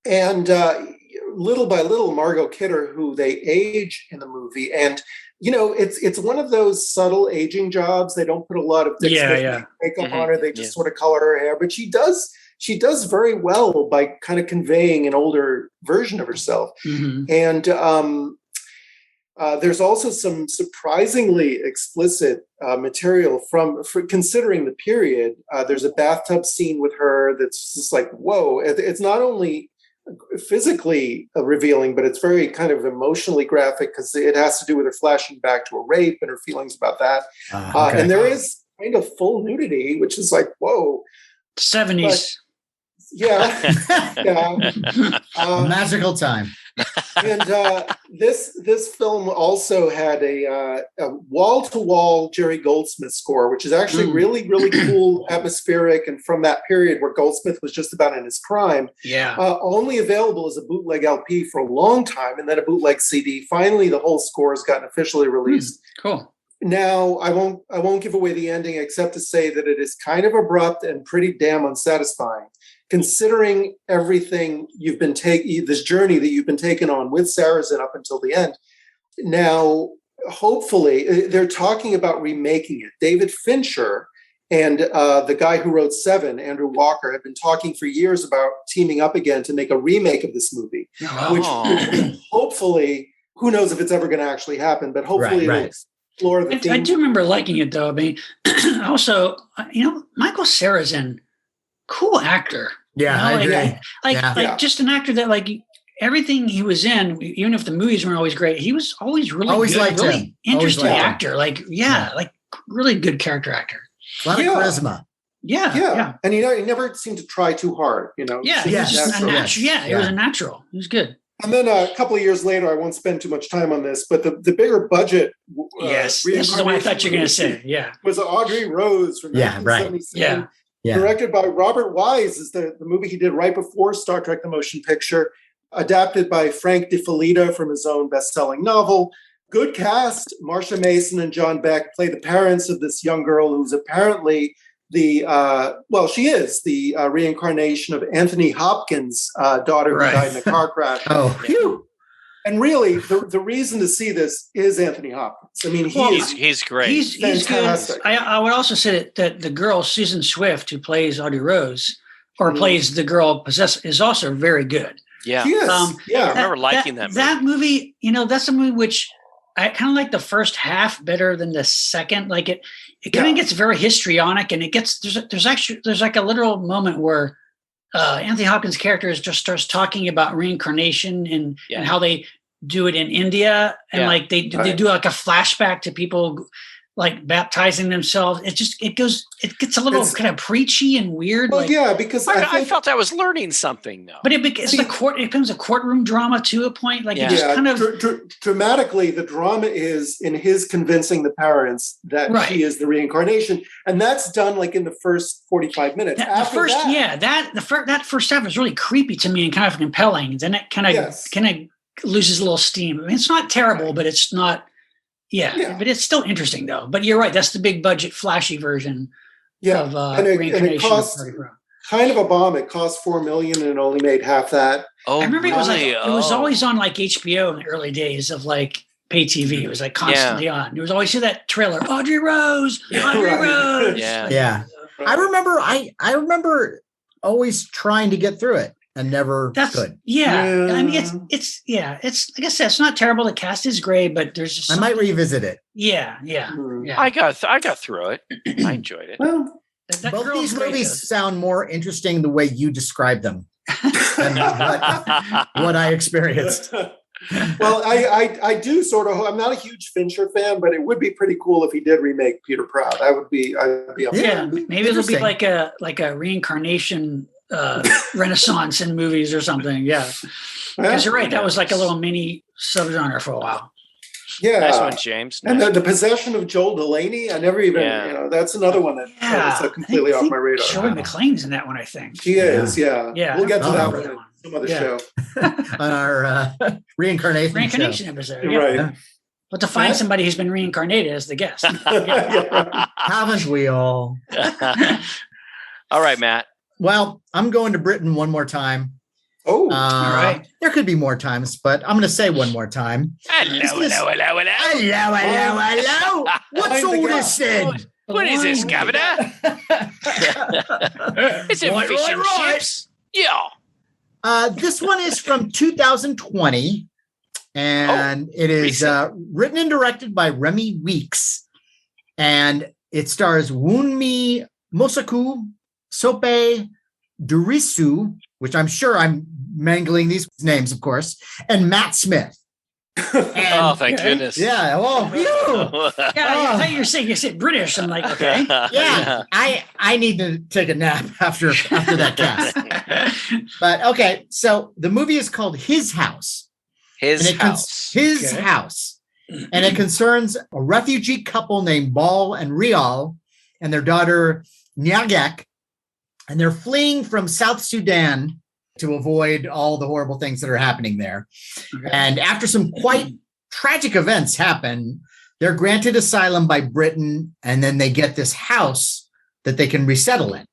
And little by little, Margot Kidder, who they age in the movie, and it's one of those subtle aging jobs. They don't put a lot of makeup on her. They just sort of color her hair, but she does very well by kind of conveying an older version of herself. And there's also some surprisingly explicit material for considering the period. There's a bathtub scene with her that's just like, whoa. It's not only physically revealing, but it's very kind of emotionally graphic because it has to do with her flashing back to a rape and her feelings about that. And there is kind of full nudity, which is like, whoa.
70s.
A magical time.
And this film also had a wall-to-wall Jerry Goldsmith score, which is actually really, really cool, atmospheric, and from that period where Goldsmith was just about in his prime. Only available as a bootleg LP for a long time, and then a bootleg CD. Finally, the whole score has gotten officially released.
Cool.
Now, I won't give away the ending except to say that it is kind of abrupt and pretty damn unsatisfying, considering everything you've been this journey that you've been taken on with Sarrazin up until the end. Now, hopefully, they're talking about remaking it. David Fincher and the guy who wrote Seven, Andrew Walker, have been talking for years about teaming up again to make a remake of this movie, which hopefully, who knows if it's ever going to actually happen, but hopefully it'll explore the theme.
I do remember liking it, though. I mean, also, Michael Sarrazin, cool actor.
I agree.
Just an actor that everything he was in, even if the movies weren't always great, he was always really good, really interesting actor. Really good character actor.
A lot of charisma.
Yeah. And he never seemed to try too hard.
It was just a natural. It was a natural. It was good.
And then a couple of years later, I won't spend too much time on this, but the bigger budget.
This is what I thought you were going to say.
Was Audrey Rose from 1977. Directed by Robert Wise, is the movie he did right before Star Trek: The Motion Picture. Adapted by Frank DeFelitta from his own best-selling novel. Good cast. Marsha Mason and John Beck play the parents of this young girl who's apparently she is the reincarnation of Anthony Hopkins' daughter who died in a car crash. And really, the reason to see this is Anthony Hopkins. I mean,
he's great.
He's fantastic. Good. I would also say that the girl, Susan Swift, who plays Audrey Rose, or plays the girl possessed, is also very good.
Yeah.
She is.
I remember liking that movie.
That movie, that's a movie which I kind of like the first half better than the second. Like it kind of gets very histrionic, and it gets, there's like a literal moment where Anthony Hopkins' character just starts talking about reincarnation and how they do it in India. And they do like a flashback to people like baptizing themselves. It gets a little kind of preachy and weird.
Well, yeah, because
I felt I was learning something though.
But it becomes a courtroom drama to a point. Like it just kind of
dramatically, the drama is in his convincing the parents that she is the reincarnation, and that's done like in the first 45 minutes.
That first half is really creepy to me and kind of compelling. Then it kind of loses a little steam. I mean, it's not terrible, but it's not. Yeah, but it's still interesting though. But you're right. That's the big budget, flashy version of reincarnation.
And it cost kind of a bomb. It cost $4 million and it only made half that.
Oh,
I remember
really?
it was always on like HBO in the early days of like pay TV. It was like constantly on. There was always that trailer, Audrey Rose.
Yeah. I remember always trying to get through it. And never could.
Yeah. I mean, it's like I said, it's not terrible. The cast is great, but there's just
I might revisit it.
Yeah.
I got through it. I enjoyed it.
Well,
both these movies sound more interesting the way you describe them than what I experienced.
Well, I do sort of. I'm not a huge Fincher fan, but it would be pretty cool if he did remake Peter Proud. I'd be up for
that. Maybe it'll be like a reincarnation renaissance in movies or something. Because you're right, that was like a little mini subgenre for a while.
Nice one, James.
And the possession of Joel Delaney, I never even that's another one that was completely off my radar.
Shirley MacLaine's in that one, I think.
He is. We'll get to that one in some other show
on our reincarnation
episode.
Right.
But to find somebody who's been reincarnated as the guest.
Haven't we all?
All right, Matt.
Well, I'm going to Britain one more time.
Oh,
all right.
There could be more times, but I'm going to say one more time.
Hello.
What's all this then?
What is this, Governor? It's a fish and chips. Yeah.
This one is from 2020, and it is written and directed by Remy Weeks, and it stars Wunmi Mosaku, Sope Durisu, which I'm sure I'm mangling these names, of course, and Matt Smith.
And, thank goodness.
Yeah. Oh,
I thought you said British. I'm like, okay.
Yeah. I need to take a nap after that cast. But okay, so the movie is called His House.
His
House. And it concerns a refugee couple named Bal and Rial and their daughter Nyagek. And they're fleeing from South Sudan to avoid all the horrible things that are happening there. Okay. And after some quite tragic events happen, they're granted asylum by Britain, and then they get this house that they can resettle in.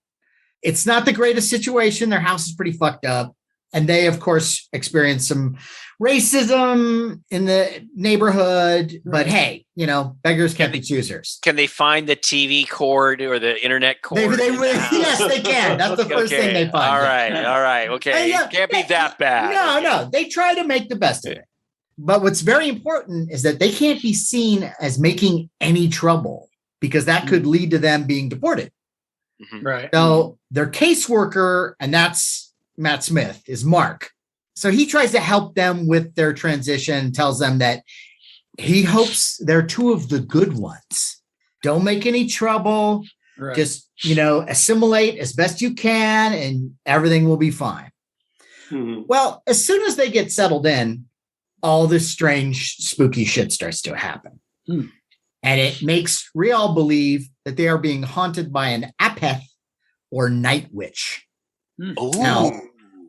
It's not the greatest situation. Their house is pretty fucked up. And they, of course, experience some racism in the neighborhood. But hey, beggars can't be choosers.
Can they find the TV cord or the internet cord?
Yes, they can. That's the first thing they find.
All right. Okay. It can't be that bad.
No. They try to make the best of it. But what's very important is that they can't be seen as making any trouble, because that could lead to them being deported.
Mm-hmm.
Right.
So their caseworker, and that's Matt Smith, is Mark. So he tries to help them with their transition, tells them that he hopes they're two of the good ones. Don't make any trouble.
Right.
Just, assimilate as best you can and everything will be fine.
Mm-hmm.
Well, as soon as they get settled in, all this strange, spooky shit starts to happen.
Hmm.
And it makes Rial believe that they are being haunted by an apeth or night witch. Now,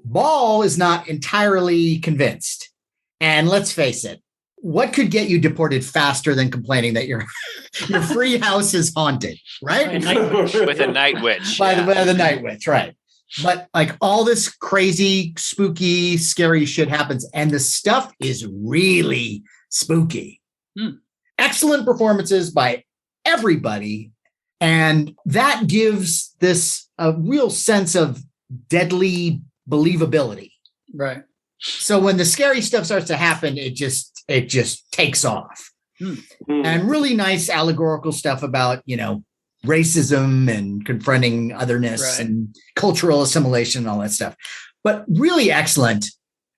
Bal is not entirely convinced. And let's face it, what could get you deported faster than complaining that your free house is haunted, right?
With a night witch.
By the night witch, right. But like all this crazy, spooky, scary shit happens, and the stuff is really spooky. Excellent performances by everybody. And that gives this a real sense of deadly believability.
Right.
So when the scary stuff starts to happen, it just takes off. And really nice allegorical stuff about, racism and confronting otherness and cultural assimilation and all that stuff. But really excellent,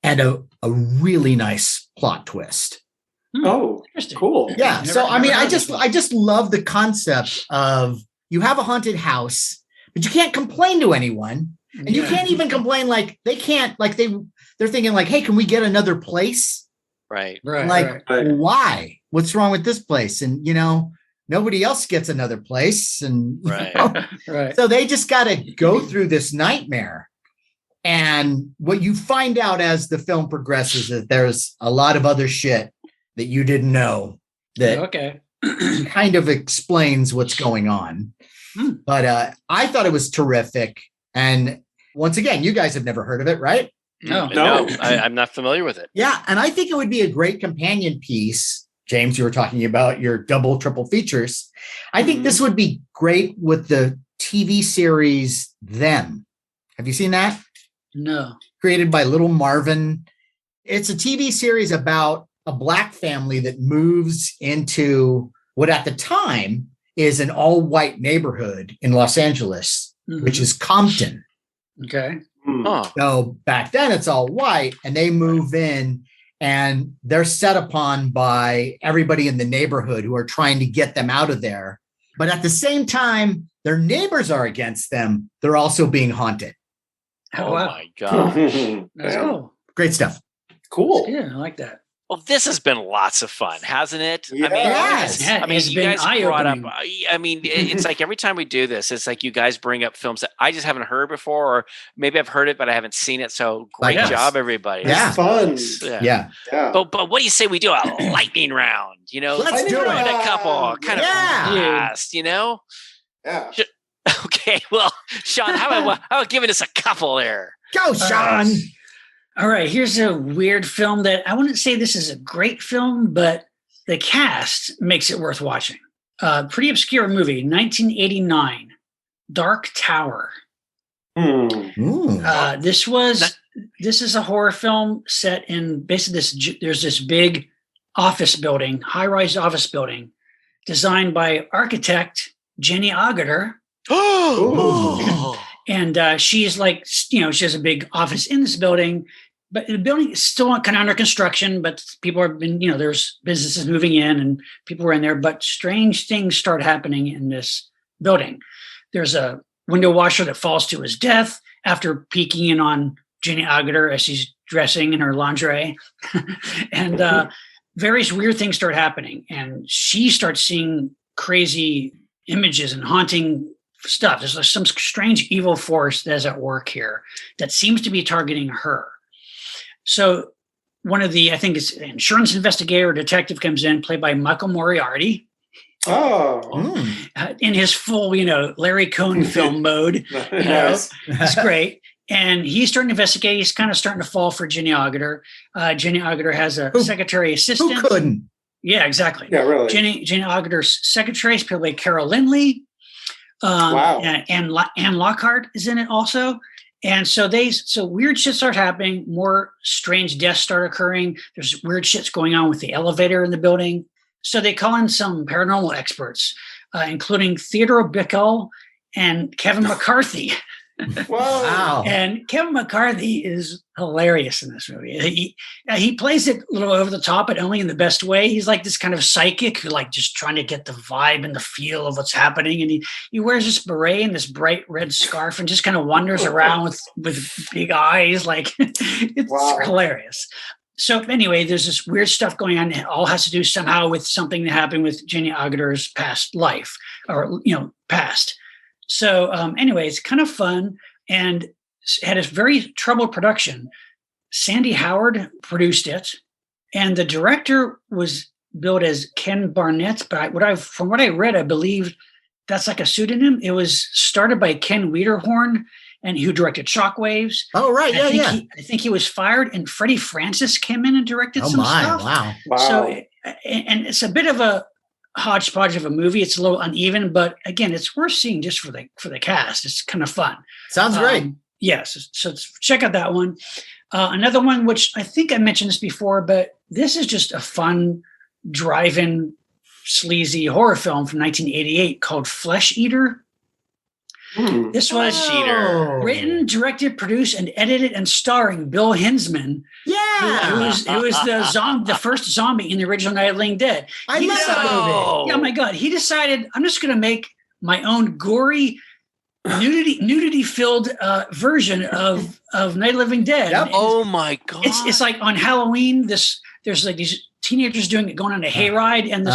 and a really nice plot twist.
Oh,
Interesting.
cool.
Yeah.
Never-
So I mean,
never
I
heard
just
this one.
I just love the concept of you have a haunted house, but you can't complain to anyone. And you
Yeah.
can't even complain like they can't like they're thinking like, hey, can we get another place?
Right.
Right.
Like,
right.
why? What's wrong with this place? And nobody else gets another place. And
Right.
Right.
so they just got to go through this nightmare. And what you find out as the film progresses is there's a lot of other shit that you didn't know that
Okay.
kind of explains what's going on. But I thought it was terrific. And once again, you guys have never heard of it, right?
No.
No.
I'm not familiar with it.
Yeah. And I think it would be a great companion piece. James, you were talking about your double, triple features. I think this would be great with the TV series Them. Have you seen that?
No.
Created by Little Marvin. It's a TV series about a Black family that moves into what at the time is an all-white neighborhood in Los Angeles, which is Compton.
Okay.
Oh,
So back then it's all white, and they move in and they're set upon by everybody in the neighborhood who are trying to get them out of there. But at the same time, their neighbors are against them. They're also being haunted.
Oh, wow.
my God.
That's
Yeah.
cool.
Great stuff.
Cool.
Yeah, I like that.
Well, this has been lots of fun, hasn't it?
Yeah.
I mean,
Yes.
Yeah,
I mean,
it's
you
been
guys brought up.
eye-opening.
I mean, it's like every time we do this, it's like you guys bring up films that I just haven't heard before, or maybe I've heard it but I haven't seen it. So great
Yes.
job, everybody.
Yeah.
It's fun.
Yeah.
Yeah.
But what do you say we do a lightning round?
Let's do
throw in
it.
a couple, kind of
Yeah.
fast,
Yeah.
Okay, well, Sean, how about giving us a couple there?
Go, Sean.
All right, here's a weird film that I wouldn't say this is a great film, but the cast makes it worth watching. Pretty obscure movie, 1989, Dark Tower.
Ooh.
This is a horror film set in basically there's this big office building, high-rise office building, designed by architect Jenny Agutter.
Oh,
And she's like, she has a big office in this building, but the building is still kind of under construction, but people have been, there's businesses moving in and people were in there, but strange things start happening in this building. There's a window washer that falls to his death after peeking in on Jenny Agutter as she's dressing in her lingerie. And various weird things start happening. And she starts seeing crazy images and haunting stuff. There's some strange evil force that's at work here that seems to be targeting her. So one of I think it's an insurance investigator or detective comes in, played by Michael Moriarty, in his full, Larry Cohn film mode.
Nice.
It's great. And he's starting to investigate. He's kind of starting to fall for Jenny Agutter. Jenny Agutter has a secretary assistant.
Who couldn't?
Yeah, exactly.
Yeah, really.
Jenny Agutter's secretary is played by Carol Lindley.
Wow.
And Anne Lockhart is in it also. And so weird shit start happening. More strange deaths start occurring. There's weird shits going on with the elevator in the building. So they call in some paranormal experts, including Theodore Bickle and Kevin McCarthy.
Wow.
And Kevin McCarthy is hilarious in this movie. He plays it a little over the top, but only in the best way. He's like this kind of psychic who just trying to get the vibe and the feel of what's happening. And he wears this beret and this bright red scarf and just kind of wanders around with big eyes. It's hilarious. So anyway, there's this weird stuff going on. It all has to do somehow with something that happened with Jenny Agutter's past life or, past. So anyway, it's kind of fun and had a very troubled production. Sandy Howard produced it, and the director was billed as Ken Barnett. But from what I read, I believe that's like a pseudonym. It was started by Ken Wiederhorn, and who directed Shockwaves.
Oh, right. Yeah.
I think he was fired, and Freddie Francis came in and directed some stuff.
Wow.
So, and it's a bit of a hodgepodge of a movie. It's a little uneven, but again, it's worth seeing just for the cast. It's kind of fun.
Sounds great.
Yes. So check out that one. Another one, which I think I mentioned this before, but this is just a fun drive-in sleazy horror film from 1988 called Flesh Eater. This was
Oh.
written, directed, produced, and edited and starring Bill Hinsman,
Yeah.
who was the first zombie in the original Night of the Living Dead.
I
He
love that
decided-
movie.
Yeah, my God. He decided, I'm just going to make my own gory, nudity-filled version of Night of the Living Dead.
Yep.
And
Oh my God.
it's like on Halloween, there's like these teenagers going on a hayride, and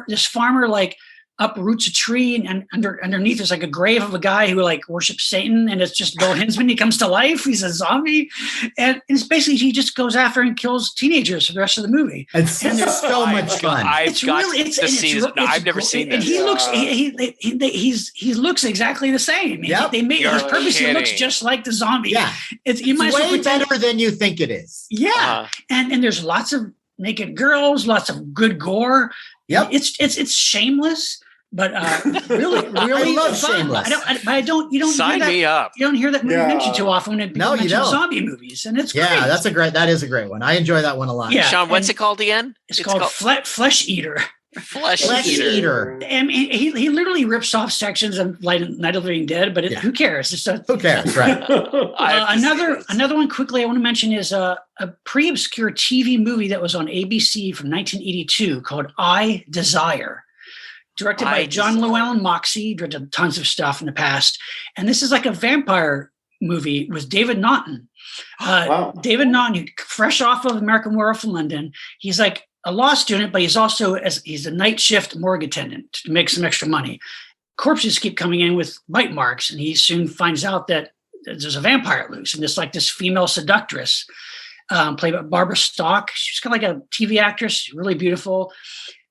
this farmer like uproots a tree, and underneath there's like a grave of a guy who like worships Satan, and it's just Bill Hinsman. He comes to life. He's a zombie, and it's basically he just goes after and kills teenagers for the rest of the movie.
It's
And there's
so much fun.
I've never seen this.
And he looks he looks exactly the same.
Yep.
They made
You're
his purpose. He looks
kidding.
just like the zombie.
Yeah.
You might
It's
as well
way
pretend-
better than you think it is.
Yeah,
Uh-huh.
and there's lots of naked girls, lots of good gore.
Yep.
It's shameless, but really
love
fun.
Shameless.
You don't
Sign
hear that,
me up.
You don't hear that movie
Yeah.
mentioned too often when it
No, you
mentions
don't.
zombie movies, and it's
Yeah,
great.
that is a great one. I enjoy that one a lot.
Yeah.
Sean, what's
and
it called again?
It's called Flesh Eater.
Flesh
Flesh
Eater.
Eater.
I mean, he literally rips off sections of Night of the Living Dead, but who cares? It's
Who cares, right?
I have to see this.
Another one quickly I want to mention is a pre-obscure TV movie that was on ABC from 1982 called I Desire, directed by John Llewellyn Moxey, directed tons of stuff in the past. And this is like a vampire movie with David Naughton.
Wow.
David Naughton, fresh off of American Werewolf in London. He's like a law student, but he's also he's a night shift morgue attendant to make some extra money. Corpses keep coming in with bite marks, and he soon finds out that there's a vampire loose, and it's like this female seductress, played by Barbara Stock. She's kind of like a TV actress, she's really beautiful,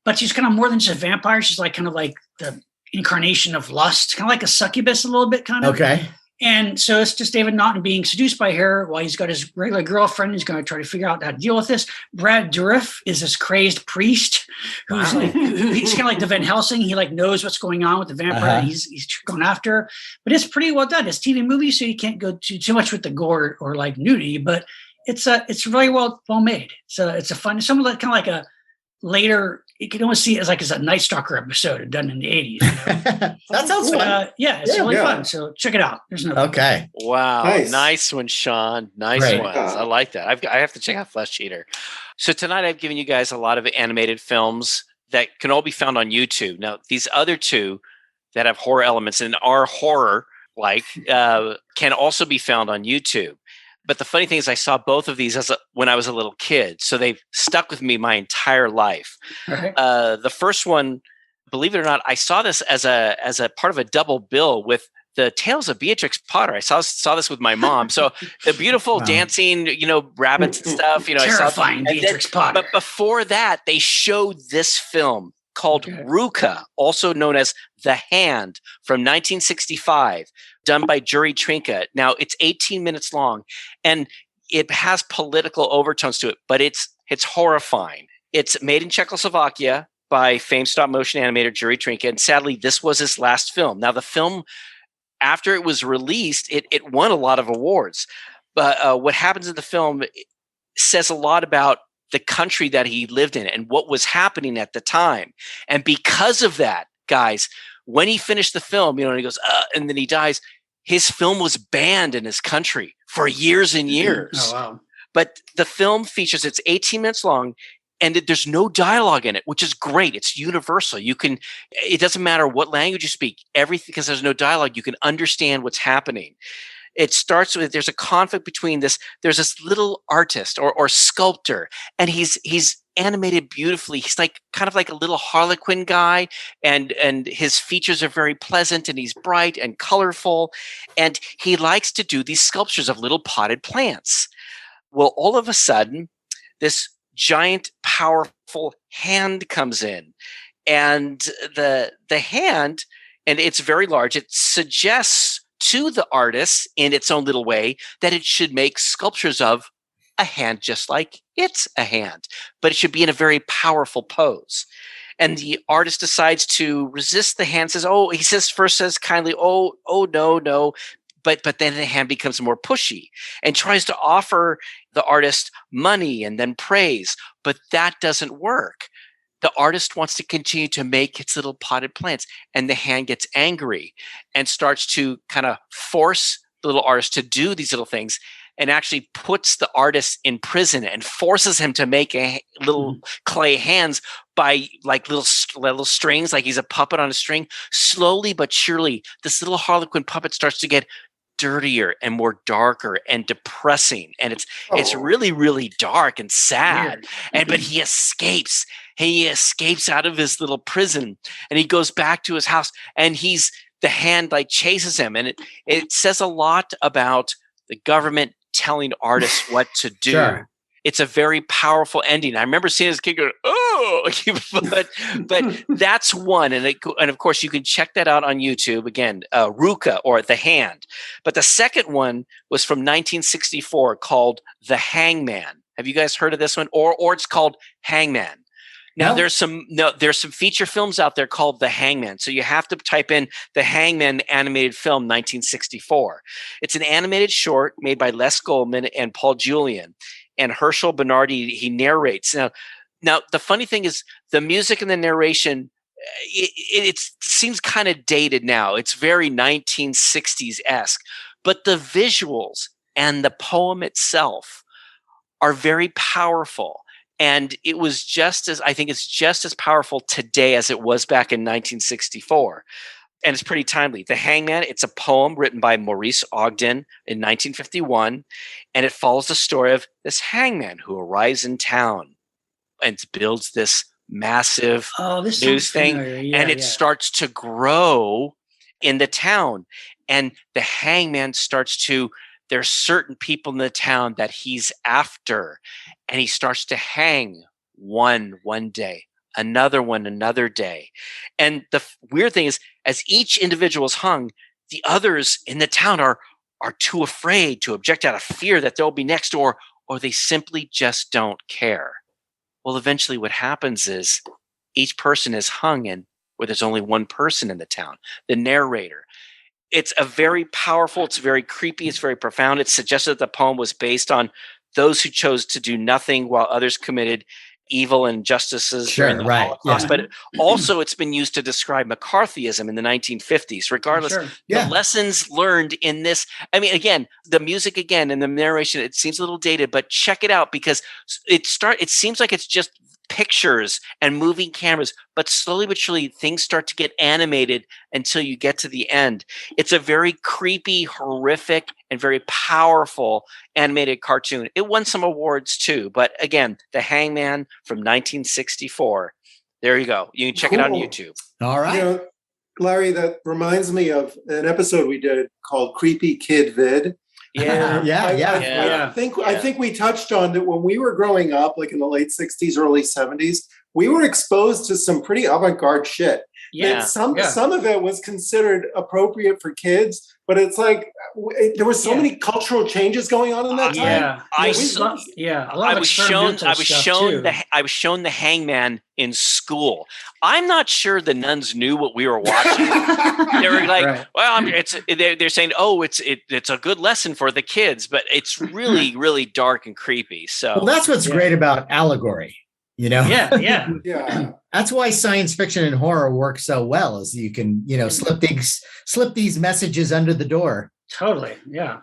but she's kind of more than just a vampire. She's like kind of like the incarnation of lust, kind of like a succubus a little bit, kind of.
Okay.
And so it's just David Naughton being seduced by her while he's got his regular girlfriend. He's going to try to figure out how to deal with this. Brad Dourif is this crazed priest who's he's kind of like the Van Helsing. He like knows what's going on with the vampire. He's going after her. But it's pretty well done. It's TV movie, so you can't go too much with the gore or like nudity. But it's really well made. So it's a fun. Some of that kind of like a later. You can almost see it as a Night Stalker episode done in the 80s. You know?
That sounds fun.
It's really fun. So check it out. There's no
Okay.
Wow.
Nice.
Nice one, Sean. Nice
Great.
ones. I like that. I have to check out Flesh Eater. So tonight I've given you guys a lot of animated films that can all be found on YouTube. Now, these other two that have horror elements and are horror-like can also be found on YouTube. But the funny thing is I saw both of these when I was a little kid. So they've stuck with me my entire life.
Right.
The first one, believe it or not, I saw this as a part of a double bill with the Tales of Beatrix Potter. I saw this with my mom. So the beautiful dancing, rabbits and stuff.
Terrifying Beatrix Potter.
But before that, they showed this film called Ruka, also known as The Hand, from 1965, done by Juri Trinka. Now, it's 18 minutes long, and it has political overtones to it, but it's horrifying. It's made in Czechoslovakia by famed stop-motion animator Juri Trinka, and sadly, this was his last film. Now, the film, after it was released, it won a lot of awards. But what happens in the film says a lot about the country that he lived in and what was happening at the time. And because of that, guys, when he finished the film, and he goes, and then he dies, his film was banned in his country for years and years.
Oh, wow.
But the film features, it's 18 minutes long, and there's no dialogue in it, which is great. It's universal. It doesn't matter what language you speak, everything, because there's no dialogue, you can understand what's happening. It starts with, there's a conflict between there's this little artist or sculptor, and he's animated beautifully. He's like kind of like a little Harlequin guy, and his features are very pleasant, and he's bright and colorful, and he likes to do these sculptures of little potted plants. Well, all of a sudden, this giant, powerful hand comes in, and the hand, and it's very large. It suggests to the artist in its own little way that it should make sculptures of a hand just like it's a hand, but it should be in a very powerful pose. And the artist decides to resist the hand, says kindly, no. But then the hand becomes more pushy and tries to offer the artist money and then praise, but that doesn't work. the artist wants to continue to make its little potted plants, and the hand gets angry and starts to kind of force the little artist to do these little things, and actually puts the artist in prison and forces him to make a little clay hands by like little strings, like he's a puppet on a string. Slowly but surely, this little Harlequin puppet starts to get dirtier and more darker and depressing, and it's really, really dark and sad. But he escapes. He escapes out of his little prison, and he goes back to his house, and the hand like chases him, and it says a lot about the government telling artists what to do. Sure. It's a very powerful ending. I remember seeing this kid go, "Oh!" but that's one, and of course you can check that out on YouTube again, Ruka or The Hand. But the second one was from 1964 called The Hangman. Have you guys heard of this one? Or it's called Hangman. Now there's some feature films out there called The Hangman. So you have to type in The Hangman animated film 1964. It's an animated short made by Les Goldman and Paul Julian, and Herschel Bernardi. He narrates. Now the funny thing is the music and the narration, it seems kind of dated now. It's very 1960s-esque, but the visuals and the poem itself are very powerful. And it was I think it's just as powerful today as it was back in 1964. And it's pretty timely. The Hangman, it's a poem written by Maurice Ogden in 1951. And it follows the story of this hangman who arrives in town and builds this massive news thing. And it starts to grow in the town. And the hangman there's certain people in the town that he's after, and he starts to hang one day, another one another day. And the weird thing is, as each individual is hung, the others in the town are too afraid to object out of fear that they'll be next, or they simply just don't care. Well, eventually what happens is each person is hung, and where there's only one person in the town, the narrator. It's a very powerful, it's very creepy, it's very profound. It's suggested that the poem was based on those who chose to do nothing while others committed evil and injustices during the Holocaust. But also it's been used to describe McCarthyism in the 1950s. Regardless, the lessons learned in this. I mean, again, the music again and the narration, it seems a little dated, but check it out because it seems like it's just pictures and moving cameras, but slowly but surely things start to get animated until you get to the end. It's a very creepy, horrific, and very powerful animated cartoon. It won some awards too, but again, The Hangman from 1964. There you go. You can check it out on YouTube.
All right.
Larry, that reminds me of an episode we did called Creepy Kid Vid.
I
think we touched on that when we were growing up, like in the late 60s, early 70s, we were exposed to some pretty avant-garde shit. And some of it was considered appropriate for kids, but it's like there were so many cultural changes going on in that time.
I was shown The Hangman in school. I'm not sure the nuns knew what we were watching. They were like, "Well, they're saying, oh, it's a good lesson for the kids," but it's really, really dark and creepy. So
that's what's great about allegory.
Yeah.
That's why science fiction and horror work so well, is you can, slip these messages under the door.
Totally. Yeah.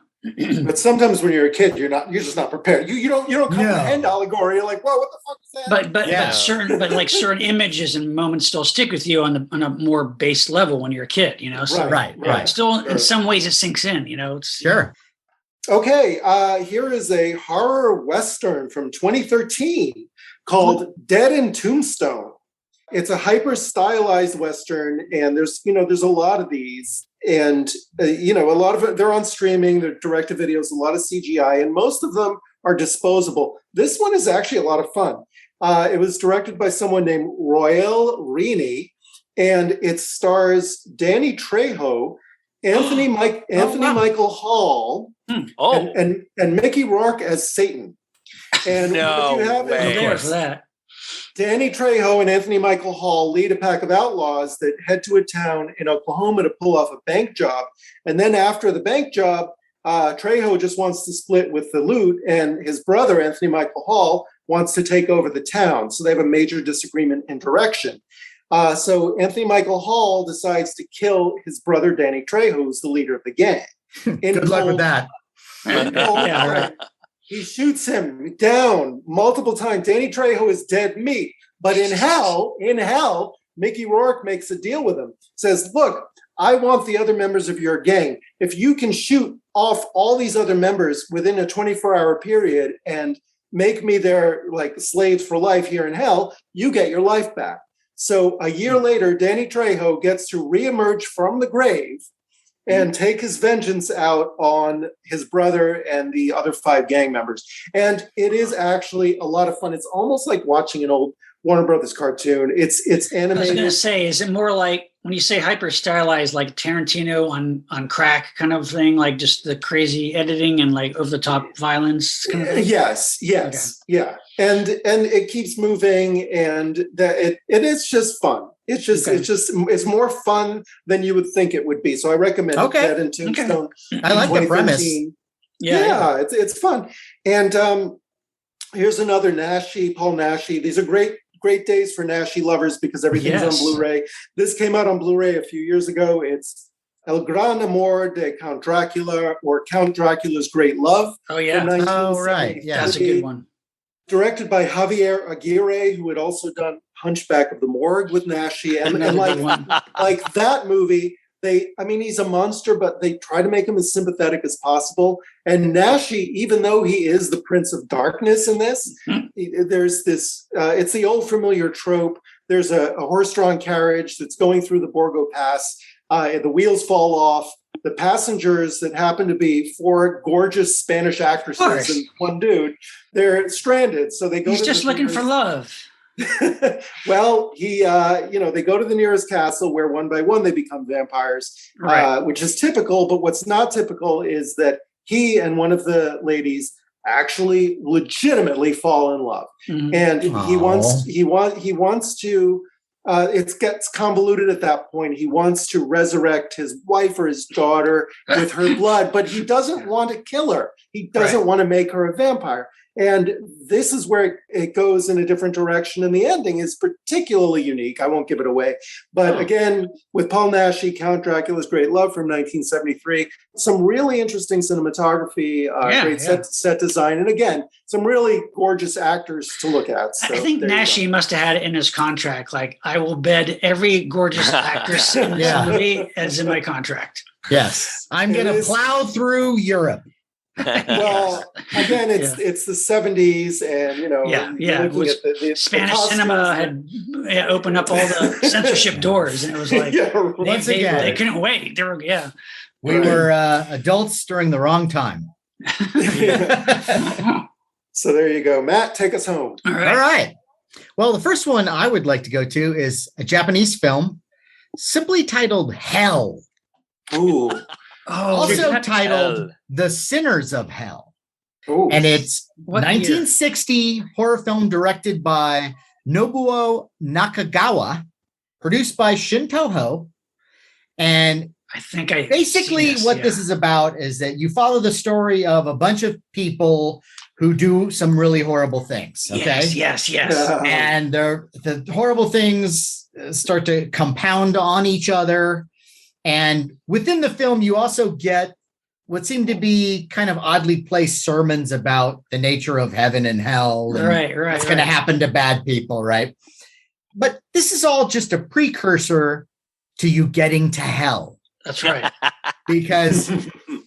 But sometimes when you're a kid, you're just not prepared. You don't comprehend allegory. You're like, whoa, what the fuck is that?
But certain images and moments still stick with you on a more base level when you're a kid, So
right.
Still, in some ways, it sinks in,
Sure.
Okay, here is a horror Western from 2013 called Dead in Tombstone. It's a hyper stylized Western, and there's a lot of these, and a lot of it, they're on streaming, they're direct to videos, a lot of CGI, and most of them are disposable. This one is actually a lot of fun. It was directed by someone named Royal Rini, and it stars Danny Trejo, Anthony Michael Hall, and Mickey Rourke as Satan. And
no way.
For that.
Danny Trejo and Anthony Michael Hall lead a pack of outlaws that head to a town in Oklahoma to pull off a bank job. And then after the bank job, Trejo just wants to split with the loot, and his brother, Anthony Michael Hall, wants to take over the town. So they have a major disagreement in direction. So Anthony Michael Hall decides to kill his brother, Danny Trejo, who's the leader of the gang.
Good luck with that.
Right.
He shoots him down multiple times. Danny Trejo is dead meat. But in hell, Mickey Rourke makes a deal with him. Says, look, I want the other members of your gang. If you can shoot off all these other members within a 24-hour period and make me their like slaves for life here in hell, you get your life back. So a year later, Danny Trejo gets to reemerge from the grave and take his vengeance out on his brother and the other 5 gang members. And it is actually a lot of fun. It's almost like watching an old Warner Brothers cartoon. It's animated.
I was going to say, is it more like when you say hyper stylized, like Tarantino on crack kind of thing, like just the crazy editing and like over the top violence kind of thing?
Yes, okay. Yeah, and it keeps moving, and that it is just fun. It's just it's more fun than you would think it would be. So I recommend Dead and Tombstone.
I like the premise.
Yeah, it's fun. And here's another Nashi, Paul Nashi. These are great days for Nashi lovers because everything's on Blu-ray. This came out on Blu-ray a few years ago. It's El Gran Amor de Count Dracula, or Count Dracula's Great Love.
Oh, yeah.
Oh, right. Yeah,
that's a good one.
Directed by Javier Aguirre, who had also done Hunchback of the Morgue with Nashi. And like that movie, he's a monster, but they try to make him as sympathetic as possible. And Nashi, even though he is the Prince of Darkness in this, there's this, it's the old familiar trope. There's a horse-drawn carriage that's going through the Borgo Pass. The wheels fall off. The passengers that happen to be 4 gorgeous Spanish actresses and one dude, they're stranded. So they go.
He's just looking for love.
Well, they go to the nearest castle where one by one they become vampires, which is typical. But what's not typical is that he and one of the ladies actually legitimately fall in love, and he wants to. It gets convoluted at that point. He wants to resurrect his wife or his daughter with her blood, but he doesn't want to kill her. He doesn't want to make her a vampire. And this is where it goes in a different direction. And the ending is particularly unique. I won't give it away. But again, with Paul Nashi, Count Dracula's Great Love from 1973, some really interesting cinematography, great set design. And again, some really gorgeous actors to look at. So
I think Nashi must have had it in his contract. Like, I will bed every gorgeous actress in this movie as in my contract.
Yes. I'm going to plow through Europe.
Well, again, it's the 70s, and
the Spanish cinema had opened up all the censorship doors, and it was like they couldn't wait. They were
we were adults during the wrong time.
So there you go, Matt. Take us home.
All right. Well, the first one I would like to go to is a Japanese film, simply titled Hell.
Ooh.
Also titled The Sinners of Hell. Ooh. And it's 1960 horror film directed by Nobuo Nakagawa, produced by Shin Toho. And
I think
basically what this is about is that you follow the story of a bunch of people who do some really horrible things. Okay.
Yes.
And the horrible things start to compound on each other. And within the film, you also get what seem to be kind of oddly placed sermons about the nature of heaven and hell. And what's going to happen to bad people, right? But this is all just a precursor to you getting to hell.
That's right.
Because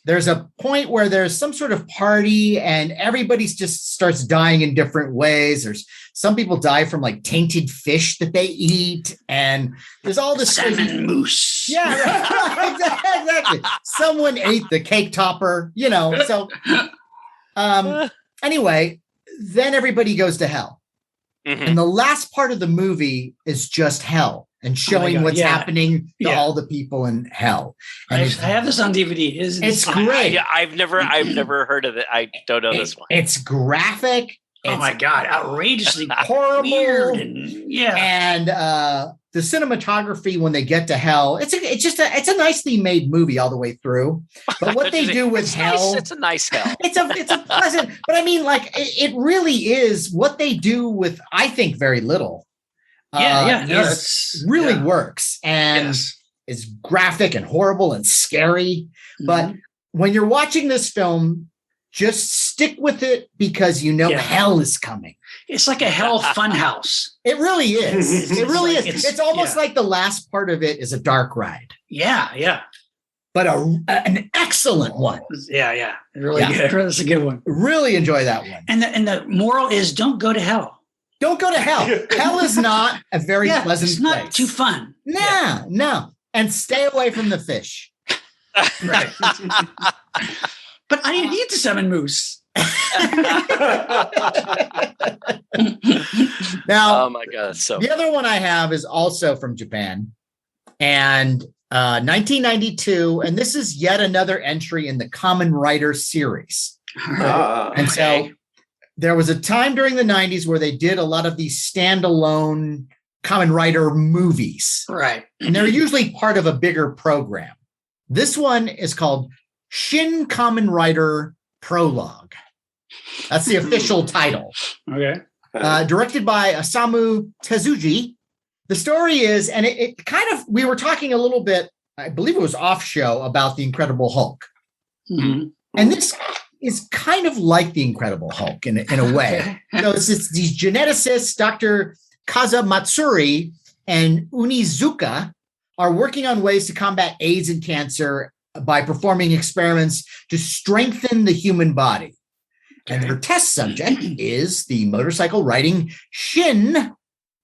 there's a point where there's some sort of party and everybody's just starts dying in different ways. There's some people die from like tainted fish that they eat. And there's all this
salmon mousse.
Yeah, right. Exactly. Someone ate the cake topper, so anyway, then everybody goes to hell. Mm-hmm. And the last part of the movie is just hell and showing what's happening to all the people in hell. And
I have this on DVD.
It's great.
I've never heard of it. I don't know this one.
It's graphic.
Oh my God. Outrageously
horrible.
Weird. And
the cinematography when they get to hell, it's a nicely made movie all the way through. But what they do with hell,
it's a nice hell.
it's a pleasant, but I mean, like it really is what they do with, I think, very little. Really works and is graphic and horrible and scary. Mm-hmm. But when you're watching this film, just stick with it because hell is coming.
It's like a hell fun house.
It really is. It really is. It's almost like the last part of it is a dark ride.
Yeah.
But an excellent one.
Yeah. Really good. That's a good one.
Really enjoy that one.
And the moral is don't go to hell.
Don't go to hell. Hell is not a very pleasant
it's not
place.
Too fun.
No. And stay away from the fish.
Right. But I didn't eat the 7 moose.
Now,
oh my God. So
the other one I have is also from Japan and 1992. And this is yet another entry in the Kamen Rider series. And so there was a time during the 90s where they did a lot of these standalone Kamen Rider movies.
Right.
And they're usually part of a bigger program. This one is called Shin Kamen Rider Prologue. That's the official title.
Okay.
Directed by Osamu Tezuji. The story is, and it kind of, we were talking a little bit, I believe it was off show, about the Incredible Hulk.
Mm-hmm.
And this is kind of like the Incredible Hulk in a way. It's these geneticists, Dr. Kaza Matsuri and Unizuka, are working on ways to combat AIDS and cancer by performing experiments to strengthen the human body. And their test subject is the motorcycle riding Shin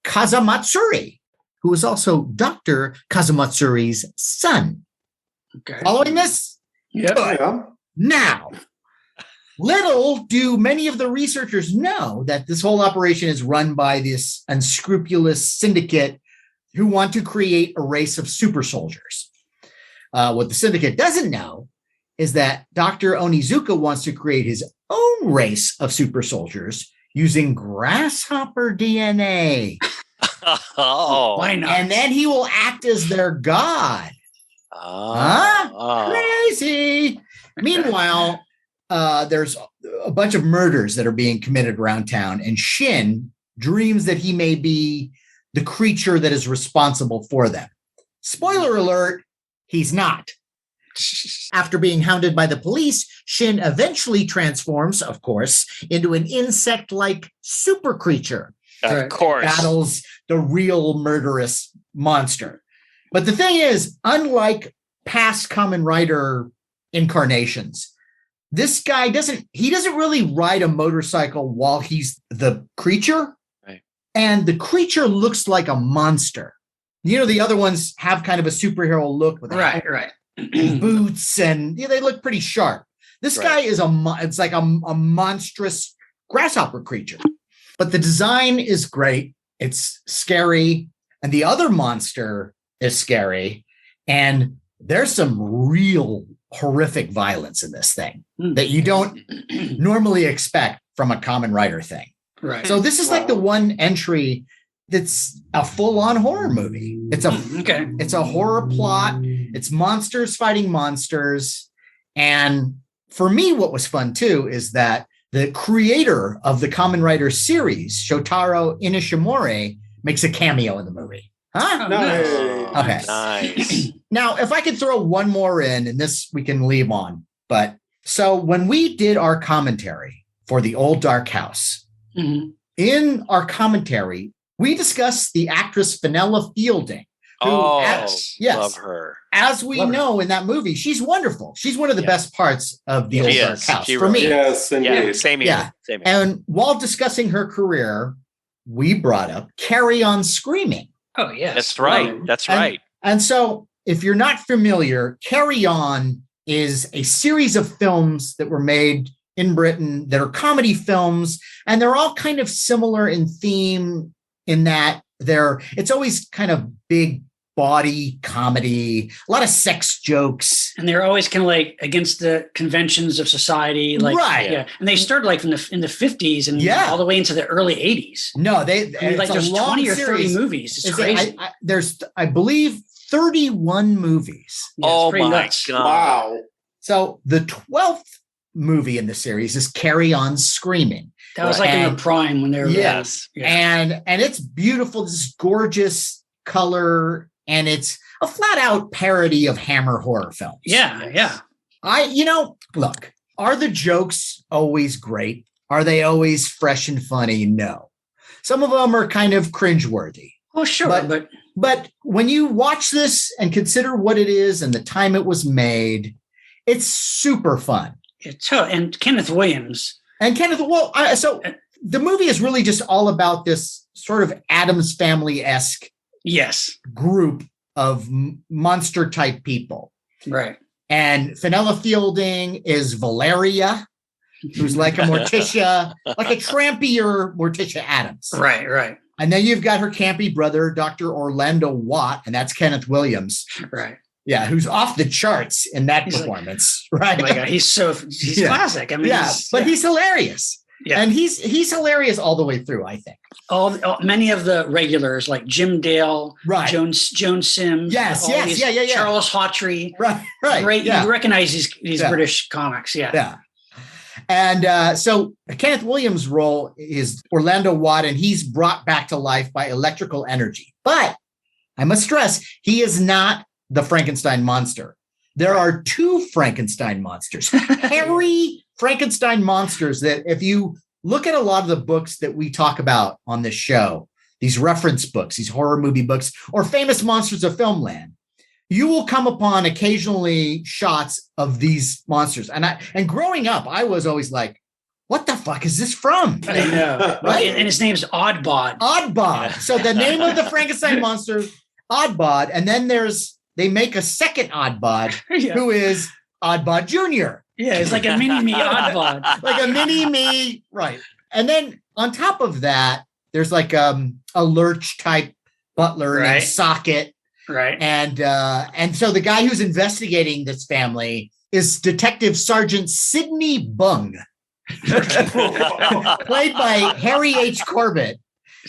Kazamatsuri, who is also Dr. Kazamatsuri's son.
Okay.
Following this?
Yeah.
Now, little do many of the researchers know that this whole operation is run by this unscrupulous syndicate who want to create a race of super soldiers. What the syndicate doesn't know is that Dr. Onizuka wants to create his own race of super soldiers using grasshopper DNA.
Oh,
why not?
And then he will act as their god. Crazy. Meanwhile, there's a bunch of murders that are being committed around town, and Shin dreams that he may be the creature that is responsible for them. Spoiler alert, he's not. After being hounded by the police, Shin eventually transforms, of course, into an insect-like super creature.
Of course.
Battles the real murderous monster. But the thing is, unlike past Kamen Rider incarnations, this guy doesn't really ride a motorcycle while he's the creature.
Right.
And the creature looks like a monster. You know, the other ones have kind of a superhero look with
right.
boots, and they look pretty sharp. This guy is it's like a monstrous grasshopper creature. But the design is great. It's scary. And the other monster is scary. And there's some real horrific violence in this thing that you don't normally expect from a Kamen Rider thing.
Right.
So this is like the one entry that's a full-on horror movie. It's a horror plot. It's monsters fighting monsters. And for me, what was fun too is that the creator of the Kamen Rider series, Shotaro Inishimori, makes a cameo in the movie. Huh?
Nice.
Okay.
Nice.
Now, if I could throw one more in, and this we can leave on, but so when we did our commentary for The Old Dark House, in our commentary, we discussed the actress Fenella Fielding. Who,
love her.
As we know in that movie, she's wonderful. She's one of the best parts of The Old Dark House for me.
Yes, indeed.
Yeah, same here.
Yeah.
Same here.
And while discussing her career, we brought up Carry On Screaming.
Oh, yes.
That's right. That's right.
And so if you're not familiar, Carry On is a series of films that were made in Britain that are comedy films, and they're all kind of similar in theme in that it's always kind of big bawdy comedy, a lot of sex jokes.
And they're always kind of like against the conventions of society. Like,
Right.
Yeah. And they started like in the 50s and
Yeah.
all the way into the early 80s.
No,
I mean,
it's
like
a
there's
long
20 or
series.
30 movies. It's
Is
crazy.
there's, I believe, 31 movies.
Yeah, it's
Oh
pretty
my
nuts.
God.
Wow.
So the 12th movie in the series is Carry On Screaming.
That was like in
And-
their prime when they were
Yes.
Yeah.
And it's beautiful, this gorgeous color, and it's a flat out parody of Hammer horror films.
Yeah.
Look, are the jokes always great? Are they always fresh and funny? No. Some of them are kind of cringeworthy.
Well, sure,
But- But when you watch this and consider what it is and the time it was made, it's super fun.
and Kenneth Williams.
And Kenneth, so the movie is really just all about this sort of Addams Family-esque
Yes.
group of monster type people.
Right.
And Fenella Fielding is Valeria, who's like a Morticia, like a trampier Morticia Addams.
Right.
And then you've got her campy brother, Dr. Orlando Watt, and that's Kenneth Williams.
Right.
Yeah, who's off the charts in that
He's
performance, right?
Oh my God, he's
Yeah.
classic. I mean,
he's hilarious.
Yeah.
And he's hilarious all the way through, I think.
Many of the regulars like Jim Dale,
Right.
Joan Sims,
Yes,
all these-
yeah.
Charles Hawtrey.
Right.
Great.
Yeah.
You recognize these
Yeah.
British comics. Yeah.
Yeah. And so Kenneth Williams' role is Orlando Watt, and he's brought back to life by electrical energy. But I must stress, he is not the Frankenstein monster. There are two Frankenstein monsters, hairy Frankenstein monsters that if you look at a lot of the books that we talk about on this show, these reference books, these horror movie books, or famous monsters of filmland, you will come upon occasionally shots of these monsters. And growing up, I was always like, what the fuck is this from?
I know.
Right?
And his name's Oddbod.
Oddbod. So the name of the Frankenstein monster, Oddbod. And then they make a second Oddbod
Yeah.
who is Oddbod Jr.
Yeah, it's like a mini me Oddbod.
Like a mini me. Right. And then on top of that, there's like a lurch type butler named
Right.
Socket.
Right.
And so the guy who's investigating this family is Detective Sergeant Sidney Bung, played by Harry H. Corbett.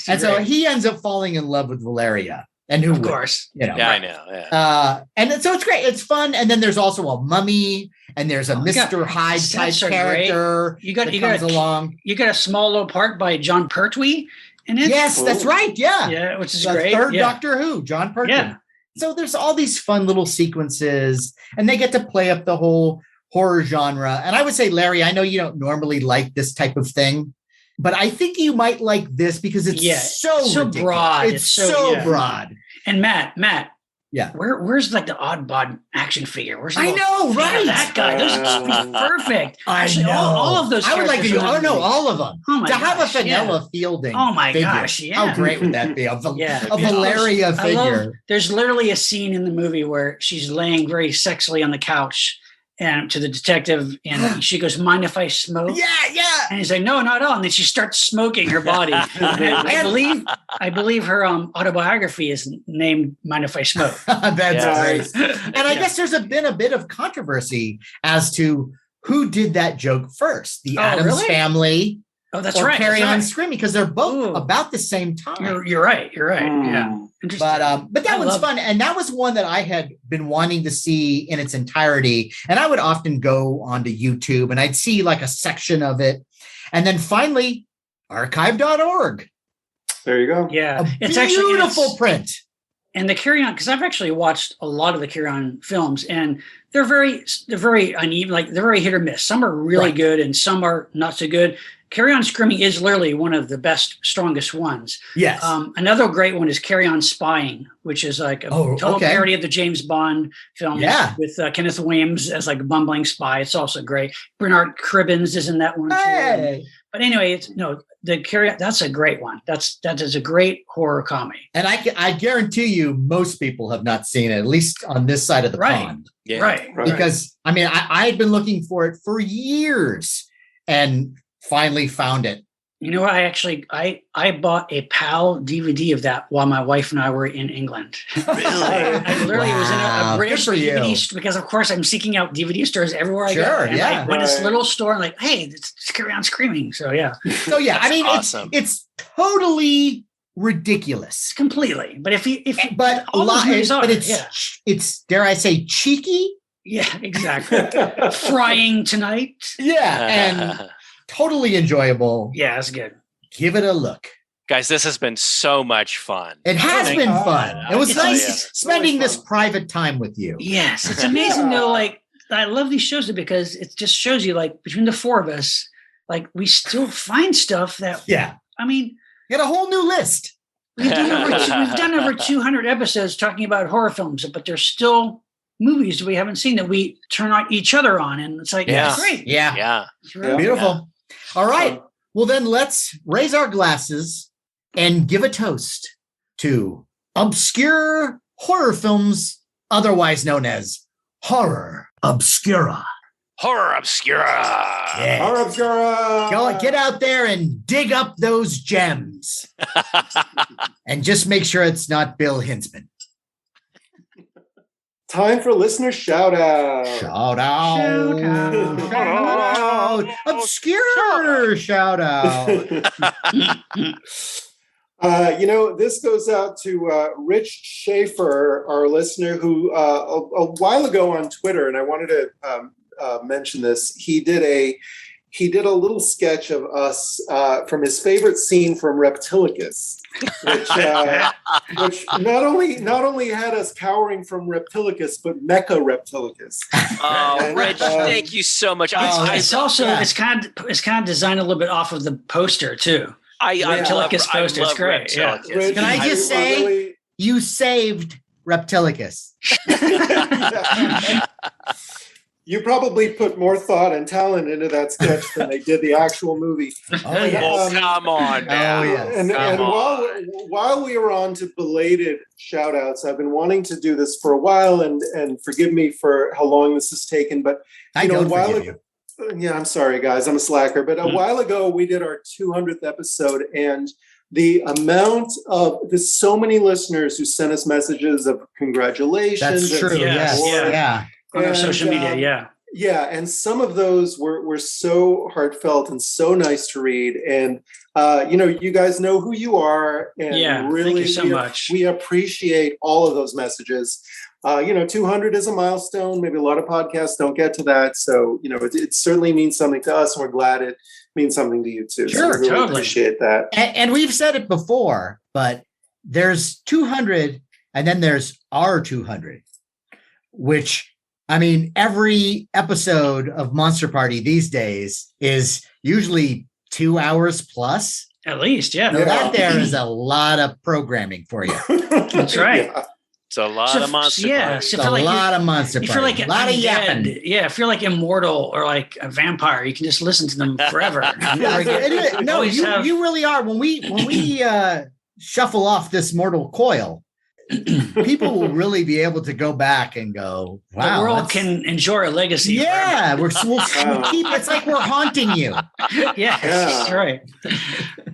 And so he ends up falling in love with Valeria. And who
Of
would,
course.
you know.
Yeah, I know. Yeah.
And so it's great. It's fun. And then there's also a mummy, and there's a
Oh, yeah.
Mr. Hyde type
Sets are
character
You got
that
you
comes
got
along.
you got a small little part by John Pertwee in it.
Yes, that's right. Yeah.
Yeah, which is
The
great.
third
yeah.
Doctor Who, John Pertwee.
Yeah.
So there's all these fun little sequences, and they get to play up the whole horror genre. And I would say, Larry, I know you don't normally like this type of thing, but I think you might like this because it's so ridiculous.
broad.
It's so broad.
And Matt.
Yeah.
Where's like the Oddbod action figure? Where's the
I
little
know,
figure of
right?
That guy. Those are perfect. Actually, all of those.
I would like to do.
characters are
Oh no, all of them.
Oh my
to have a
gosh,
Fenella Fielding.
Oh my
figure.
gosh, yeah.
How great would that be? A
Yeah.
Valeria
I love-
figure.
There's literally a scene in the movie where she's laying very sexily on the couch and to the detective, and she goes, "Mind if I smoke?"
Yeah.
And he's like, "No, not at all." And then she starts smoking her body. I believe her autobiography is named "Mind If I Smoke."
That's
Nice.
great. And I guess there's been a bit of controversy as to who did that joke first, the Addams
really?
Family
Oh, that's
or
right.
Carry
that's
On
right.
Screaming, because they're both
Ooh.
about the same time.
You're right. Yeah. Interesting.
But that
I
one's
love
fun. And that was one that I had been wanting to see in its entirety. And I would often go onto YouTube and I'd see like a section of it. And then finally, archive.org.
There you go.
Yeah,
A
it's actually
beautiful print.
And the Carry On, because I've actually watched a lot of the Carry On films, and they're very uneven. Like they're very hit or miss. Some are really
Right.
good, and some are not so good. Carry On Screaming is literally one of the best, strongest ones.
Yes.
Another great one is Carry On Spying, which is like a total parody of the James Bond films with Kenneth Williams as like a bumbling spy. It's also great. Bernard Cribbins is in that one too.
Hey.
But anyway, the Carry On. That's a great one. that is a great horror comedy.
And I guarantee you, most people have not seen it, at least on this side of the
Right.
pond.
Yeah.
Right.
Because I mean, I had been looking for it for years and finally found it.
You know what? I bought a PAL DVD of that while my wife and I were in England.
Really?
I literally was in a British
Good for you.
DVD store because, of course, I'm seeking out DVD stores everywhere I go.
Sure,
And
yeah.
I went to this little store and like, hey, it's Carry On Screaming. So yeah,
So yeah, I mean,
awesome.
it's totally ridiculous.
completely. But if you
But
all those movies are,
it's dare I say cheeky?
yeah, exactly. Frying Tonight.
Yeah, and totally enjoyable.
Yeah, that's good.
Give it a look.
Guys, this has been so much fun.
It has
Thank
been
you.
fun. It was
It's
nice
always
spending this
fun.
private time with you.
Yes, it's amazing though. Like I love these shows because it just shows you, like, between the four of us, like we still find stuff that.
Yeah.
I mean,
Get a whole new list.
we've done over 200 episodes talking about horror films, but there's still movies that we haven't seen that we turn on each other on, and it's like,
Yeah.
it's great.
Yeah.
Yeah.
It's really
Beautiful. All right. Well, then let's raise our glasses and give a toast to obscure horror films, otherwise known as horror obscura.
Horror Obscura.
Yeah.
Horror Obscura.
Go get out there and dig up those gems. And just make sure it's not Bill Hinsman.
Time for listener shout out.
Shout out.
Shout out.
Shout out. Obscure shout out.
This goes out to Rich Schaefer, our listener, who a while ago on Twitter, and I wanted to mention this. He did a little sketch of us from his favorite scene from Reptilicus, which not only had us cowering from Reptilicus, but Mecha Reptilicus.
Oh, Rich, thank you so much.
It's also it's kind of designed a little bit off of the poster too.
I love
Reptilicus poster. It's great. Yeah.
Reptilicus.
Can I just say, you saved Reptilicus.
You probably put more thought and talent into that sketch than they did the actual movie.
Oh, yes.
Oh, come on, man.
Oh, yes.
And
Come on.
while we were on to belated shout outs, I've been wanting to do this for a while, and forgive me for how long this has taken, but
I don't forgive you.
yeah, I'm sorry guys, I'm a slacker, but a while ago we did our 200th episode, and the amount of, there's so many listeners who sent us messages of congratulations.
That's
and
true.
Yes,
Yes.
yeah.
Yeah.
On our
And,
social media, yeah.
Yeah, and some of those were so heartfelt and so nice to read. And you guys know who you are, and
Yeah,
really,
thank you so much.
we appreciate all of those messages. 200 is a milestone. Maybe a lot of podcasts don't get to that, so it certainly means something to us, and we're glad it means something to you too.
Sure,
so we really
totally.
appreciate that.
And we've said it before, but there's 200 and then there's our 200, which, I mean, every episode of Monster Party these days is usually 2 hours plus.
At least, yeah.
So that there is a lot of programming for you.
That's right.
Yeah.
It's a lot of monster.
Yeah,
Party.
so
It's a lot of Monster
if
Party.
you're like
a lot of
undead,
yapping.
yeah, if you're like immortal or like a vampire, you can just listen to them forever.
No,
Always have-
you really are. When we shuffle off this mortal coil, people will really be able to go back and go, wow.
the world
that's-
can enjoy a legacy.
Yeah, we'll keep, it's like we're haunting you.
forever. Yeah, that's right.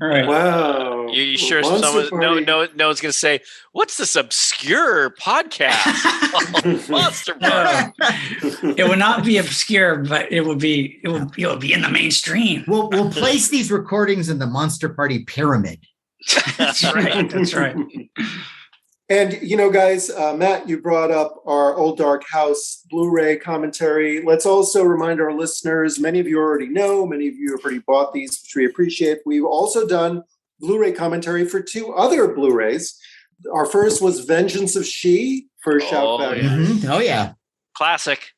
All right.
Wow.
You sure
Monster
someone
Party.
no one's gonna say, what's this obscure podcast? Monster Party.
It would not be obscure, but it would be in the mainstream.
We'll place these recordings in the Monster Party pyramid.
That's right. That's right.
And, guys, Matt, you brought up our Old Dark House Blu-ray commentary. Let's also remind our listeners, many of you already know, many of you have already bought these, which we appreciate. We've also done Blu-ray commentary for 2 other Blu-rays. Our first was Vengeance of She for Shoutback.
Yeah.
Mhm. Oh, yeah.
Classic.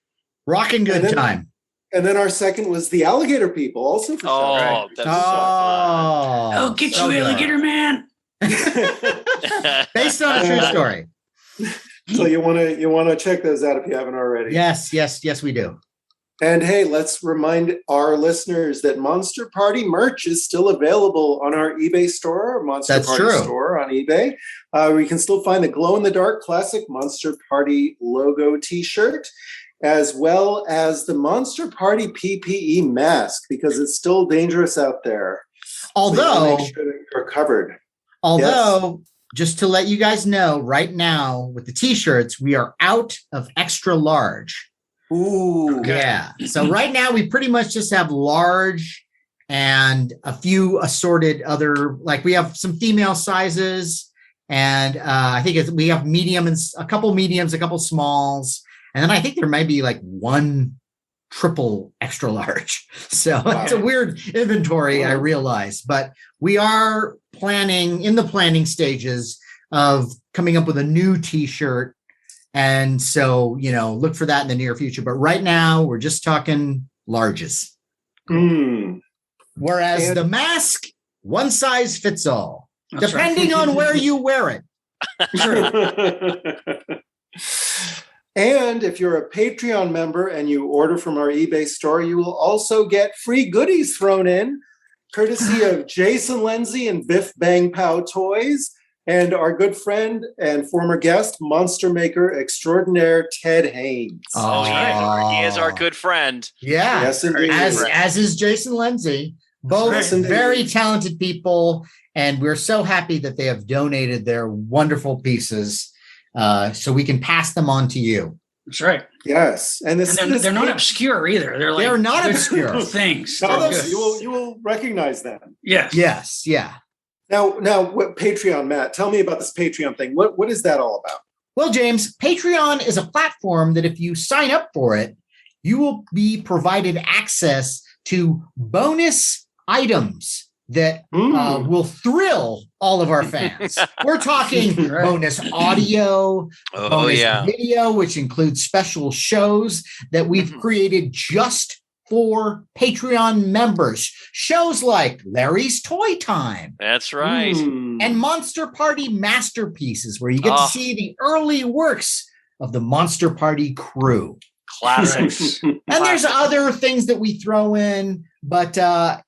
Rockin' good
And then-
time.
And then our second was The Alligator People, also for
Oh, that's so fun.
Oh, get
so
you,
good.
alligator man.
Based on a true story.
So you want to check those out if you haven't already.
Yes, we do.
And hey, let's remind our listeners that Monster Party merch is still available on our eBay store, Monster
That's
Party
true.
store on eBay. We can still find the glow-in-the-dark classic Monster Party logo t-shirt, as well as the Monster Party PPE mask, because it's still dangerous out there.
Although,
make sure that you're covered.
although, just to let you guys know, right now with the t-shirts, we are out of extra large.
Ooh.
Yeah. So right now we pretty much just have large and a few assorted other, like we have some female sizes, and I think we have medium and a couple mediums, a couple smalls, and then I think there might be like one triple extra large. So it's a weird inventory, I realize, but we are in the planning stages of coming up with a new t-shirt. And so, look for that in the near future. But right now we're just talking larges. Whereas the mask, one size fits all, depending on where you wear it.
And if you're a Patreon member and you order from our eBay store, you will also get free goodies thrown in, courtesy of Jason Lindsay and Biff Bang Pow Toys, and our good friend and former guest, monster maker extraordinaire Ted Haynes.
He is our good friend.
Yeah,
yes, indeed.
As is Jason Lindsay. Both very talented people, and we're so happy that they have donated their wonderful pieces so we can pass them on to you.
That's right.
Yes, and
they're not obscure either. They're
not obscure
things.
You will recognize them.
Yes. Yeah.
Now, what Patreon, Matt? Tell me about this Patreon thing. What is that all about?
Well, James, Patreon is a platform that if you sign up for it, you will be provided access to bonus items that will thrill all of our fans. We're talking bonus audio, bonus video, which includes special shows that we've created just for Patreon members. Shows like Larry's Toy Time.
That's right.
And Monster Party Masterpieces, where you get to see the early works of the Monster Party crew.
Classics.
And there's other things that we throw in, but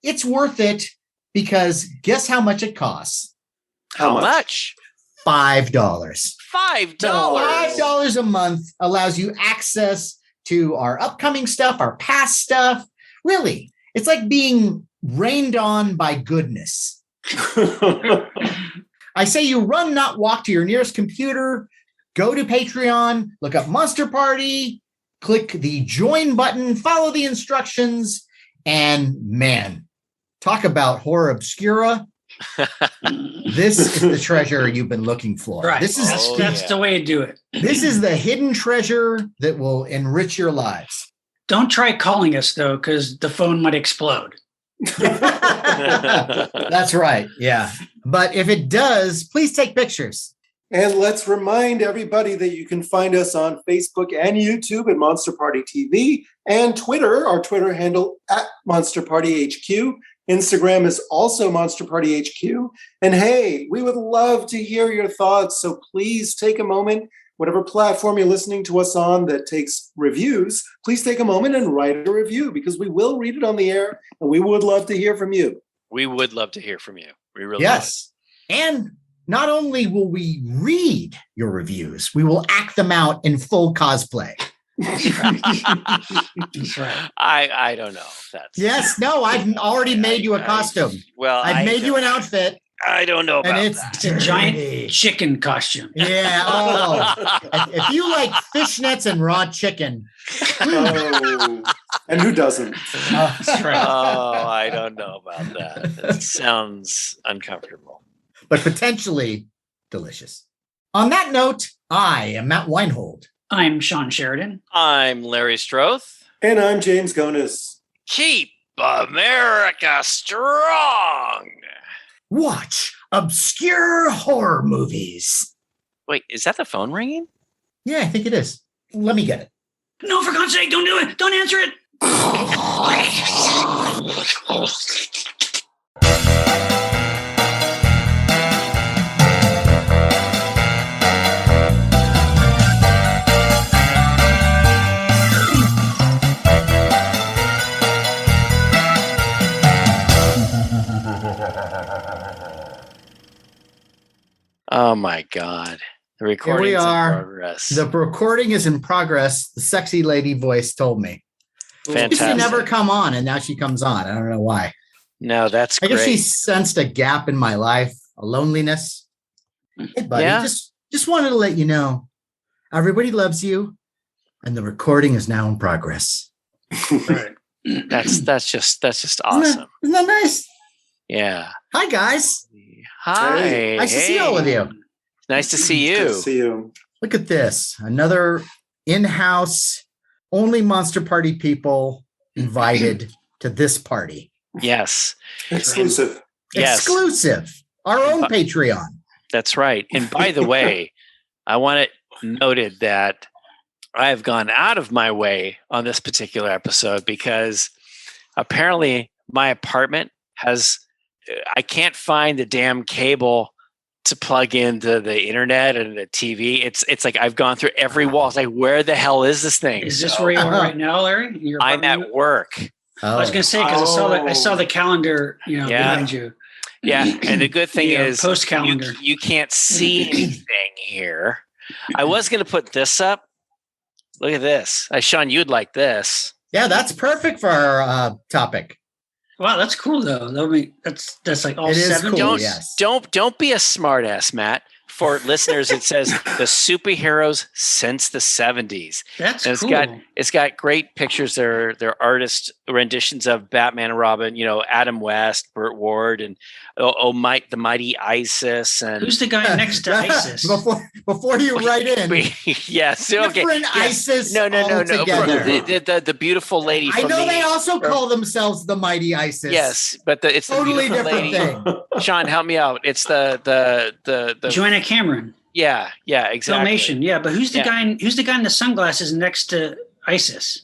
it's worth it because guess how much it costs?
How much?
$5.
$5.
$5 a month allows you access to our upcoming stuff, our past stuff. Really, it's like being rained on by goodness. I say you run, not walk to your nearest computer, go to Patreon, look up Monster Party, click the join button, follow the instructions, and man, talk about horror obscura. This is the treasure you've been looking for.
Right.
This is
that's the way to do it.
This is the hidden treasure that will enrich your lives.
Don't try calling us though, because the phone might explode.
That's right. Yeah. But if it does, please take pictures.
And let's remind everybody that you can find us on Facebook and YouTube at Monster Party TV, and Twitter, our Twitter handle at Monster Party HQ. Instagram is also Monster Party HQ. And hey, we would love to hear your thoughts. So please take a moment, whatever platform you're listening to us on that takes reviews, please take a moment and write a review, because we will read it on the air and we would love to hear from you.
We would love to hear from you. We really
Yes.
would.
And not only will we read your reviews, we will act them out in full cosplay.
That's right.
I don't know if that's
I've already made you a costume. I've made you an outfit.
I don't know about
and
that.
It's a giant chicken costume.
Yeah. Oh, if you like fishnets and raw chicken.
And who doesn't?
That's right.
Oh, I don't know about that. It sounds uncomfortable.
But potentially delicious. On that note, I am Matt Weinhold.
I'm Shawn Sheridan.
I'm Larry Strothe.
And I'm James Gonis.
Keep America strong.
Watch obscure horror movies.
Wait, is that the phone ringing?
Yeah, I think it is. Let me get it.
No, for God's sake, don't do it. Don't answer it.
Oh my God. The recording is in progress.
The recording is in progress. The sexy lady voice told me.
Fantastic.
She used to never come on, and now she comes on. I don't know why.
No, that's
I
great.
guess she sensed a gap in my life, a loneliness. Hey, buddy,
Yeah.
just wanted to let you know, everybody loves you, and the recording is now in progress.
Right.
That's just
Isn't
awesome.
that nice?
Yeah.
Hi, guys.
Hi.
Hey.
Nice to see all of you.
Nice to see
Good
you.
to see you.
Look at this. Another in-house, only Monster Party people invited to this party.
Yes.
Exclusive.
Yes.
Exclusive. Our own Patreon.
That's right. And by the way, I want it noted that I have gone out of my way on this particular episode because apparently my apartment I can't find the damn cable to plug into the internet and the TV. It's like I've gone through every wall. It's like, where the hell is this thing?
Is this where you are right now, Larry? In your
I'm
apartment?
at work.
Oh.
I was going to say, because I saw the calendar,
Yeah.
behind you.
Yeah. And the good thing
The,
is
post calendar.
you can't see anything here. I was going to put this up. Look at this. Sean, you'd like this.
Yeah, that's perfect for our topic.
Wow, that's cool though. That's like all
It is
7
cool,
Don't
yes.
don't be a smartass, Matt. For listeners, it says the superheroes since the 70s.
That's
And
cool.
it's got great pictures. They're artist renditions of Batman and Robin, Adam West, Burt Ward, and the mighty Isis. And
Who's the guy next to ISIS?
Before you write in,
yes, okay.
different
Yes.
ISIS
No.
altogether.
The beautiful lady.
I
from
know
the,
they also call themselves the Mighty ISIS.
Yes, but it's
Totally
the beautiful
different
lady.
thing.
Sean, help me out. It's the
Joanna Cameron.
yeah, exactly.
Filmation. Yeah, but who's the guy? Who's the guy in the sunglasses next to ISIS?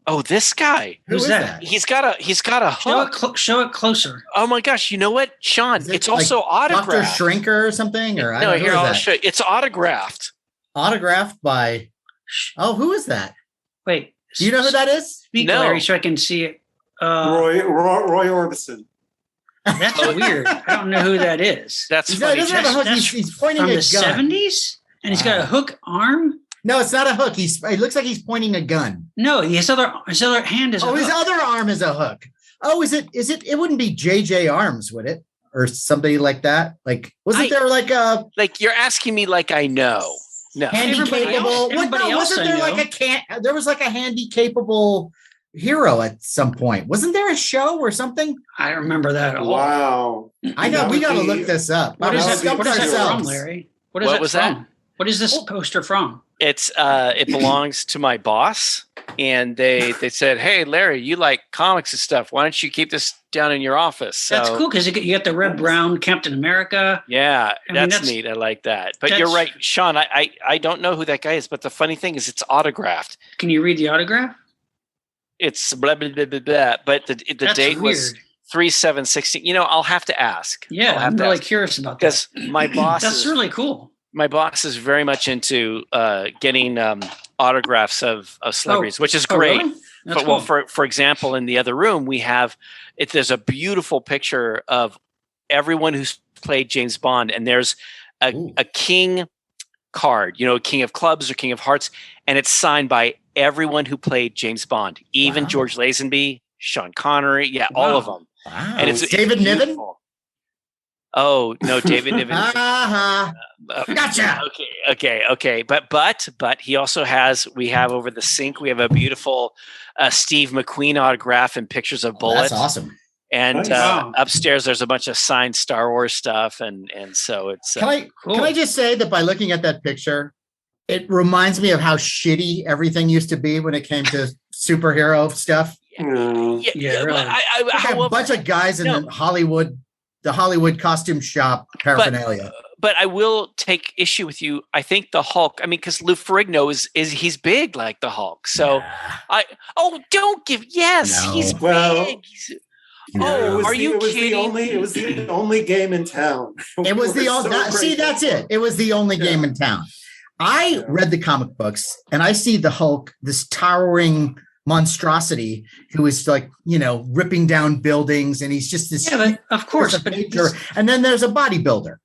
Oh, this guy.
Who's
is
that?
He's got a hook.
Show it closer.
Oh my gosh! You know what, Sean?
Is it
It's also
like Dr.
autographed.
Shrinker or something? Or I
No,
don't know
here
who
I'll
is that?
show you. It's autographed.
Autographed by. Oh, who is that?
Wait.
Do you know who that is?
Speak,
No.
Larry, so I can see it.
Roy Orbison.
That's weird. I don't know who that is.
That's
He
funny.
doesn't have a hook.
That's
He's pointing
From
a
the
gun.
70s? And he's got a
Wow.
hook arm?
No, it's not a hook. It looks like he's pointing a gun.
No, his other hand is a
Oh, his
hook.
other arm is a hook. Oh, is it? It wouldn't be JJ Arms, would it? Or somebody like that? Like, wasn't there like a
Like you're asking me like I know. No.
handy
Everybody
capable?
else- everybody else
wasn't
I
there
know.
like there was like a handy capable hero at some point? Wasn't there a show or something?
I don't remember that at all.
Wow.
I know
That
we
would
got to
be-
look this up.
What is
That
that,
would be
what is that
ourselves.
from, Larry? What is
What
that
was
from?
that?
What is this poster from?
It's it belongs to my boss, and they said, "Hey, Larry, you like comics and stuff. Why don't you keep this down in your office?" So,
That's cool because you got the red brown Captain America.
Yeah,
I mean,
that's
that's-
neat. I like that. But you're
that's-
right, Sean. I don't know who that guy is, but the funny thing is, it's autographed.
Can you read the autograph?
It's blah blah blah blah blah. But the
That's
date
weird.
was 3/7/16. I'll have to ask.
Yeah,
I'll have
I'm
to
really
ask.
curious about that.
Because my boss
That's
is
really cool.
my boss is very much into getting autographs of celebrities, which is
Oh,
great.
really? That's
But, well,
cool.
for example, in the other room, we have there's a beautiful picture of everyone who's played James Bond, and there's a king card, king of clubs or king of hearts, and it's signed by everyone who played James Bond, even
Wow.
George Lazenby, Sean Connery, all of them.
Wow.
And it's
David Niven.
beautiful. Oh no, David Niven.
Uh-huh. Gotcha.
Okay. But he also we have over the sink, we have a beautiful Steve McQueen autograph and pictures of bullets.
That's awesome.
And
Nice.
Wow.
upstairs, there's a bunch of signed Star Wars stuff, and so it's
Can I just say that by looking at that picture, it reminds me of how shitty everything used to be when it came to superhero stuff.
Yeah, really.
Like a
however,
bunch of guys in the Hollywood costume shop paraphernalia.
but I will take issue with you. I think the Hulk. I mean, because Lou Ferrigno is he's big like the Hulk. So don't give. Yes,
No.
he's
Well,
big.
No.
Are you kidding?
It was the only game in town.
It was the only. See, that's it. It was the only game in town. I read the comic books and I see the Hulk, this towering monstrosity who is like, ripping down buildings, and he's just this.
Yeah, but of course. But
and then there's a bodybuilder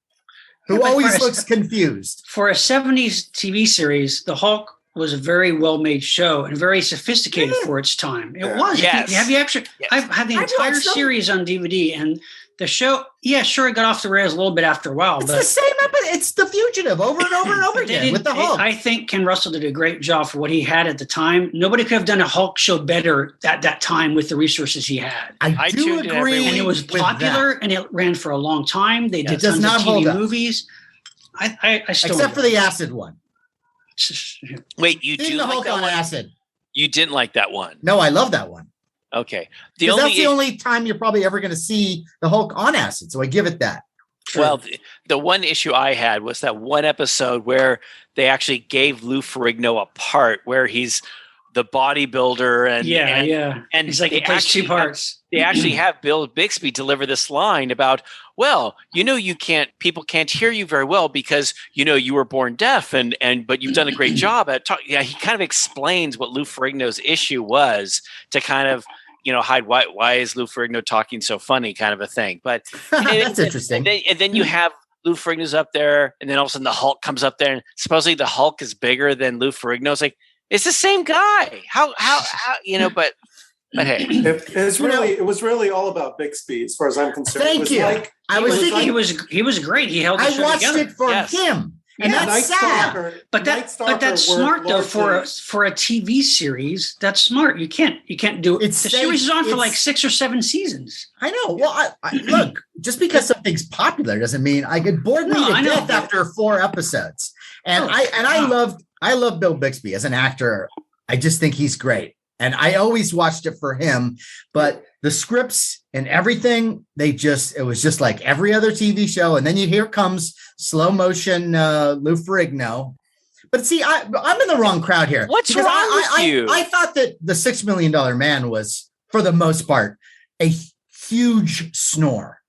who
Yeah, but
always
for a-
looks confused.
for a 70s TV series, the Hulk was a very well-made show and very sophisticated for its time. It was.
Yes.
Have you actually?
Yes.
I've had the
I've
entire
watched them.
series on DVD, and the show. Yeah, sure, it got off the rails a little bit after a while,
It's
but
the same episode. It's The Fugitive over and over and over
they
again with the Hulk.
I think Ken Russell did a great job for what he had at the time. Nobody could have done a Hulk show better at that time with the resources he had.
I do
tuned in every
agree.
week.
And it was
with
popular,
that.
and it ran for a long time. They did
It does
tons
not
of
hold
TV
up.
movies. I still
Except for the acid one.
Wait, you
Seeing
do
the
like
Hulk
that
on
one?
acid.
You didn't like that one.
No, I love that one.
Okay.
Because that's the only time you're probably ever going to see the Hulk on acid. So I give it that.
Well, the one issue I had was that one episode where they actually gave Lou Ferrigno a part where he's the bodybuilder and and
he's like he
they
plays two
actually
parts.
They actually have Bill Bixby deliver this line about, well, people can't hear you very well because you were born deaf but you've done a great job at talking. Yeah, he kind of explains what Lou Ferrigno's issue was to kind of hide why is Lou Ferrigno talking so funny, kind of a thing. But
That's interesting.
And then you have Lou Ferrigno's up there, and then all of a sudden the Hulk comes up there, and supposedly the Hulk is bigger than Lou Ferrigno. It's like, it's the same guy. How but hey,
it was really all about Bixby as far as I'm concerned.
Thank you. I was thinking
he was great. He held the
I
show
watched
together.
it for him. And
Night
that's sad.
Stalker-
But
Night Stalker
that's
were
smart though
largely-
for a TV series. That's smart. You can't do it.
It's
The
safe.
series is on for
It's-
like 6 or 7 seasons.
I know. Well, I look, just because something's popular doesn't mean I get bored me
No,
to
I know,
death
but-
after 4 episodes. And I love Bill Bixby as an actor. I just think he's great. And I always watched it for him, but the scripts and everything, it was just like every other TV show. And then here comes slow motion Lou Ferrigno. But see, I'm in the wrong crowd here.
What's
because
wrong with you?
I thought that the $6 Million Man was, for the most part, a huge snore.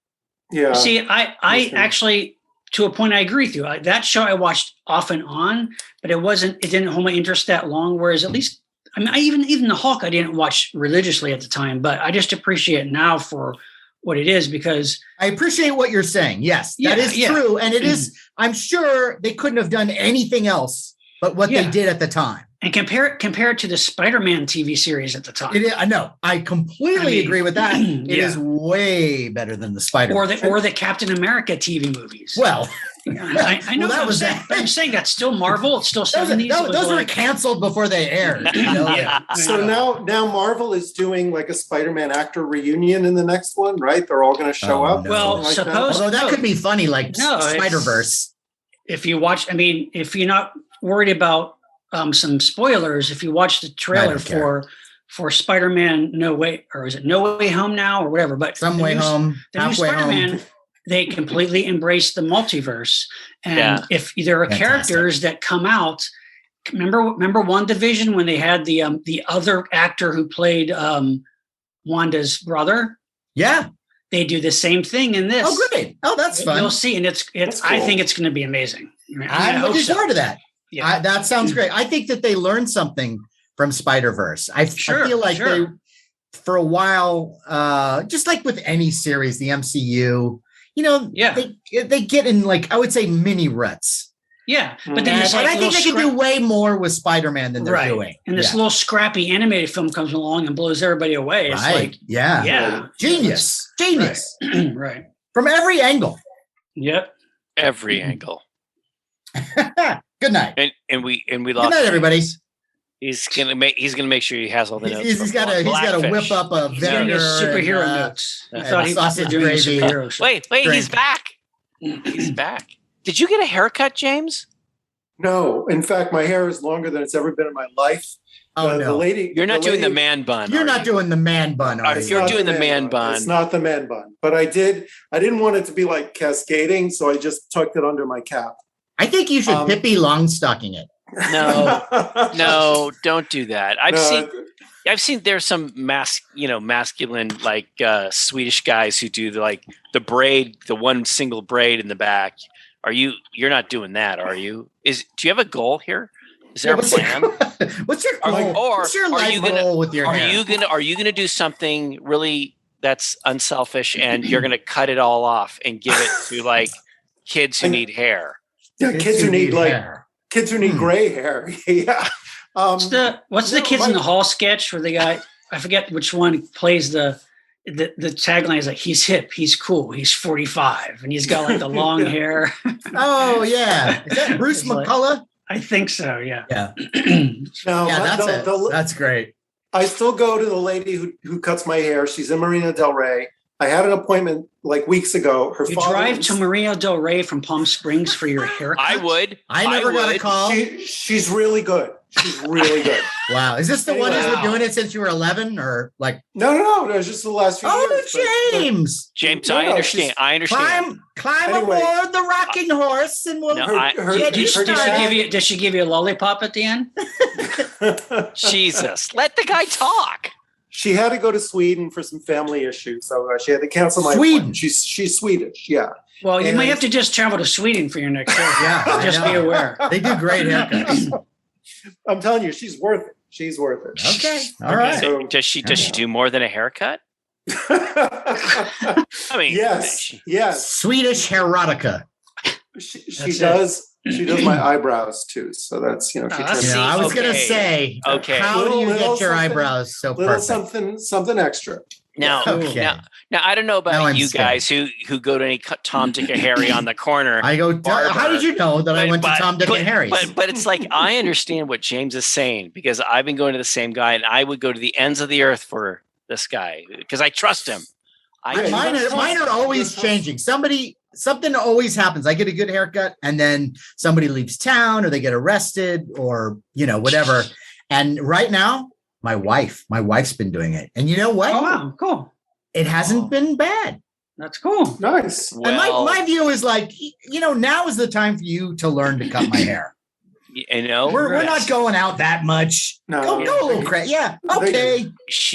Yeah.
See, I actually, to a point, I agree with you. That show I watched off and on, but it didn't hold my interest that long. Whereas at least, even the Hulk, I didn't watch religiously at the time, but I just appreciate it now for what it is because
I appreciate what you're saying. Yes, that is true. And it is, I'm sure they couldn't have done anything else but what they did at the time.
And compare it to the Spider-Man TV series at the time.
I know. I completely agree with that. It is way better than the Spider-Man.
Or the Captain America TV movies.
Well,
I know
that was that.
But I'm saying that's still Marvel. It's still 70s.
Those were canceled before they aired.
So now Marvel is doing like a Spider-Man actor reunion in the next one, right? They're all going to show up.
No.
Well,
like
suppose
although that could be funny, like Spider-Verse.
If you watch, if you're not worried about some spoilers, if you watch the trailer for Spider-Man No Way, or is it No Way Home now or whatever? But
Some Way Home,
the new
halfway
Spider-Man,
home.
they completely embrace the multiverse. And if there are characters that come out, remember WandaVision when they had the other actor who played Wanda's brother?
Yeah.
They do the same thing in this.
Oh, great. Oh, that's fun.
You'll see. And it's
cool.
I think it's going to be amazing.
I'm looking forward to that.
Yeah.
That sounds great. I think that they learned something from Spider-Verse. I feel like they, for a while, just like with any series, the MCU, they get in, like, I would say, mini ruts.
Yeah, but then
And I think they can do way more with Spider-Man than they're doing.
And this little scrappy animated film comes along and blows everybody away. It's like,
genius.
Right.
From every angle.
Yep.
Every angle.
Good night.
And we
Good
lost.
night, everybody.
He's gonna make sure he has all the notes.
He's got to whip up a vinegar.
Superhero notes. I thought he was
sausage
doing
gravy.
superhero show.
Wait, he's back. He's back. Did you get a haircut, James?
No. In fact, my hair is longer than it's ever been in my life.
Oh, no.
The lady,
You're not doing the
lady-
man bun.
You're not doing the man bun, are
If
you?
you're
Not
doing the man bun.
It's not the man bun. But I didn't want it to be like cascading, so I just tucked it under my cap.
I think you should Pippi Longstocking it.
No, don't do that. I've seen there's some masculine like Swedish guys who do the braid, the one single braid in the back. You're not doing that, are you? Do you have a goal here? Is there a plan?
What's your goal? What's your life goal with your hair?
Are you gonna do something really that's unselfish and you're gonna cut it all off and give it to like kids who need hair?
Yeah, kids who need gray hair. Yeah.
What's the Kids in the Hall sketch where the guy, I forget which one, plays the tagline is like, he's hip, he's cool, he's 45, and he's got like the long hair.
Oh yeah, is that Bruce McCullough?
I think so. Yeah.
Yeah.
No,
Yeah, that's great.
I still go to the lady who cuts my hair. She's in Marina Del Rey. I had an appointment like weeks ago.
You drive to Marina Del Rey from Palm Springs for your haircut?
I would.
I never got a call.
She's really good. She's really good.
Wow. Is this the one who's been doing it since you were 11 or like?
No. It's just the last few years.
Oh, James.
James, I understand.
Climb aboard the rocking horse and we'll
Did she give you a lollipop at the end?
Jesus. Let the guy talk.
She had to go to Sweden for some family issues, so she had to cancel my appointment. She's Swedish, yeah.
Well, you may have to just travel to Sweden for your next show.
Yeah,
just be aware.
They do great haircuts.
I'm telling you, she's worth it. She's worth it.
Okay, all right.
So, does she do more than a haircut? I mean,
yes.
Swedish erotica.
She does. She does my eyebrows too, so that's she.
I was gonna say,
okay.
How do you get your eyebrows so perfect?
Something extra.
Now, I don't know about you guys who go to any Tom, Dick, and Harry on the corner.
I go. How did you know that I went to Tom, Dick, and Harry's?
But it's like I understand what James is saying because I've been going to the same guy, and I would go to the ends of the earth for this guy because I trust him.
Mine are always changing. Something always happens. I get a good haircut and then somebody leaves town or they get arrested or, whatever. And right now, my wife's been doing it. And you know what?
Oh, wow. Cool.
It hasn't been bad.
That's cool.
Nice.
Well, and my view is like, now is the time for you to learn to cut my hair. We're not going out that much.
No.
Go a little crazy. Yeah. Okay.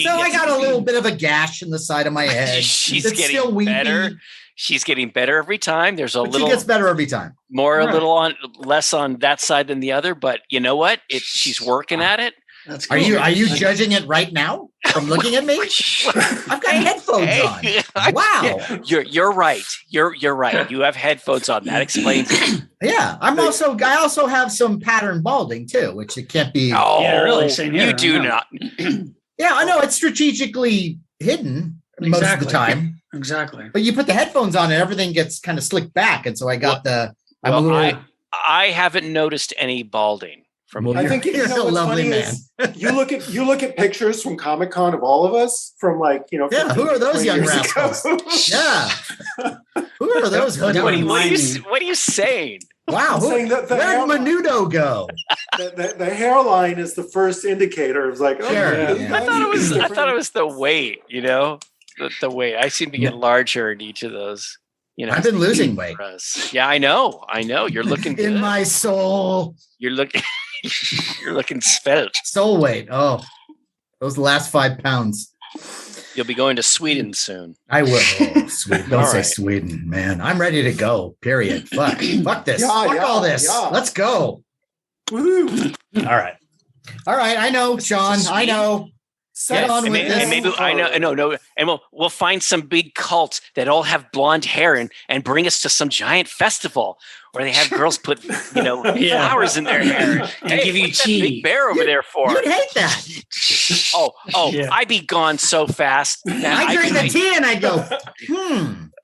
I got a little bit of a gash in the side of my head.
She's getting better. She's getting better every time. There's a little.
She gets better every time.
A little on less on that side than the other, but you know what? She's working at it.
That's cool.
Are you judging it right now from looking at me? I've got headphones on. Wow.
You're right. You're right. You have headphones on. That explains it.
Yeah. I also have some pattern balding too, which it can't be.
Oh,
yeah, really? Same here.
You do not.
Yeah, I know it's strategically hidden most of the time.
Exactly.
But you put the headphones on and everything gets kind of slicked back. And so I got
I haven't noticed any balding from
I think
you're a lovely man.
You look at pictures from Comic-Con of all of us from
who are those young rascals? Yeah. Who are those hoodlums?
What are you saying?
Wow. Where'd Menudo go?
The hairline is the first indicator. It's like,
I thought it was the weight, the weight. I seem to get larger in each of those.
I've been losing weight.
Yeah, I know. You're looking good.
In my soul.
You're looking svelte.
Soul weight. Oh, those last 5 pounds.
You'll be going to Sweden soon.
I will. Oh, Sweden. Don't say Sweden, man. I'm ready to go. Period. Fuck this. Fuck all this. Yeah. Let's go.
Woo.
All right. I know, Sean. I know. Set on with this.
And maybe I know, and we'll find some big cults that all have blonde hair and bring us to some giant festival where they have girls put flowers in their hair
and give you tea.
Big bear over there for.
You'd hate that.
I'd be gone so fast.
I drink the tea and I go,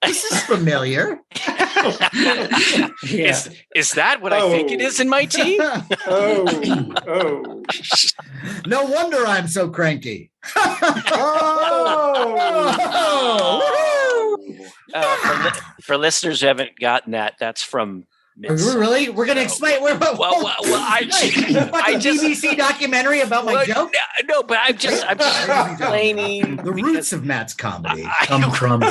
this is familiar.
Is that what I think it is in my tea?
No wonder I'm so cranky.
For listeners who haven't gotten that, that's from
Really? We're going to explain. I just BBC documentary about my joke.
No, but I'm just explaining
the roots of Matt's comedy come from.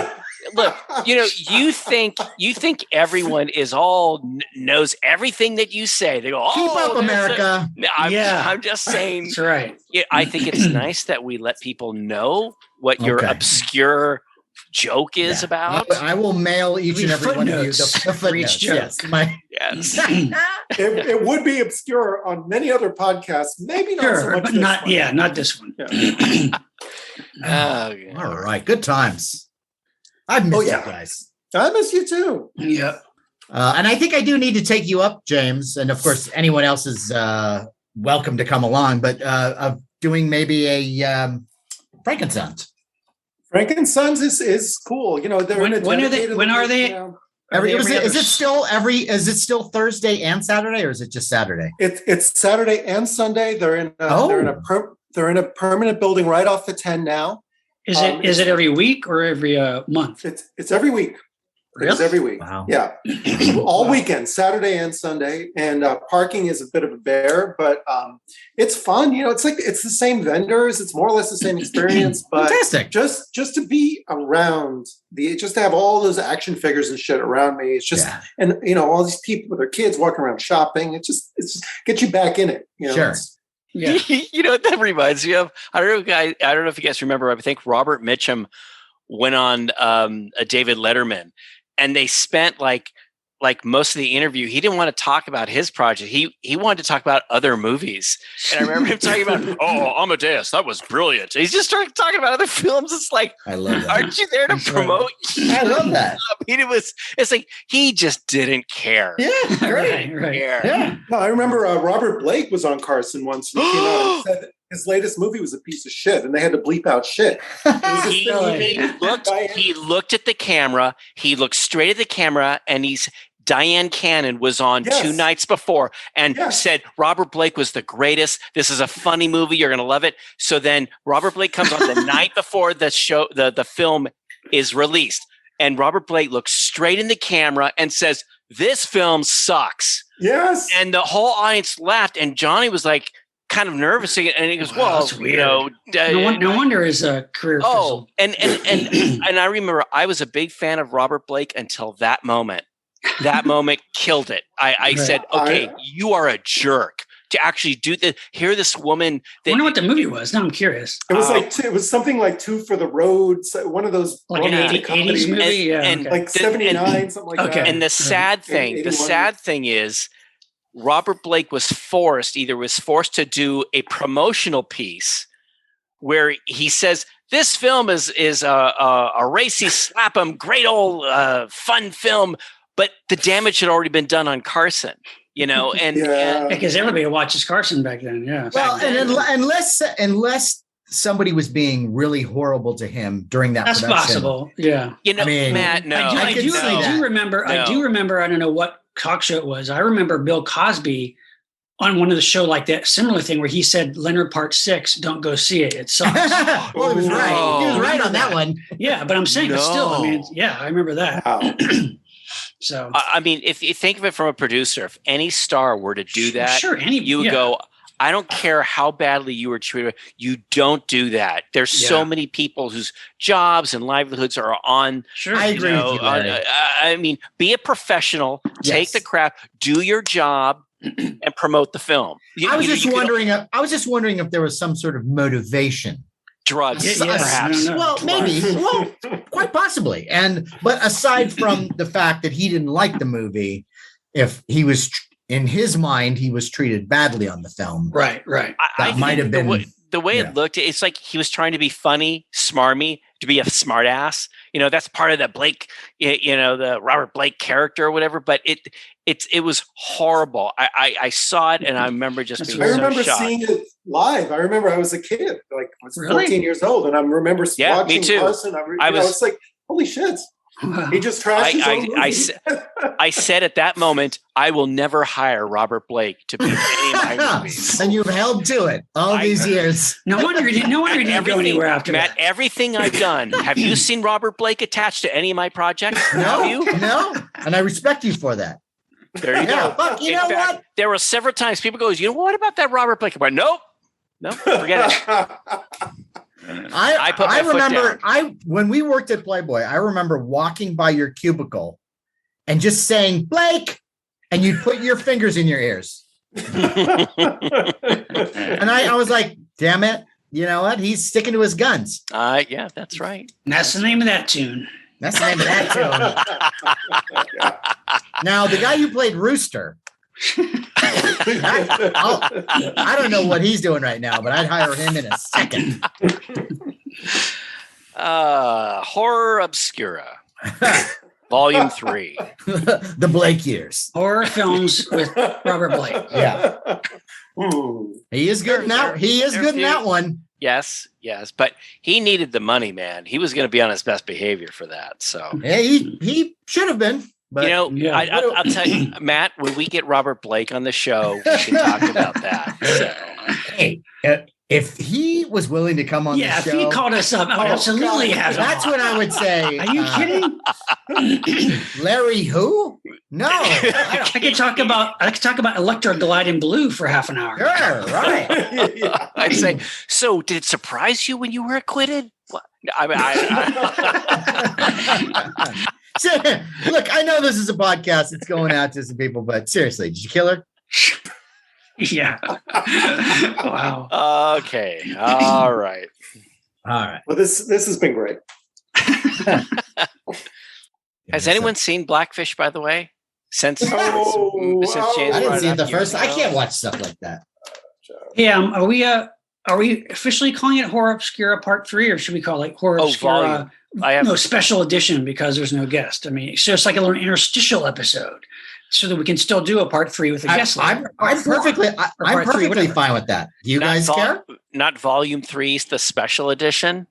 Look, you think everyone is knows everything that you say. They go,
keep up, America.
I'm just saying.
That's right.
I think it's nice that we let people know what your obscure joke is about.
I will mail each and every one of you the footnotes.
Yes.
It would be obscure on many other podcasts. Maybe not so much.
But not this one.
Yeah. All right. Good times. I've missed you guys.
I miss you too.
Yeah.
And I think I do need to take you up, James. And of course, anyone else is welcome to come along, but of doing maybe a Frankenstein's.
Frankenstein's is cool. You know, they're
When are they? When are they?
You know,
Is it still Thursday and Saturday, or is it just Saturday?
it's Saturday and Sunday. They're in a permanent building right off the 10 now.
Is it every week or every month?
It's every week.
Really?
It's every week.
Wow.
Yeah. All weekend, Saturday and Sunday. And parking is a bit of a bear, but it's fun. You know, it's the same vendors. It's more or less the same experience. But
Fantastic.
just to be around just to have all those action figures and shit around me. It's just, and you know, all these people with their kids walking around shopping. It's just get you back in it. You know,
Sure.
Yeah.
You know what that reminds me of? I don't know if you guys remember. I think Robert Mitchum went on a David Letterman, and they spent like most of the interview. He didn't want to talk about his project. He wanted to talk about other movies. And I remember him talking about, Amadeus, that was brilliant. He just started talking about other films. It's like,
I love that.
aren't you there to promote?
I love that.
I mean, it's like he just didn't care.
Yeah, great.
Right.
Yeah.
No, I remember Robert Blake was on Carson once and he came out and said that his latest movie was a piece of shit, and they had to bleep out shit.
He looked at the camera. He looked straight at the camera, and Diane Cannon was on 2 nights before and said Robert Blake was the greatest. This is a funny movie. You're going to love it. So then Robert Blake comes on the night before the show, the film is released, and Robert Blake looks straight in the camera and says, "This film sucks."
Yes.
And the whole audience laughed, and Johnny was like kind of nervous, and he goes, "Well,
that's weird.
You know,
no wonder his career fizzled.
and I remember I was a big fan of Robert Blake until that moment. That moment killed it. I said, "Okay, you are a jerk to actually do this. Hear this woman."
I wonder what the movie was. Now I'm curious.
It was it was something like Two for the Road, one of those
Like an 80s movie,
like 79, something like that.
And the sad thing is, Robert Blake was forced to do a promotional piece where he says, "This film is a racy slap 'em, great old fun film," but the damage had already been done on Carson, you know, and
because everybody watches Carson back then. Yeah.
Well, and unless somebody was being really horrible to him during that
That's
production.
possible. Yeah.
you know,
I mean,
Matt, no,
I do remember. I don't know what talk show it was. I remember Bill Cosby on one of the show like that similar thing where he said Leonard Part 6, don't go see it. It sucks.
Well, he was right. He was right on that one.
Yeah, but I'm saying, but still, I mean, yeah, I remember that.
Wow.
So
I mean, if you think of it from a producer, if any star were to do that, you would go, I don't care how badly you were treated. You don't do that. There's so many people whose jobs and livelihoods are on.
Sure, I agree with you, Larry.
I mean, be a professional, take the crap, do your job, and promote the film.
I was just wondering if there was some sort of motivation.
Drugs, perhaps.
Well, maybe. Well, quite possibly. But aside from the fact that he didn't like the movie, if he was in his mind, he was treated badly on the film.
Right.
That might have been
the way it looked. It's like he was trying to be funny, smarmy, to be a smart ass. You know, that's part of the Blake, the Robert Blake character or whatever. But it was horrible. I saw it and I remember just being shocked.
Seeing it live. I remember I was a kid, like I was 14 years old, and I remember watching
me too.
Carson. I was like, holy shit. He just trashed his own movie.
I said at that moment, I will never hire Robert Blake to be in any of my movies.
And you've held to it all these years.
No wonder you didn't go anywhere after
Matt,
that.
everything I've done. Have you seen Robert Blake attached to any of my projects?
No,
Have you?
No. And I respect you for that.
There you go.
Fuck, you know what?
There were several times people go, what about that Robert Blake? I'm like, nope, forget it. I put my foot down.
When we worked at Playboy, I remember walking by your cubicle and just saying, "Blake," and you'd put your fingers in your ears. And I was like, damn it. You know what? He's sticking to his guns.
Yeah, that's right.
And that's the name of that tune.
That's the name of that tune. Now, the guy who played Rooster, I don't know what he's doing right now, but I'd hire him in a second.
Horror Obscura.
Volume 3.
The Blake years.
Horror films with Robert Blake.
Yeah. He is good now. He is good in that one.
Yes, but he needed the money, man. He was going to be on his best behavior for that. So
Yeah, he should have been. But
yeah.
I'll tell you, Matt, when we get Robert Blake on the show, we should talk about that. So.
Hey, if he was willing to come on the show,
if he called us up, I would absolutely have him.
that's what I would say.
Are you kidding?
Larry who? No.
I could talk about Electroglide in Blue for half an hour.
Sure, right.
Yeah.
I'd say, so did it surprise you when you were acquitted? What? I mean,
Look, I know this is a podcast. It's going out to some people, but seriously, did you kill her?
Yeah. Wow.
Okay. All right.
All right.
Well, this has been great.
Has anyone seen Blackfish, by the way? Since James
I didn't
brought
see
it
it the
up
first.
years
I
ago?
can't watch stuff like that.
Yeah. Are we officially calling it Horror Obscura Part 3, or should we call it Horror Obscura?
volume.
Special edition, because there's no guest. I mean, it's just like a little interstitial episode, so that we can still do a Part 3 with a guest.
I'm perfectly fine with that. Do you guys care?
Not Volume 3, the special edition,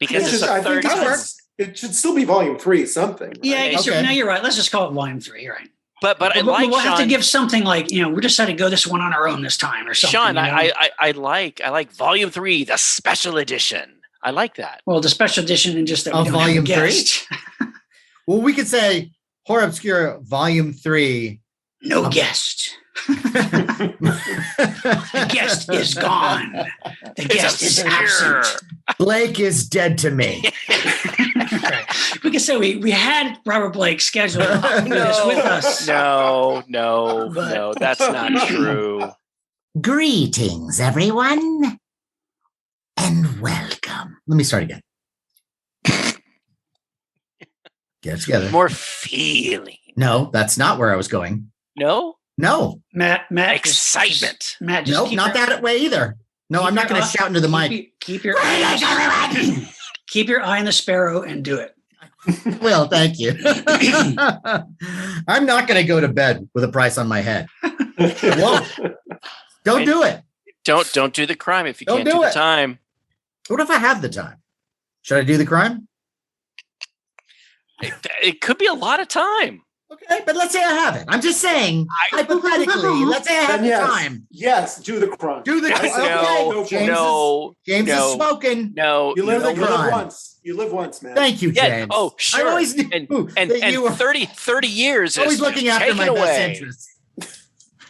because it's
I
a
think
third.
it should still be volume 3 something. Right?
Yeah, I guess
Okay.
now you're right. Let's just call it Volume 3. Right.
But
We'll have to give something like, we decided to go this one on our own this time or something.
Sean, I like Volume 3, the special edition. I like that.
Well, the special edition and just that we don't
Volume
have a
3?
guest.
Well, we could say Horror Obscura Volume 3.
No guest. The guest is gone. The guest is absent.
Blake is dead to me.
Right. We can say we had Robert Blake scheduled with us.
No,
But-
that's not true.
Greetings, everyone, and welcome. Let me start again. Get it together.
More feeling.
No, that's not where I was going.
No?
No,
Matt,
Excitement.
Matt, just
nope,
keep
not
your-
that way either. No,
keep
I'm not
your
going to
eye-
shout into the mic.
Keep your keep your eye on the sparrow and do it.
Well, thank you. I'm not going to go to bed with a price on my head. Won't. Don't do it.
Don't do the crime if you
Don't
can't
do
do the
it.
time.
What if I have the time? Should I do the crime?
It could be a lot of time.
Okay, but let's say I have it. I'm just saying, hypothetically, let's say I have
Then
the time.
Yes, do the crime.
Do the
No,
okay. James
no,
is smoking.
no.
You live,
the
you live
crime.
once. You live once, man.
Thank you,
Yeah.
James.
Oh, sure.
I always knew
and
that you were
30 years.
always
is
looking
just
after my
taken
best
away.
interests.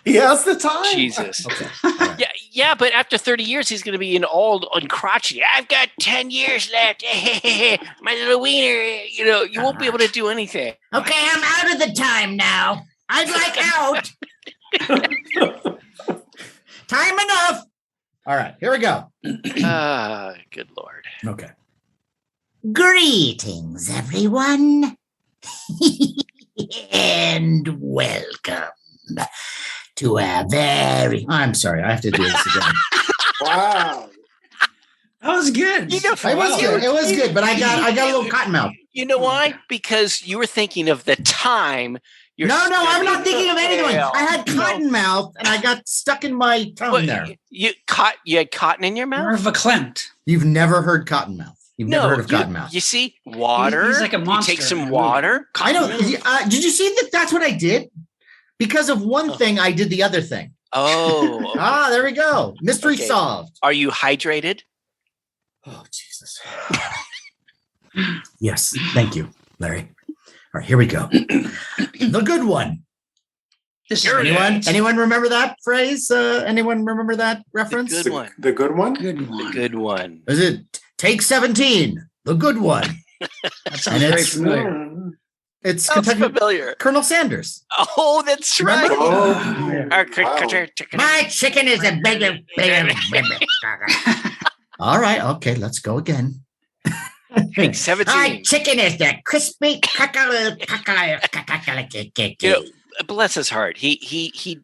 He has the time.
Jesus.
Okay. All right.
Yeah, but after 30 years, he's going to be an old and crotchety. I've got 10 years left. My little wiener. You won't be able to do anything.
Okay, I'm out of the time now. I'd like out. Time enough. All right, here we go.
Good Lord.
Okay. Greetings, everyone, and welcome to a very. I'm sorry, I have to do this again.
Wow.
That was good.
It was good. It was good, but I got a little cotton mouth.
You know why? Because you were thinking of the time.
No, I'm not thinking of anyone.
Hell.
I had cotton mouth, and I got stuck in my tongue
What,
there.
you had cotton in your
More
mouth?
of a Clint.
You've never heard cotton mouth. You've never heard of cotton mouth.
You see, water.
He's like a
You
monster
take
in
some
the movie.
water.
I know. Did you see that? That's what I did. Because of one thing, I did the other thing.
Oh. Okay.
Ah, there we go. Mystery
Okay.
solved.
Are you hydrated?
Oh, Jesus. Yes. Thank you, Larry. All right, here we go. The good one.
This is
Anyone remember that phrase? Anyone remember that reference?
Good one.
The good one?
good one.
Good one.
Is it take 17? The good one.
That sounds
And
very
it's-
familiar.
It's
Sounds
Kentucky
familiar.
Colonel Sanders.
Oh, that's right.
Remember?
Oh, wow.
My chicken is a bigger. All right. Okay, let's go again.
Take 17.
My chicken is the crispy.
Bless his heart. He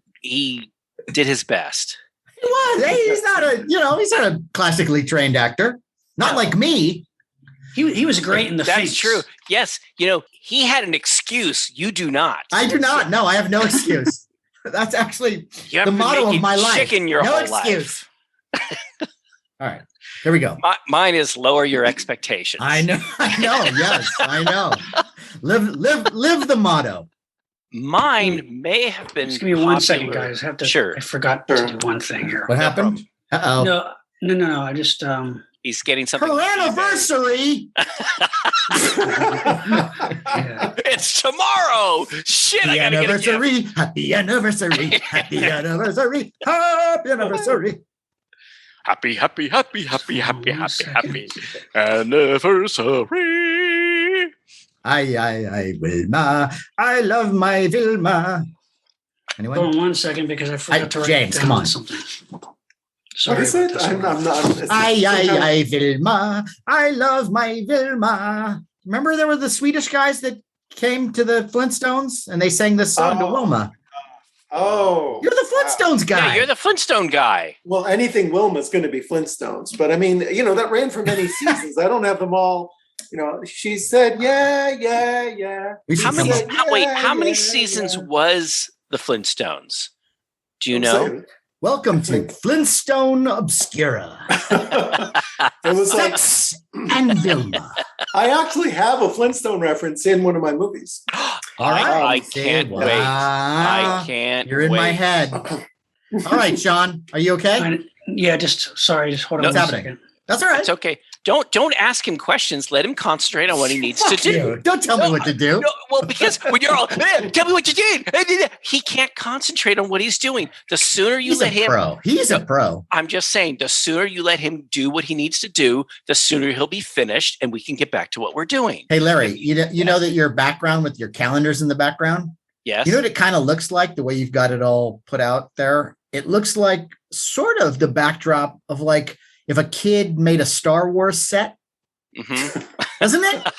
did his best.
He was. Hey, he's not a classically trained actor. Not like me.
He was great in the
That's
Finks.
true. Yes, He had an excuse. You do not.
I do not. No, I have no excuse. That's actually
You have
the
been
motto of
making
my life.
chicken your
No
whole
excuse.
life.
All right, here we go.
Mine is lower your expectations.
I know. Yes, I know. Live the motto.
Mine may have been.
Just give me 1 second,
popular.
guys. I
Sure.
forgot to do one thing here.
What happened? Uh-oh.
No. I just
He's getting something.
Her anniversary.
yeah.
It's tomorrow. Shit, I gotta get a gift.
Happy anniversary. Happy anniversary. Happy anniversary.
Happy anniversary.
I, Wilma. I love my Vilma. Anyone?
Hold on 1 second because I forgot to write
James,
down
come on.
something.
What
Sorry
is
about
it?
this.
I'm not.
I, Vilma. I love my Vilma. Remember there were the Swedish guys that came to the Flintstones and they sang this song to Wilma.
Oh.
You're the Flintstones guy.
Yeah, you're the Flintstone guy.
Well, anything Wilma's going to be Flintstones. But I mean, that ran for many seasons. I don't have them all. She said, yeah.
How many?
said,
How many
yeah,
seasons
yeah.
was the Flintstones? Do you know?
Welcome to Flintstone Obscura.
It was like,
Sex and Vilma.
I actually have a Flintstone reference in one of my movies.
All right.
I can't wait. I can't.
You're in my
wait.
head. All right, Sean. Are you okay?
Yeah, just hold on
No,
one
what's
second.
happening? That's all right.
It's okay. Don't ask him questions. Let him concentrate on what he needs to
Fuck
do.
you. Don't tell me what to do.
No, well, because when you're all, tell me what you did. He can't concentrate on what he's doing. The sooner you
He's
let
a
him,
pro. He's a pro.
I'm just saying, the sooner you let him do what he needs to do, the sooner he'll be finished and we can get back to what we're doing.
Hey, Larry, you know that your background with your calendars in the background?
Yes.
You know what it kind of looks like, the way you've got it all put out there? It looks like sort of the backdrop of like if a kid made a Star Wars set.
Mm-hmm.
Doesn't it?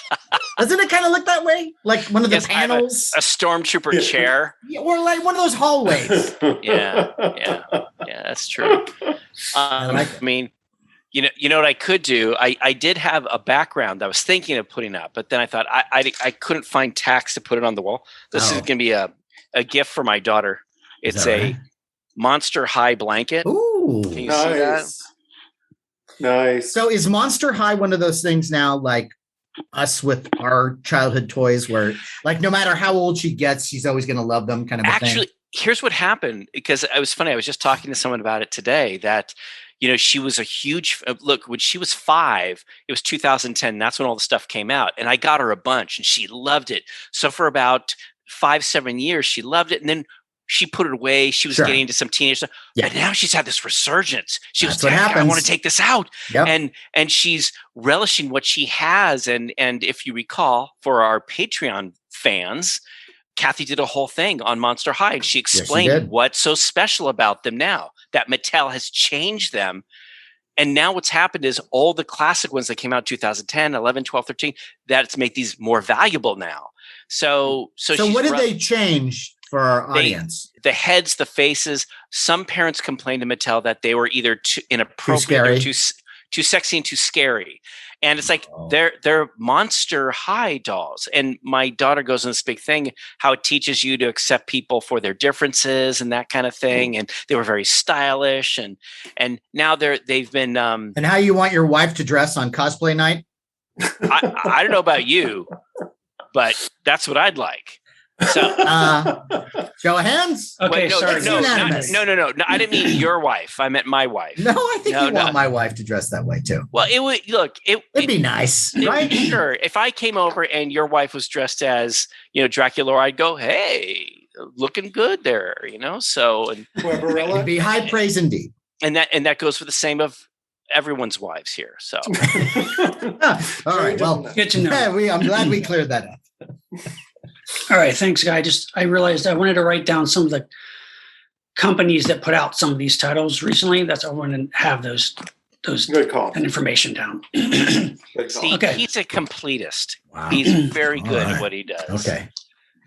Doesn't it kind of look that way? Like one of the
Yes, I have
panels?
a stormtrooper chair.
Yeah, or like one of those hallways.
Yeah, that's true.
like it.
I mean, you know what I could do? I did have a background that I was thinking of putting up, but then I thought I couldn't find tacks to put it on the wall. This is going to be a gift for my daughter. It's a
right?
Monster High blanket.
Ooh.
Can you see that?
Nice.
So is Monster High one of those things now, like us with our childhood toys, where like no matter how old she gets, she's always going to love them, kind of a
Actually,
thing?
here's what happened, because it was funny. I was just talking to someone about it today that, she was a huge look when she was 5, it was 2010. That's when all the stuff came out, and I got her a bunch and she loved it. So for about 5-7 years, she loved it. And then she put it away. She was getting into some teenage stuff. Yeah. And now she's had this resurgence. She was like, I want to take this out. Yep. And she's relishing what she has. And if you recall, for our Patreon fans, Kathy did a whole thing on Monster High. And she explained what's so special about them now, that Mattel has changed them. And now what's happened is all the classic ones that came out in 2010, 11, 12, 13, that's make these more valuable now. So
what did they change for our audience?
The heads, the faces. Some parents complained to Mattel that they were either too inappropriate, or too sexy and too scary. And it's like they're Monster High dolls. And my daughter goes on this big thing, how it teaches you to accept people for their differences and that kind of thing. And they were very stylish. And now they've been
and how you want your wife to dress on cosplay night?
I don't know about you, but that's what I'd like. So,
show of hands.
Okay,
no,
sorry.
No, I didn't mean your wife. I meant my wife.
No, I think you want my wife to dress that way too.
Well, it would it'd
be nice, right?
Sure. If I came over and your wife was dressed as Dracula, I'd go, "Hey, looking good there," So and
it'd be high praise indeed.
And that goes for the same of everyone's wives here. So,
all right. Well,
good to know.
I'm glad we cleared that up.
All right, thanks, Guy. I realized I wanted to write down some of the companies that put out some of these titles recently. That's I want to have those
good call
and information down.
See, he's a completely
Wow.
He's very good at what he does.
Okay.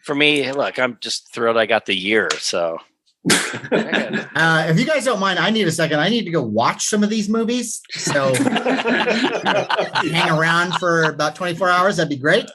For me, look, I'm just thrilled I got the year. So,
if you guys don't mind, I need a second. I need to go watch some of these movies. So hang around for about 24 hours. That'd be great.